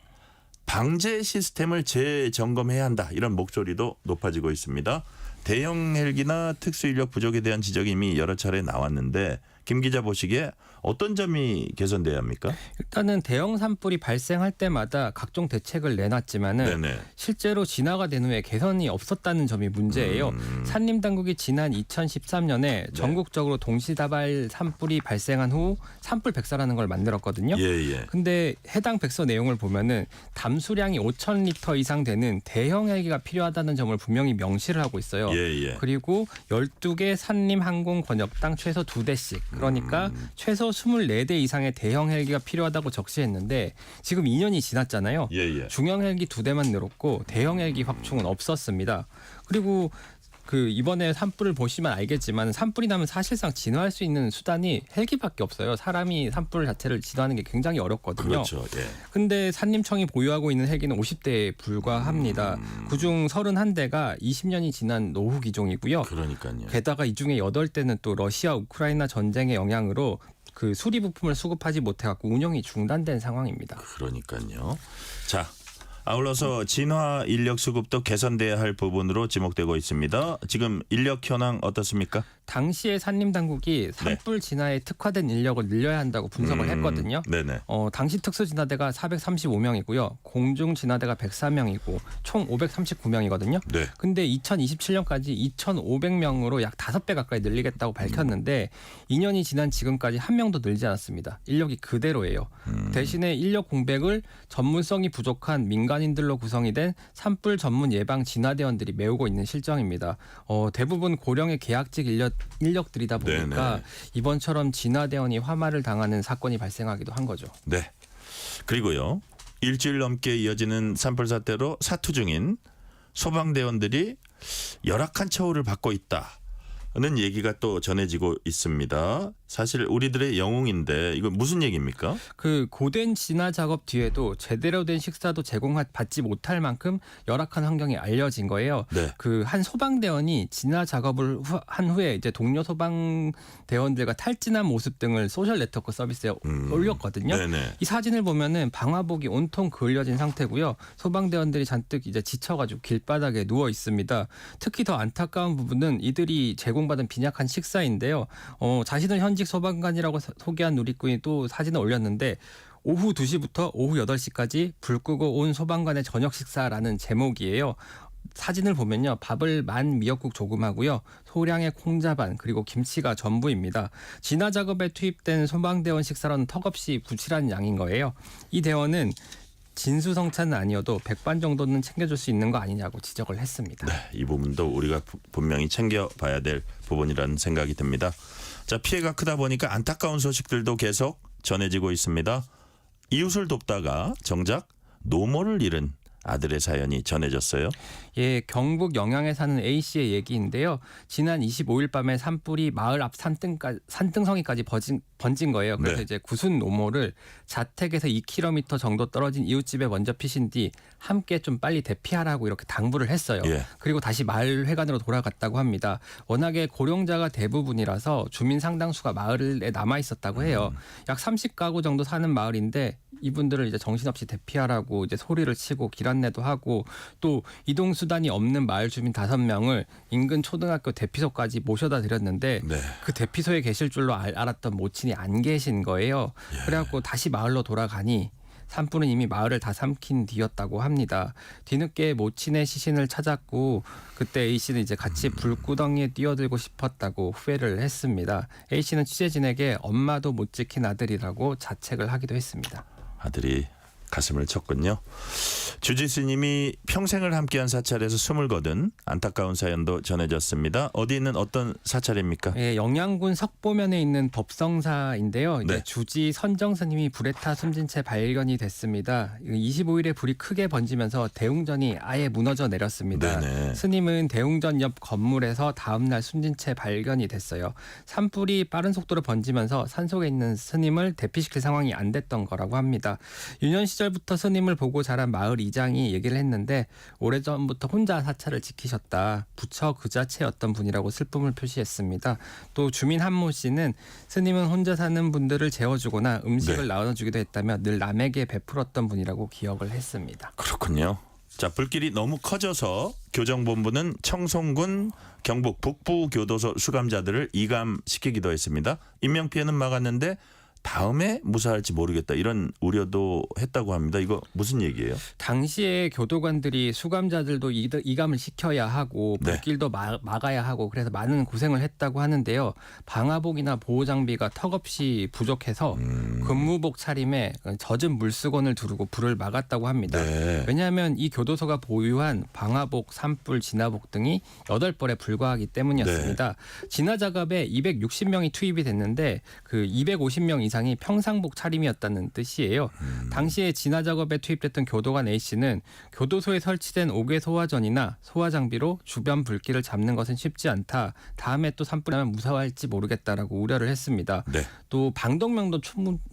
방제 시스템을 재점검해야 한다. 이런 목소리도 높아지고 있습니다. 대형 헬기나 특수 인력 부족에 대한 지적이 이미 여러 차례 나왔는데 김 기자 보시기에 어떤 점이 개선돼야 합니까? 일단은 대형 산불이 발생할 때마다 각종 대책을 내놨지만은 네네. 실제로 진화가 된 후에 개선이 없었다는 점이 문제예요. 산림 당국이 지난 2013년에 전국적으로 동시다발 산불이 발생한 후 산불 백서라는 걸 만들었거든요. 예. 근데 해당 백서 내용을 보면은 담수량이 5,000리터 이상 되는 대형 헬기가 필요하다는 점을 분명히 명시를 하고 있어요. 예. 그리고 12개 산림 항공 권역당 최소 2대씩 그러니까 최소 24대 이상의 대형 헬기가 필요하다고 적시했는데 지금 2년이 지났잖아요. 예. 중형 헬기 2대만 늘었고 대형 헬기 확충은 없었습니다. 그리고 그 이번에 산불을 보시면 알겠지만 산불이 나면 사실상 진화할 수 있는 수단이 헬기밖에 없어요. 사람이 산불 자체를 진화하는 게 굉장히 어렵거든요. 그렇죠. 예. 근데 산림청이 보유하고 있는 헬기는 50대에 불과합니다. 그중 31대가 20년이 지난 노후 기종이고요. 그러니까요. 게다가 이 중에 8대는 또 러시아 우크라이나 전쟁의 영향으로 그 수리 부품을 수급하지 못해 갖고 운영이 중단된 상황입니다. 그러니까요. 자, 아울러서 진화 인력 수급도 개선돼야 할 부분으로 지목되고 있습니다. 지금 인력 현황 어떻습니까? 당시에 산림당국이 산불 진화에 특화된 인력을 늘려야 한다고 분석을 했거든요. 네네. 당시 특수진화대가 435명이고요. 공중진화대가 104명이고 총 539명이거든요. 네. 근데 2027년까지 2,500명으로 약 5배 가까이 늘리겠다고 밝혔는데 2년이 지난 지금까지 한 명도 늘지 않았습니다. 인력이 그대로예요. 대신에 인력 공백을 전문성이 부족한 민간인들로 구성이 된 산불 전문 예방 진화대원들이 메우고 있는 실정입니다. 대부분 고령의 계약직 인력들이다 보니까 네네. 이번처럼 진화대원이 화마를 당하는 사건이 발생하기도 한 거죠. 네. 그리고요. 일주일 넘게 이어지는 산불 사태로 사투 중인 소방대원들이 열악한 처우를 받고 있다는 얘기가 또 전해지고 있습니다. 사실 우리들의 영웅인데 이거 무슨 얘기입니까? 그 고된 진화 작업 뒤에도 제대로 된 식사도 제공받지 못할 만큼 열악한 환경이 알려진 거예요. 네. 그 한 소방대원이 진화 작업을 한 후에 이제 동료 소방대원들과 탈진한 모습 등을 소셜 네트워크 서비스에 올렸거든요. 네네. 이 사진을 보면은 방화복이 온통 그을려진 상태고요. 소방대원들이 잔뜩 이제 지쳐가지고 길바닥에 누워 있습니다. 특히 더 안타까운 부분은 이들이 제공받은 빈약한 식사인데요. 자신은 현직 소방관이라고 소개한 누리꾼이 또 사진을 올렸는데 오후 2시부터 오후 8시까지 불 끄고 온 소방관의 저녁 식사라는 제목이에요. 사진을 보면요. 밥을 만 미역국 조금 하고요. 소량의 콩자반 그리고 김치가 전부입니다. 진화 작업에 투입된 소방대원 식사로는 턱없이 부실한 양인 거예요. 이 대원은 진수성찬은 아니어도 백반 정도는 챙겨줄 수 있는 거 아니냐고 지적을 했습니다. 네, 이 부분도 우리가 분명히 챙겨봐야 될 부분이라는 생각이 듭니다. 자, 피해가 크다 보니까 안타까운 소식들도 계속 전해지고 있습니다. 이웃을 돕다가 정작 노모를 잃은 아들의 사연이 전해졌어요. 예, 경북 영양에 사는 A 씨의 얘기인데요. 지난 25일 밤에 산불이 마을 앞 산등성이까지 번진 거예요. 그래서 네. 이제 구순 노모를 자택에서 2km 정도 떨어진 이웃집에 먼저 피신 뒤 함께 좀 빨리 대피하라고 이렇게 당부를 했어요. 예. 그리고 다시 마을 회관으로 돌아갔다고 합니다. 워낙에 고령자가 대부분이라서 주민 상당수가 마을에 남아 있었다고 해요. 약 30가구 정도 사는 마을인데 이분들을 이제 정신없이 대피하라고 이제 소리를 치고 길 안내도 하고 또 이동 수단이 없는 마을 주민 5명을 인근 초등학교 대피소까지 모셔다 드렸는데 네. 그 대피소에 계실 줄로 알았던 모친이 안 계신 거예요. 그래갖고 다시 마을로 돌아가니 산불은 이미 마을을 다 삼킨 뒤였다고 합니다. 뒤늦게 모친의 시신을 찾았고 그때 A 씨는 이제 같이 불구덩이에 뛰어들고 싶었다고 후회를 했습니다. A 씨는 취재진에게 엄마도 못 지킨 아들이라고 자책을 하기도 했습니다. 아들이 가슴을 쳤군요. 주지스님이 평생을 함께한 사찰에서 숨을 거둔 안타까운 사연도 전해졌습니다. 어디 있는 어떤 사찰입니까? 예, 영양군 석보면에 있는 법성사인데요. 이제 네. 주지 선정스님이 불에 타 숨진 채 발견이 됐습니다. 25일에 불이 크게 번지면서 대웅전이 아예 무너져 내렸습니다. 네네. 스님은 대웅전 옆 건물에서 다음날 숨진 채 발견이 됐어요. 산불이 빠른 속도로 번지면서 산속에 있는 스님을 대피시킬 상황이 안 됐던 거라고 합니다. 유년 시절부터 스님을 보고 자란 마을 이장이 얘기를 했는데 오래전부터 혼자 사찰을 지키셨다. 부처 그 자체였던 분이라고 슬픔을 표시했습니다. 또 주민 한모 씨는 스님은 혼자 사는 분들을 재워주거나 음식을 네. 나눠주기도 했다며 늘 남에게 베풀었던 분이라고 기억을 했습니다. 그렇군요. 자, 불길이 너무 커져서 교정본부는 청송군 경북 북부교도소 수감자들을 이감시키기도 했습니다. 인명피해는 막았는데 다음에 무사할지 모르겠다 이런 우려도 했다고 합니다. 이거 무슨 얘기예요? 당시에 교도관들이 수감자들도 이감을 시켜야 하고 네. 불길도 막아야 하고 그래서 많은 고생을 했다고 하는데요. 방화복이나 보호장비가 턱없이 부족해서 근무복 차림에 젖은 물수건을 두르고 불을 막았다고 합니다. 네. 왜냐하면 이 교도소가 보유한 방화복, 산불, 진화복 등이 8벌에 불과하기 때문이었습니다. 진화 작업에 260명이 투입이 됐는데 그 250명 이상 의상이 평상복 차림이었다는 뜻이에요. 당시에 진화 작업에 투입됐던 교도관 A씨는 교도소에 설치된 5개 소화전이나 소화 장비로 주변 불길을 잡는 것은 쉽지 않다. 다음에 또 산불이 나면 무사할지 모르겠다라고 우려를 했습니다. 네. 또 방독면도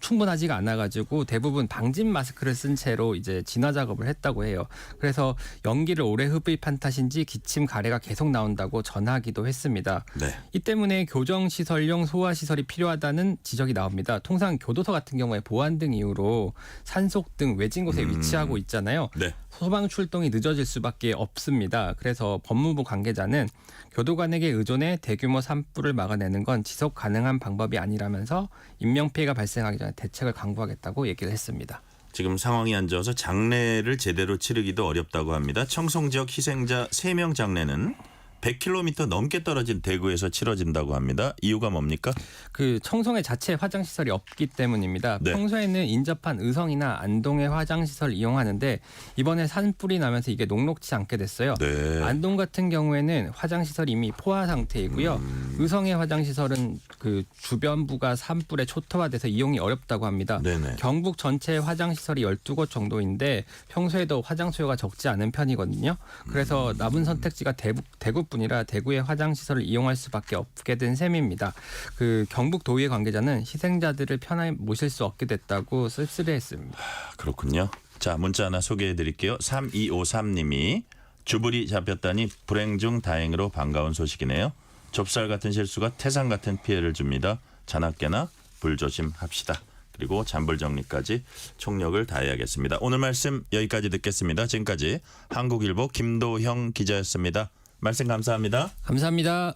충분하지가 않아가지고 대부분 방진 마스크를 쓴 채로 이제 진화 작업을 했다고 해요. 그래서 연기를 오래 흡입한 탓인지 기침 가래가 계속 나온다고 전하기도 했습니다. 네. 이 때문에 교정시설용 소화시설이 필요하다는 지적이 나옵니다. 통상 교도소 같은 경우에 보안 등 이유로 산속 등 외진 곳에 위치하고 있잖아요. 네. 소방 출동이 늦어질 수밖에 없습니다. 그래서 법무부 관계자는 교도관에게 의존해 대규모 산불을 막아내는 건 지속 가능한 방법이 아니라면서 인명피해가 발생하기 전에 대책을 강구하겠다고 얘기를 했습니다. 지금 상황이 안 좋아서 장례를 제대로 치르기도 어렵다고 합니다. 청송 지역 희생자 3명 장례는 100km 넘게 떨어진 대구에서 치러진다고 합니다. 이유가 뭡니까? 그 청송에 자체 화장시설이 없기 때문입니다. 네. 평소에는 인접한 의성이나 안동의 화장시설을 이용하는데 이번에 산불이 나면서 이게 녹록지 않게 됐어요. 네. 안동 같은 경우에는 화장시설이 이미 포화 상태이고요. 의성의 화장시설은 그 주변부가 산불에 초토화돼서 이용이 어렵다고 합니다. 네네. 경북 전체 화장시설이 12곳 정도인데 평소에도 화장 수요가 적지 않은 편이거든요. 그래서 남은 선택지가 대구뿐이라 대구의 화장시설을 이용할 수밖에 없게 된 셈입니다. 그 경북도의회 관계자는 희생자들을 편하게 모실 수 없게 됐다고 쓸쓸해했습니다. 그렇군요. 자, 문자 하나 소개해 드릴게요. 3253님이 주불이 잡혔다니 불행 중 다행으로 반가운 소식이네요. 좁쌀 같은 실수가 태산 같은 피해를 줍니다. 자나깨나 불조심합시다. 그리고 잔불정리까지 총력을 다해야겠습니다. 오늘 말씀 여기까지 듣겠습니다. 지금까지 한국일보 김도형 기자였습니다. 말씀 감사합니다. 감사합니다.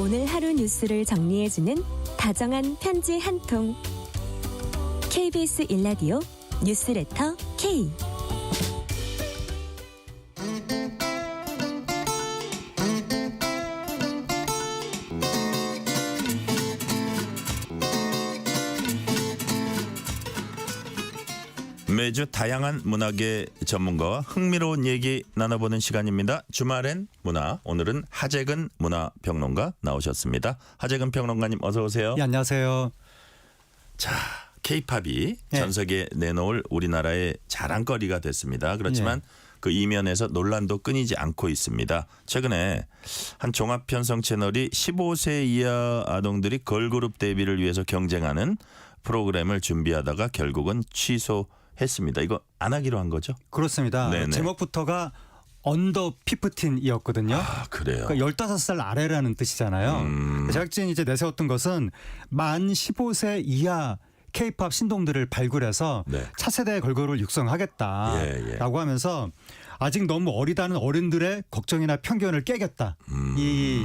오늘 하루 뉴스를 정리해주는 다정한 편지 한 통. KBS 일라디오 뉴스레터 K. 매주 다양한 문학의 전문가와 흥미로운 얘기 나눠보는 시간입니다. 주말엔 문화. 오늘은 하재근 문화평론가 나오셨습니다. 하재근 평론가님 어서 오세요. 네, 안녕하세요. 자, K-팝이 네. 전 세계에 내놓을 우리나라의 자랑거리가 됐습니다. 그렇지만 그 이면에서 논란도 끊이지 않고 있습니다. 최근에 한 종합편성 채널이 15세 이하 아동들이 걸그룹 데뷔를 위해서 경쟁하는 프로그램을 준비하다가 결국은 취소했습니다. 이거 안 하기로 한 거죠? 그렇습니다. 네네. 제목부터가 언더 15이었거든요. 아, 그래요? 그러니까 15살 아래라는 뜻이잖아요. 제작진이 이제 내세웠던 것은 만 15세 이하 K-팝 신동들을 발굴해서 네. 차세대 걸그룹을 육성하겠다라고 하면서 아직 너무 어리다는 어른들의 걱정이나 편견을 깨겠다. 이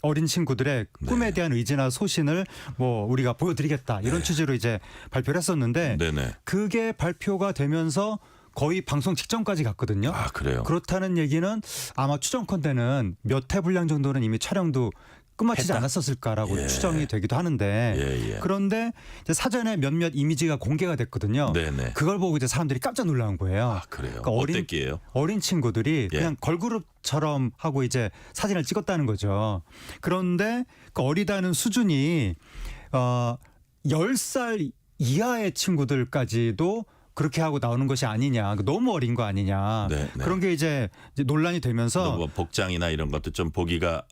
어린 친구들의 꿈에 대한 의지나 소신을 뭐 우리가 보여드리겠다. 이런 취지로 이제 발표를 했었는데 네네. 그게 발표가 되면서 거의 방송 직전까지 갔거든요. 아, 그래요? 그렇다는 얘기는 아마 추정컨대는 몇 회 분량 정도는 이미 촬영도 끝마치지 했다? 않았었을까라고 예. 추정이 되기도 하는데 예. 그런데 이제 사전에 몇몇 이미지가 공개가 됐거든요. 네네. 그걸 보고 이제 사람들이 깜짝 놀란 거예요. 아, 그래요? 그러니까 어땠기에요? 어린 친구들이 예. 그냥 걸그룹처럼 하고 이제 사진을 찍었다는 거죠. 그런데 그 어리다는 수준이 10살 이하의 친구들까지도 그렇게 하고 나오는 것이 아니냐. 너무 어린 거 아니냐. 네. 그런 게 이제 논란이 되면서 뭐 복장이나 이런 것도 좀 보기가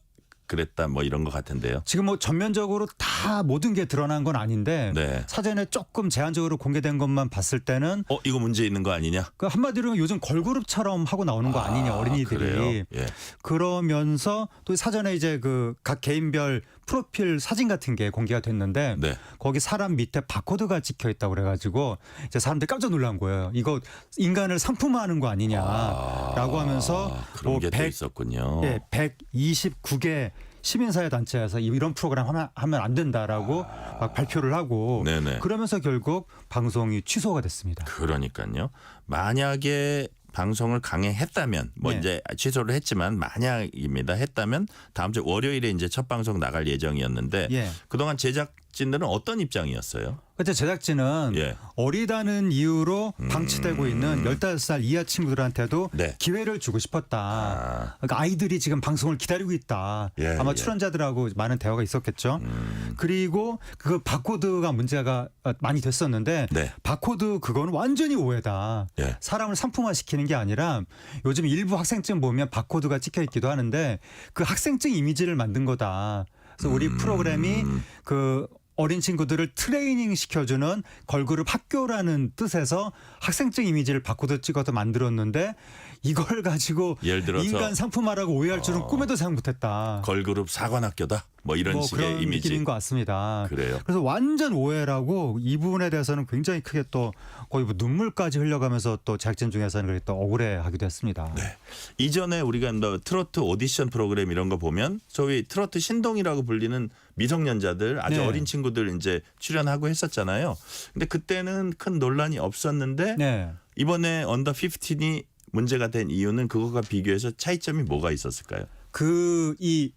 그랬다 뭐 이런 것 같은데요. 지금 뭐 전면적으로 다 모든 게 드러난 건 아닌데 네. 사전에 조금 제한적으로 공개된 것만 봤을 때는 이거 문제 있는 거 아니냐? 그 한마디로 요즘 걸그룹처럼 하고 나오는 거 아니냐 어린이들이. 그래요? 예. 그러면서 또 사전에 이제 그 각 개인별 프로필 사진 같은 게 공개가 됐는데 네. 거기 사람 밑에 바코드가 찍혀 있다고 그래가지고 이제 사람들이 깜짝 놀란 거예요. 이거 인간을 상품화하는 거 아니냐라고 하면서 그런 게 또 있었군요. 129개 시민사회 단체에서 이런 프로그램 하면 안 된다라고 막 발표를 하고 네네. 그러면서 결국 방송이 취소가 됐습니다. 그러니까요. 만약에 방송을 강행했다면 뭐 네. 이제 취소를 했지만 만약입니다. 했다면 다음 주 월요일에 이제 첫 방송 나갈 예정이었는데 예. 그동안 제작 제작진들은 어떤 입장이었어요? 그때 제작진은 예. 어리다는 이유로 방치되고 있는 15살 이하 친구들한테도 네. 기회를 주고 싶었다. 그러니까 아이들이 지금 방송을 기다리고 있다. 예, 아마 예. 출연자들하고 많은 대화가 있었겠죠. 그리고 그 바코드가 문제가 많이 됐었는데 네. 바코드 그건 완전히 오해다. 예. 사람을 상품화시키는 게 아니라 요즘 일부 학생증 보면 바코드가 찍혀 있기도 하는데 그 학생증 이미지를 만든 거다. 그래서 우리 프로그램이 그 어린 친구들을 트레이닝 시켜주는 걸그룹 학교라는 뜻에서 학생증 이미지를 바코드 찍어서 만들었는데 이걸 가지고 예를 들어서 인간 상품화라고 오해할 줄은 꿈에도 생각 못했다. 걸그룹 사관학교다. 뭐 이런 식의 그런 이미지. 느낌인 것 같습니다. 그래요. 그래서 완전 오해라고 이 부분에 대해서는 굉장히 크게 또 거의 뭐 눈물까지 흘려가면서 또 제작진 중에서는 그렇게 또 억울해하기도 했습니다. 네. 이전에 우리가 뭐 트로트 오디션 프로그램 이런 거 보면 소위 트로트 신동이라고 불리는 미성년자들 아주 네. 어린 친구들 이제 출연하고 했었잖아요. 근데 그때는 큰 논란이 없었는데 네. 이번에 언더 15이 문제가 된 이유는 그것과 비교해서 차이점이 뭐가 있었을까요? 이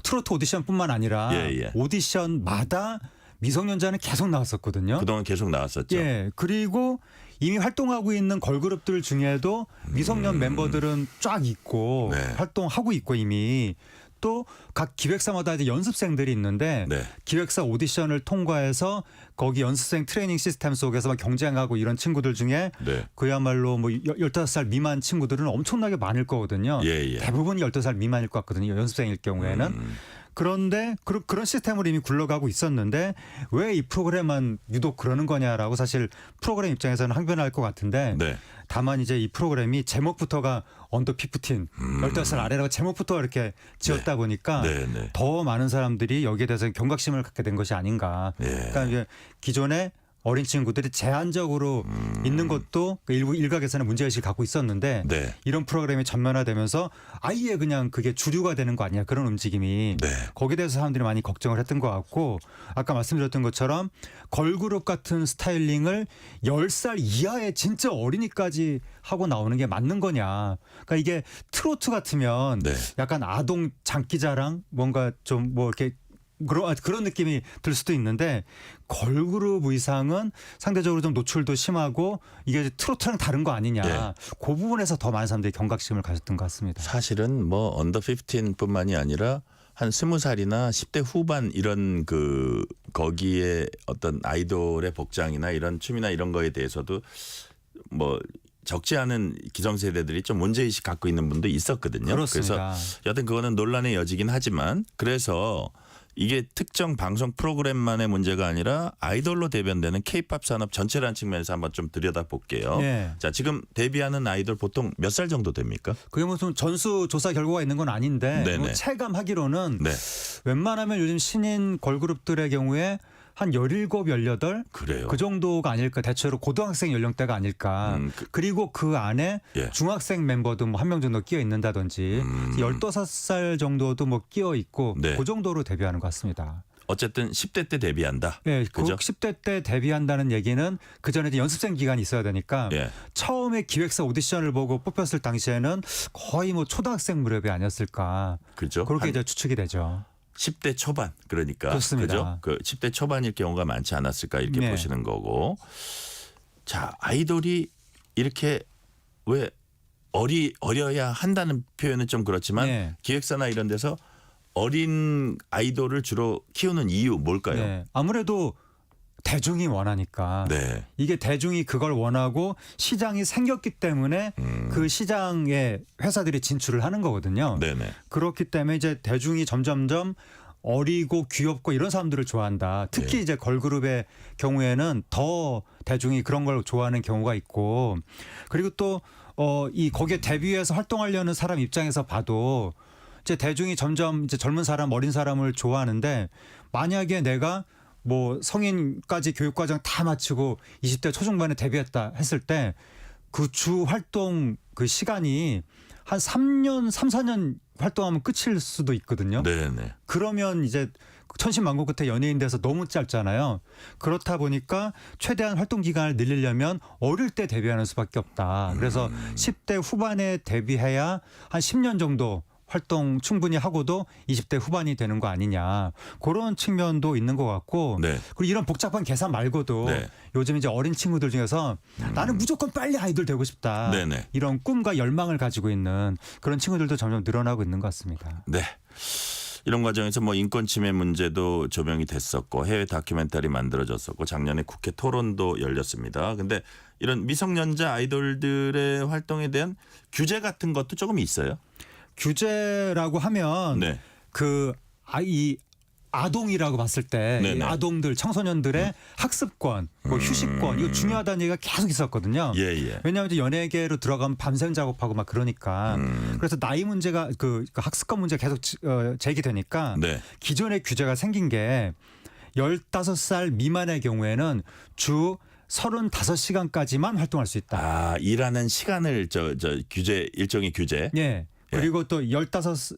트로트 오디션뿐만 아니라 예. 오디션마다 미성년자는 계속 나왔었거든요. 그동안 계속 나왔었죠. 예. 그리고 이미 활동하고 있는 걸그룹들 중에도 미성년 멤버들은 쫙 있고 네. 활동하고 있고 이미 또 각 기획사마다 이제 연습생들이 있는데 네. 기획사 오디션을 통과해서 거기 연습생 트레이닝 시스템 속에서 막 경쟁하고 이런 친구들 중에 네. 그야말로 뭐 15살 미만 친구들은 엄청나게 많을 거거든요. 예. 대부분이 12살 미만일 것 같거든요. 연습생일 경우에는. 그런데 그런 시스템으로 이미 굴러가고 있었는데 왜 이 프로그램만 유독 그러는 거냐라고 사실 프로그램 입장에서는 항변할 것 같은데 네. 다만 이제 이 프로그램이 제목부터가 언더 15, 15살 아래라고 제목부터 이렇게 지었다 보니까 네. 더 많은 사람들이 여기에 대해서 경각심을 갖게 된 것이 아닌가. 예. 그러니까 이제 기존에 어린 친구들이 제한적으로 있는 것도 일부 일각에서는 문제의식을 갖고 있었는데 네. 이런 프로그램이 전면화되면서 아예 그냥 그게 주류가 되는 거 아니야 그런 움직임이 네. 거기에 대해서 사람들이 많이 걱정을 했던 것 같고 아까 말씀드렸던 것처럼 걸그룹 같은 스타일링을 10살 이하의 진짜 어린이까지 하고 나오는 게 맞는 거냐. 그러니까 이게 트로트 같으면 네. 약간 아동 장기자랑 뭔가 좀 뭐 이렇게 그런 느낌이 들 수도 있는데 걸그룹 의상은 상대적으로 좀 노출도 심하고 이게 이제 트로트랑 다른 거 아니냐. 예. 그 부분에서 더 많은 사람들이 경각심을 가졌던 것 같습니다. 사실은 뭐 언더 15뿐만이 아니라 한 20살이나 10대 후반 이런 그 거기에 어떤 아이돌의 복장이나 이런 춤이나 이런 거에 대해서도 뭐 적지 않은 기성세대들이 좀 문제의식 갖고 있는 분도 있었거든요. 그렇습니다. 그래서 여튼 그거는 논란의 여지긴 하지만 그래서 이게 특정 방송 프로그램만의 문제가 아니라 아이돌로 대변되는 K-팝 산업 전체라는 측면에서 한번 좀 들여다볼게요. 네. 자, 지금 데뷔하는 아이돌 보통 몇 살 정도 됩니까? 그게 무슨 전수 조사 결과가 있는 건 아닌데 네네. 뭐 체감하기로는 네. 웬만하면 요즘 신인 걸그룹들의 경우에 한 17, 18? 그래요. 그 정도가 아닐까. 대체로 고등학생 연령대가 아닐까. 그리고 그 안에 예. 중학생 멤버도 뭐 한 명 정도 끼어 있는다든지 15살 정도도 뭐 끼어 있고 네. 그 정도로 데뷔하는 것 같습니다. 어쨌든 10대 때 데뷔한다. 네, 그죠? 10대 때 데뷔한다는 얘기는 그 전에 이제 연습생 기간이 있어야 되니까 예. 처음에 기획사 오디션을 보고 뽑혔을 당시에는 거의 뭐 초등학생 무렵이 아니었을까. 그죠? 그렇게 한 이제 추측이 되죠. 10대 초반 그러니까 그렇습니다. 그죠? 그 10대 초반일 경우가 많지 않았을까 이렇게 네. 보시는 거고. 자, 아이돌이 이렇게 왜 어려야 한다는 표현은 좀 그렇지만 네. 기획사나 이런 데서 어린 아이돌을 주로 키우는 이유 뭘까요? 네. 아무래도 대중이 원하니까 네. 이게 대중이 그걸 원하고 시장이 생겼기 때문에 그 시장에 회사들이 진출을 하는 거거든요. 네네. 그렇기 때문에 이제 대중이 점점점 어리고 귀엽고 이런 사람들을 좋아한다. 특히 네. 이제 걸그룹의 경우에는 더 대중이 그런 걸 좋아하는 경우가 있고 그리고 또 이 거기에 데뷔해서 활동하려는 사람 입장에서 봐도 이제 대중이 점점 이제 젊은 사람, 어린 사람을 좋아하는데 만약에 내가 뭐 성인까지 교육과정 다 마치고 20대 초중반에 데뷔했다 했을 때 그 주 활동 그 시간이 한 3년, 3, 4년 활동하면 끝일 수도 있거든요. 네네. 그러면 이제 천신만고 끝에 연예인 돼서 너무 짧잖아요. 그렇다 보니까 최대한 활동 기간을 늘리려면 어릴 때 데뷔하는 수밖에 없다. 그래서 10대 후반에 데뷔해야 한 10년 정도 활동 충분히 하고도 20대 후반이 되는 거 아니냐 그런 측면도 있는 것 같고 네. 그리고 이런 복잡한 계산 말고도 네. 요즘 이제 어린 친구들 중에서 나는 무조건 빨리 아이돌 되고 싶다 네네. 이런 꿈과 열망을 가지고 있는 그런 친구들도 점점 늘어나고 있는 것 같습니다. 네. 이런 과정에서 뭐 인권 침해 문제도 조명이 됐었고 해외 다큐멘터리 만들어졌었고 작년에 국회 토론도 열렸습니다. 근데 이런 미성년자 아이돌들의 활동에 대한 규제 같은 것도 조금 있어요. 규제라고 하면 네. 이 아동이라고 봤을 때 네네. 이 아동들 청소년들의 학습권, 뭐 휴식권 이거 중요하다는 얘기가 계속 있었거든요. 예. 왜냐하면 이제 연예계로 들어가면 밤샘 작업하고 막 그러니까 그래서 나이 문제가 그 학습권 문제가 계속 제기되니까 네. 기존의 규제가 생긴 게 15살 미만의 경우에는 주 35시간까지만 활동할 수 있다. 아, 일하는 시간을 규제 일종의 규제. 예. 그리고 또 15살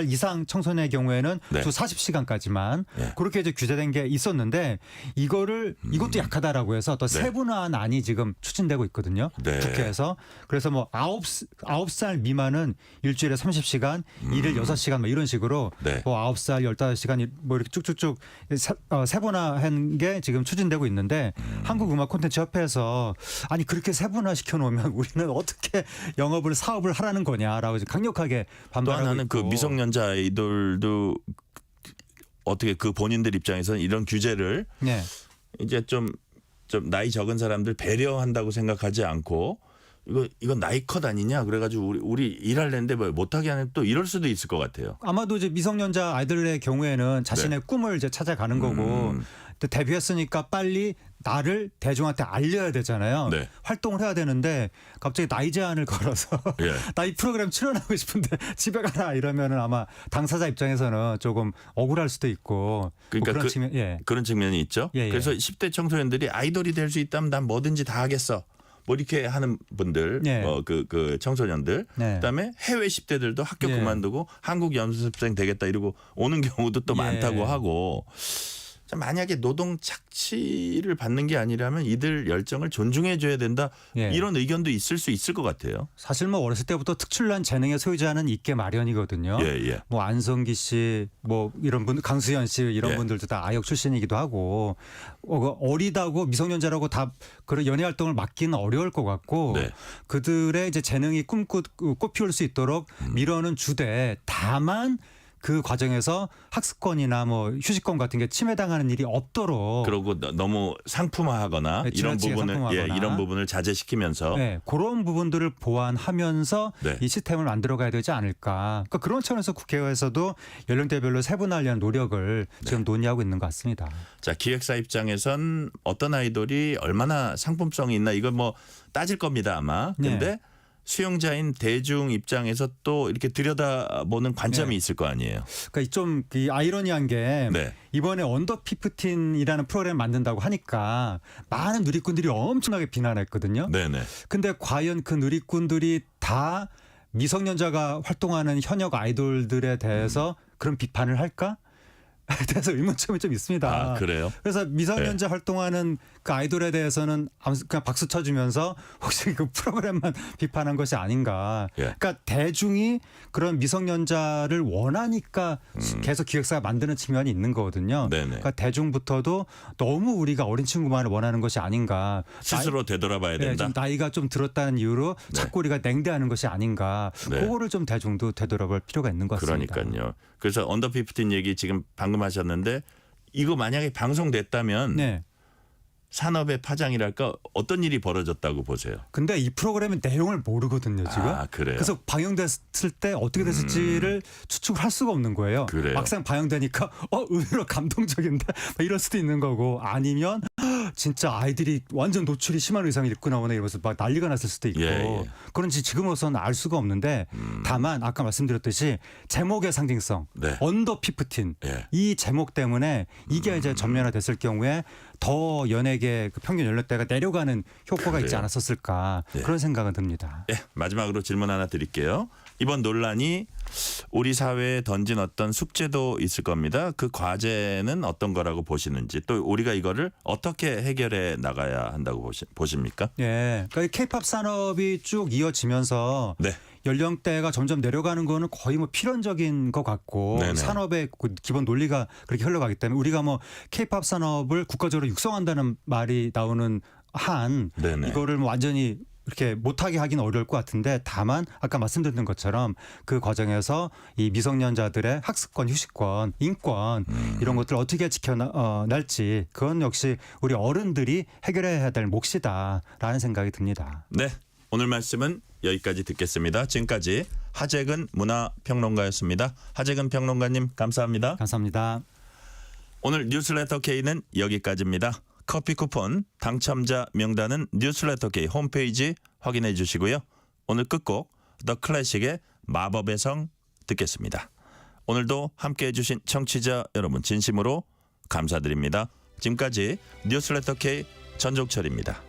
이상 청소년의 경우에는 네. 주 40시간까지만 예. 그렇게 이제 규제된 게 있었는데 이것도 약하다라고 해서 또 네. 세분화안이 지금 추진되고 있거든요. 네. 국회에서. 그래서 뭐 9살 미만은 일주일에 30시간, 일일 6시간 뭐 이런 식으로 네. 뭐 9살, 15시간 뭐 이렇게 쭉쭉쭉 세분화한 게 지금 추진되고 있는데 한국음악콘텐츠협회에서 아니 그렇게 세분화 시켜놓으면 우리는 어떻게 영업을 사업을 하라는 거냐라고 강력하게 또 반발하고 하나는 있고. 그 미성년자 아이돌도 어떻게 그 본인들 입장에서는 이런 규제를 네. 이제 좀 나이 적은 사람들 배려한다고 생각하지 않고 이건 나이 컷 아니냐 그래가지고 우리 일하려는데 뭐 못하게 하는 또 이럴 수도 있을 것 같아요. 아마도 이제 미성년자 아이들의 경우에는 자신의 꿈을 이제 찾아가는 거고 또 데뷔했으니까 빨리 나를 대중한테 알려야 되잖아요. 네. 활동을 해야 되는데 갑자기 나이 제한을 걸어서 예. 나 이 프로그램 출연하고 싶은데 집에 가라 이러면은 아마 당사자 입장에서는 조금 억울할 수도 있고 그러니까 뭐 그런 측면, 예. 그런 측면이 있죠. 예. 그래서 10대 청소년들이 아이돌이 될 수 있다면 난 뭐든지 다 하겠어. 뭐 이렇게 하는 분들, 예. 그 청소년들, 네. 그다음에 해외 10대들도 학교 예. 그만두고 한국 연수생 되겠다 이러고 오는 경우도 또 예. 많다고 하고. 자, 만약에 노동 착취를 받는 게 아니라면 이들 열정을 존중해 줘야 된다. 예. 이런 의견도 있을 수 있을 것 같아요. 사실 뭐 어렸을 때부터 특출난 재능의 소유자는 있게 마련이거든요. 예. 뭐 안성기 씨, 뭐 이런 분, 강수현 씨 이런 예. 분들도 다 아역 출신이기도 하고 어리다고 미성년자라고 다 그런 연예 활동을 맡기는 어려울 것 같고 네. 그들의 이제 재능이 꽃피울 수 있도록 밀어는 주되 다만 그 과정에서 학습권이나 뭐 휴식권 같은 게 침해당하는 일이 없도록 그리고 너무 상품화하거나 네, 이런 지나치게 부분을 상품화하거나. 이런 부분을 자제시키면서 네, 그런 부분들을 보완하면서 네. 이 시스템을 만들어가야 되지 않을까. 그러니까 그런 차원에서 국회에서도 연령대별로 세분화하려는 노력을 지금 논의하고 있는 것 같습니다. 자, 기획사 입장에선 어떤 아이돌이 얼마나 상품성이 있나 이건 뭐 따질 겁니다 아마. 근데 네. 수용자인 대중 입장에서 또 이렇게 들여다보는 관점이 네. 있을 거 아니에요. 그러니까 좀 아이러니한 게 네. 이번에 언더 15이라는 프로그램 만든다고 하니까 많은 누리꾼들이 엄청나게 비난했거든요. 네네. 근데 과연 그 누리꾼들이 다 미성년자가 활동하는 현역 아이돌들에 대해서 그런 비판을 할까? 대해서 의문점이 좀 있습니다. 아, 그래요? 그래서 미성년자 활동하는 그 아이돌에 대해서는 그냥 박수 쳐주면서 혹시 그 프로그램만 비판한 것이 아닌가. 예. 그러니까 대중이 그런 미성년자를 원하니까 계속 기획사가 만드는 측면이 있는 거거든요. 네네. 그러니까 대중부터도 너무 우리가 어린 친구만을 원하는 것이 아닌가. 스스로 되돌아봐야 네, 된다. 좀 나이가 좀 들었다는 이유로 네. 자꾸 우리가 냉대하는 것이 아닌가. 네. 그거를 좀 대중도 되돌아볼 필요가 있는 것 같습니다. 그러니까요. 그래서 언더 15 얘기 지금 방금 하셨는데 이거 만약에 방송됐다면 네. 산업의 파장이랄까 어떤 일이 벌어졌다고 보세요? 근데 이 프로그램의 내용을 모르거든요, 지금. 아, 그래요? 그래서 방영됐을 때 어떻게 됐을지를 추측을 할 수가 없는 거예요. 그래요? 막상 방영되니까 의외로 감동적인데 막 이럴 수도 있는 거고 아니면 진짜 아이들이 완전 노출이 심한 의상을 입고 나오네 이러면서 막 난리가 났을 수도 있고 예. 그런지 지금으로서는 알 수가 없는데 다만 아까 말씀드렸듯이 제목의 상징성 네. 언더 15 예. 이 제목 때문에 이게 이제 전면화됐을 경우에 더 연예계 그 평균 연령대가 내려가는 효과가 있지 그래요. 않았었을까 예. 그런 생각은 듭니다. 예, 마지막으로 질문 하나 드릴게요. 이번 논란이 우리 사회에 던진 어떤 숙제도 있을 겁니다. 그 과제는 어떤 거라고 보시는지, 또 우리가 이거를 어떻게 해결해 나가야 한다고 보십니까? 예, 그러니까 이 K-팝 산업이 쭉 이어지면서 네. 연령대가 점점 내려가는 거는 거의 뭐 필연적인 것 같고 네네. 산업의 그 기본 논리가 그렇게 흘러가기 때문에 우리가 뭐 K-팝 산업을 국가적으로 육성한다는 말이 나오는 한 네네. 이거를 뭐 완전히 이렇게 못하게 하기는 어려울 것 같은데, 다만 아까 말씀드린 것처럼 그 과정에서 이 미성년자들의 학습권, 휴식권, 인권 이런 것들을 어떻게 지켜날지 그건 역시 우리 어른들이 해결해야 될 몫이다라는 생각이 듭니다. 네, 오늘 말씀은 여기까지 듣겠습니다. 지금까지 하재근 문화평론가였습니다. 하재근 평론가님 감사합니다. 감사합니다. 오늘 뉴스레터 K는 여기까지입니다. 커피 쿠폰 당첨자 명단은 뉴스레터 K 홈페이지 확인해 주시고요. 오늘 끝곡 더 클래식의 마법의 성 듣겠습니다. 오늘도 함께해 주신 청취자 여러분 진심으로 감사드립니다. 지금까지 뉴스레터 K 전종철입니다.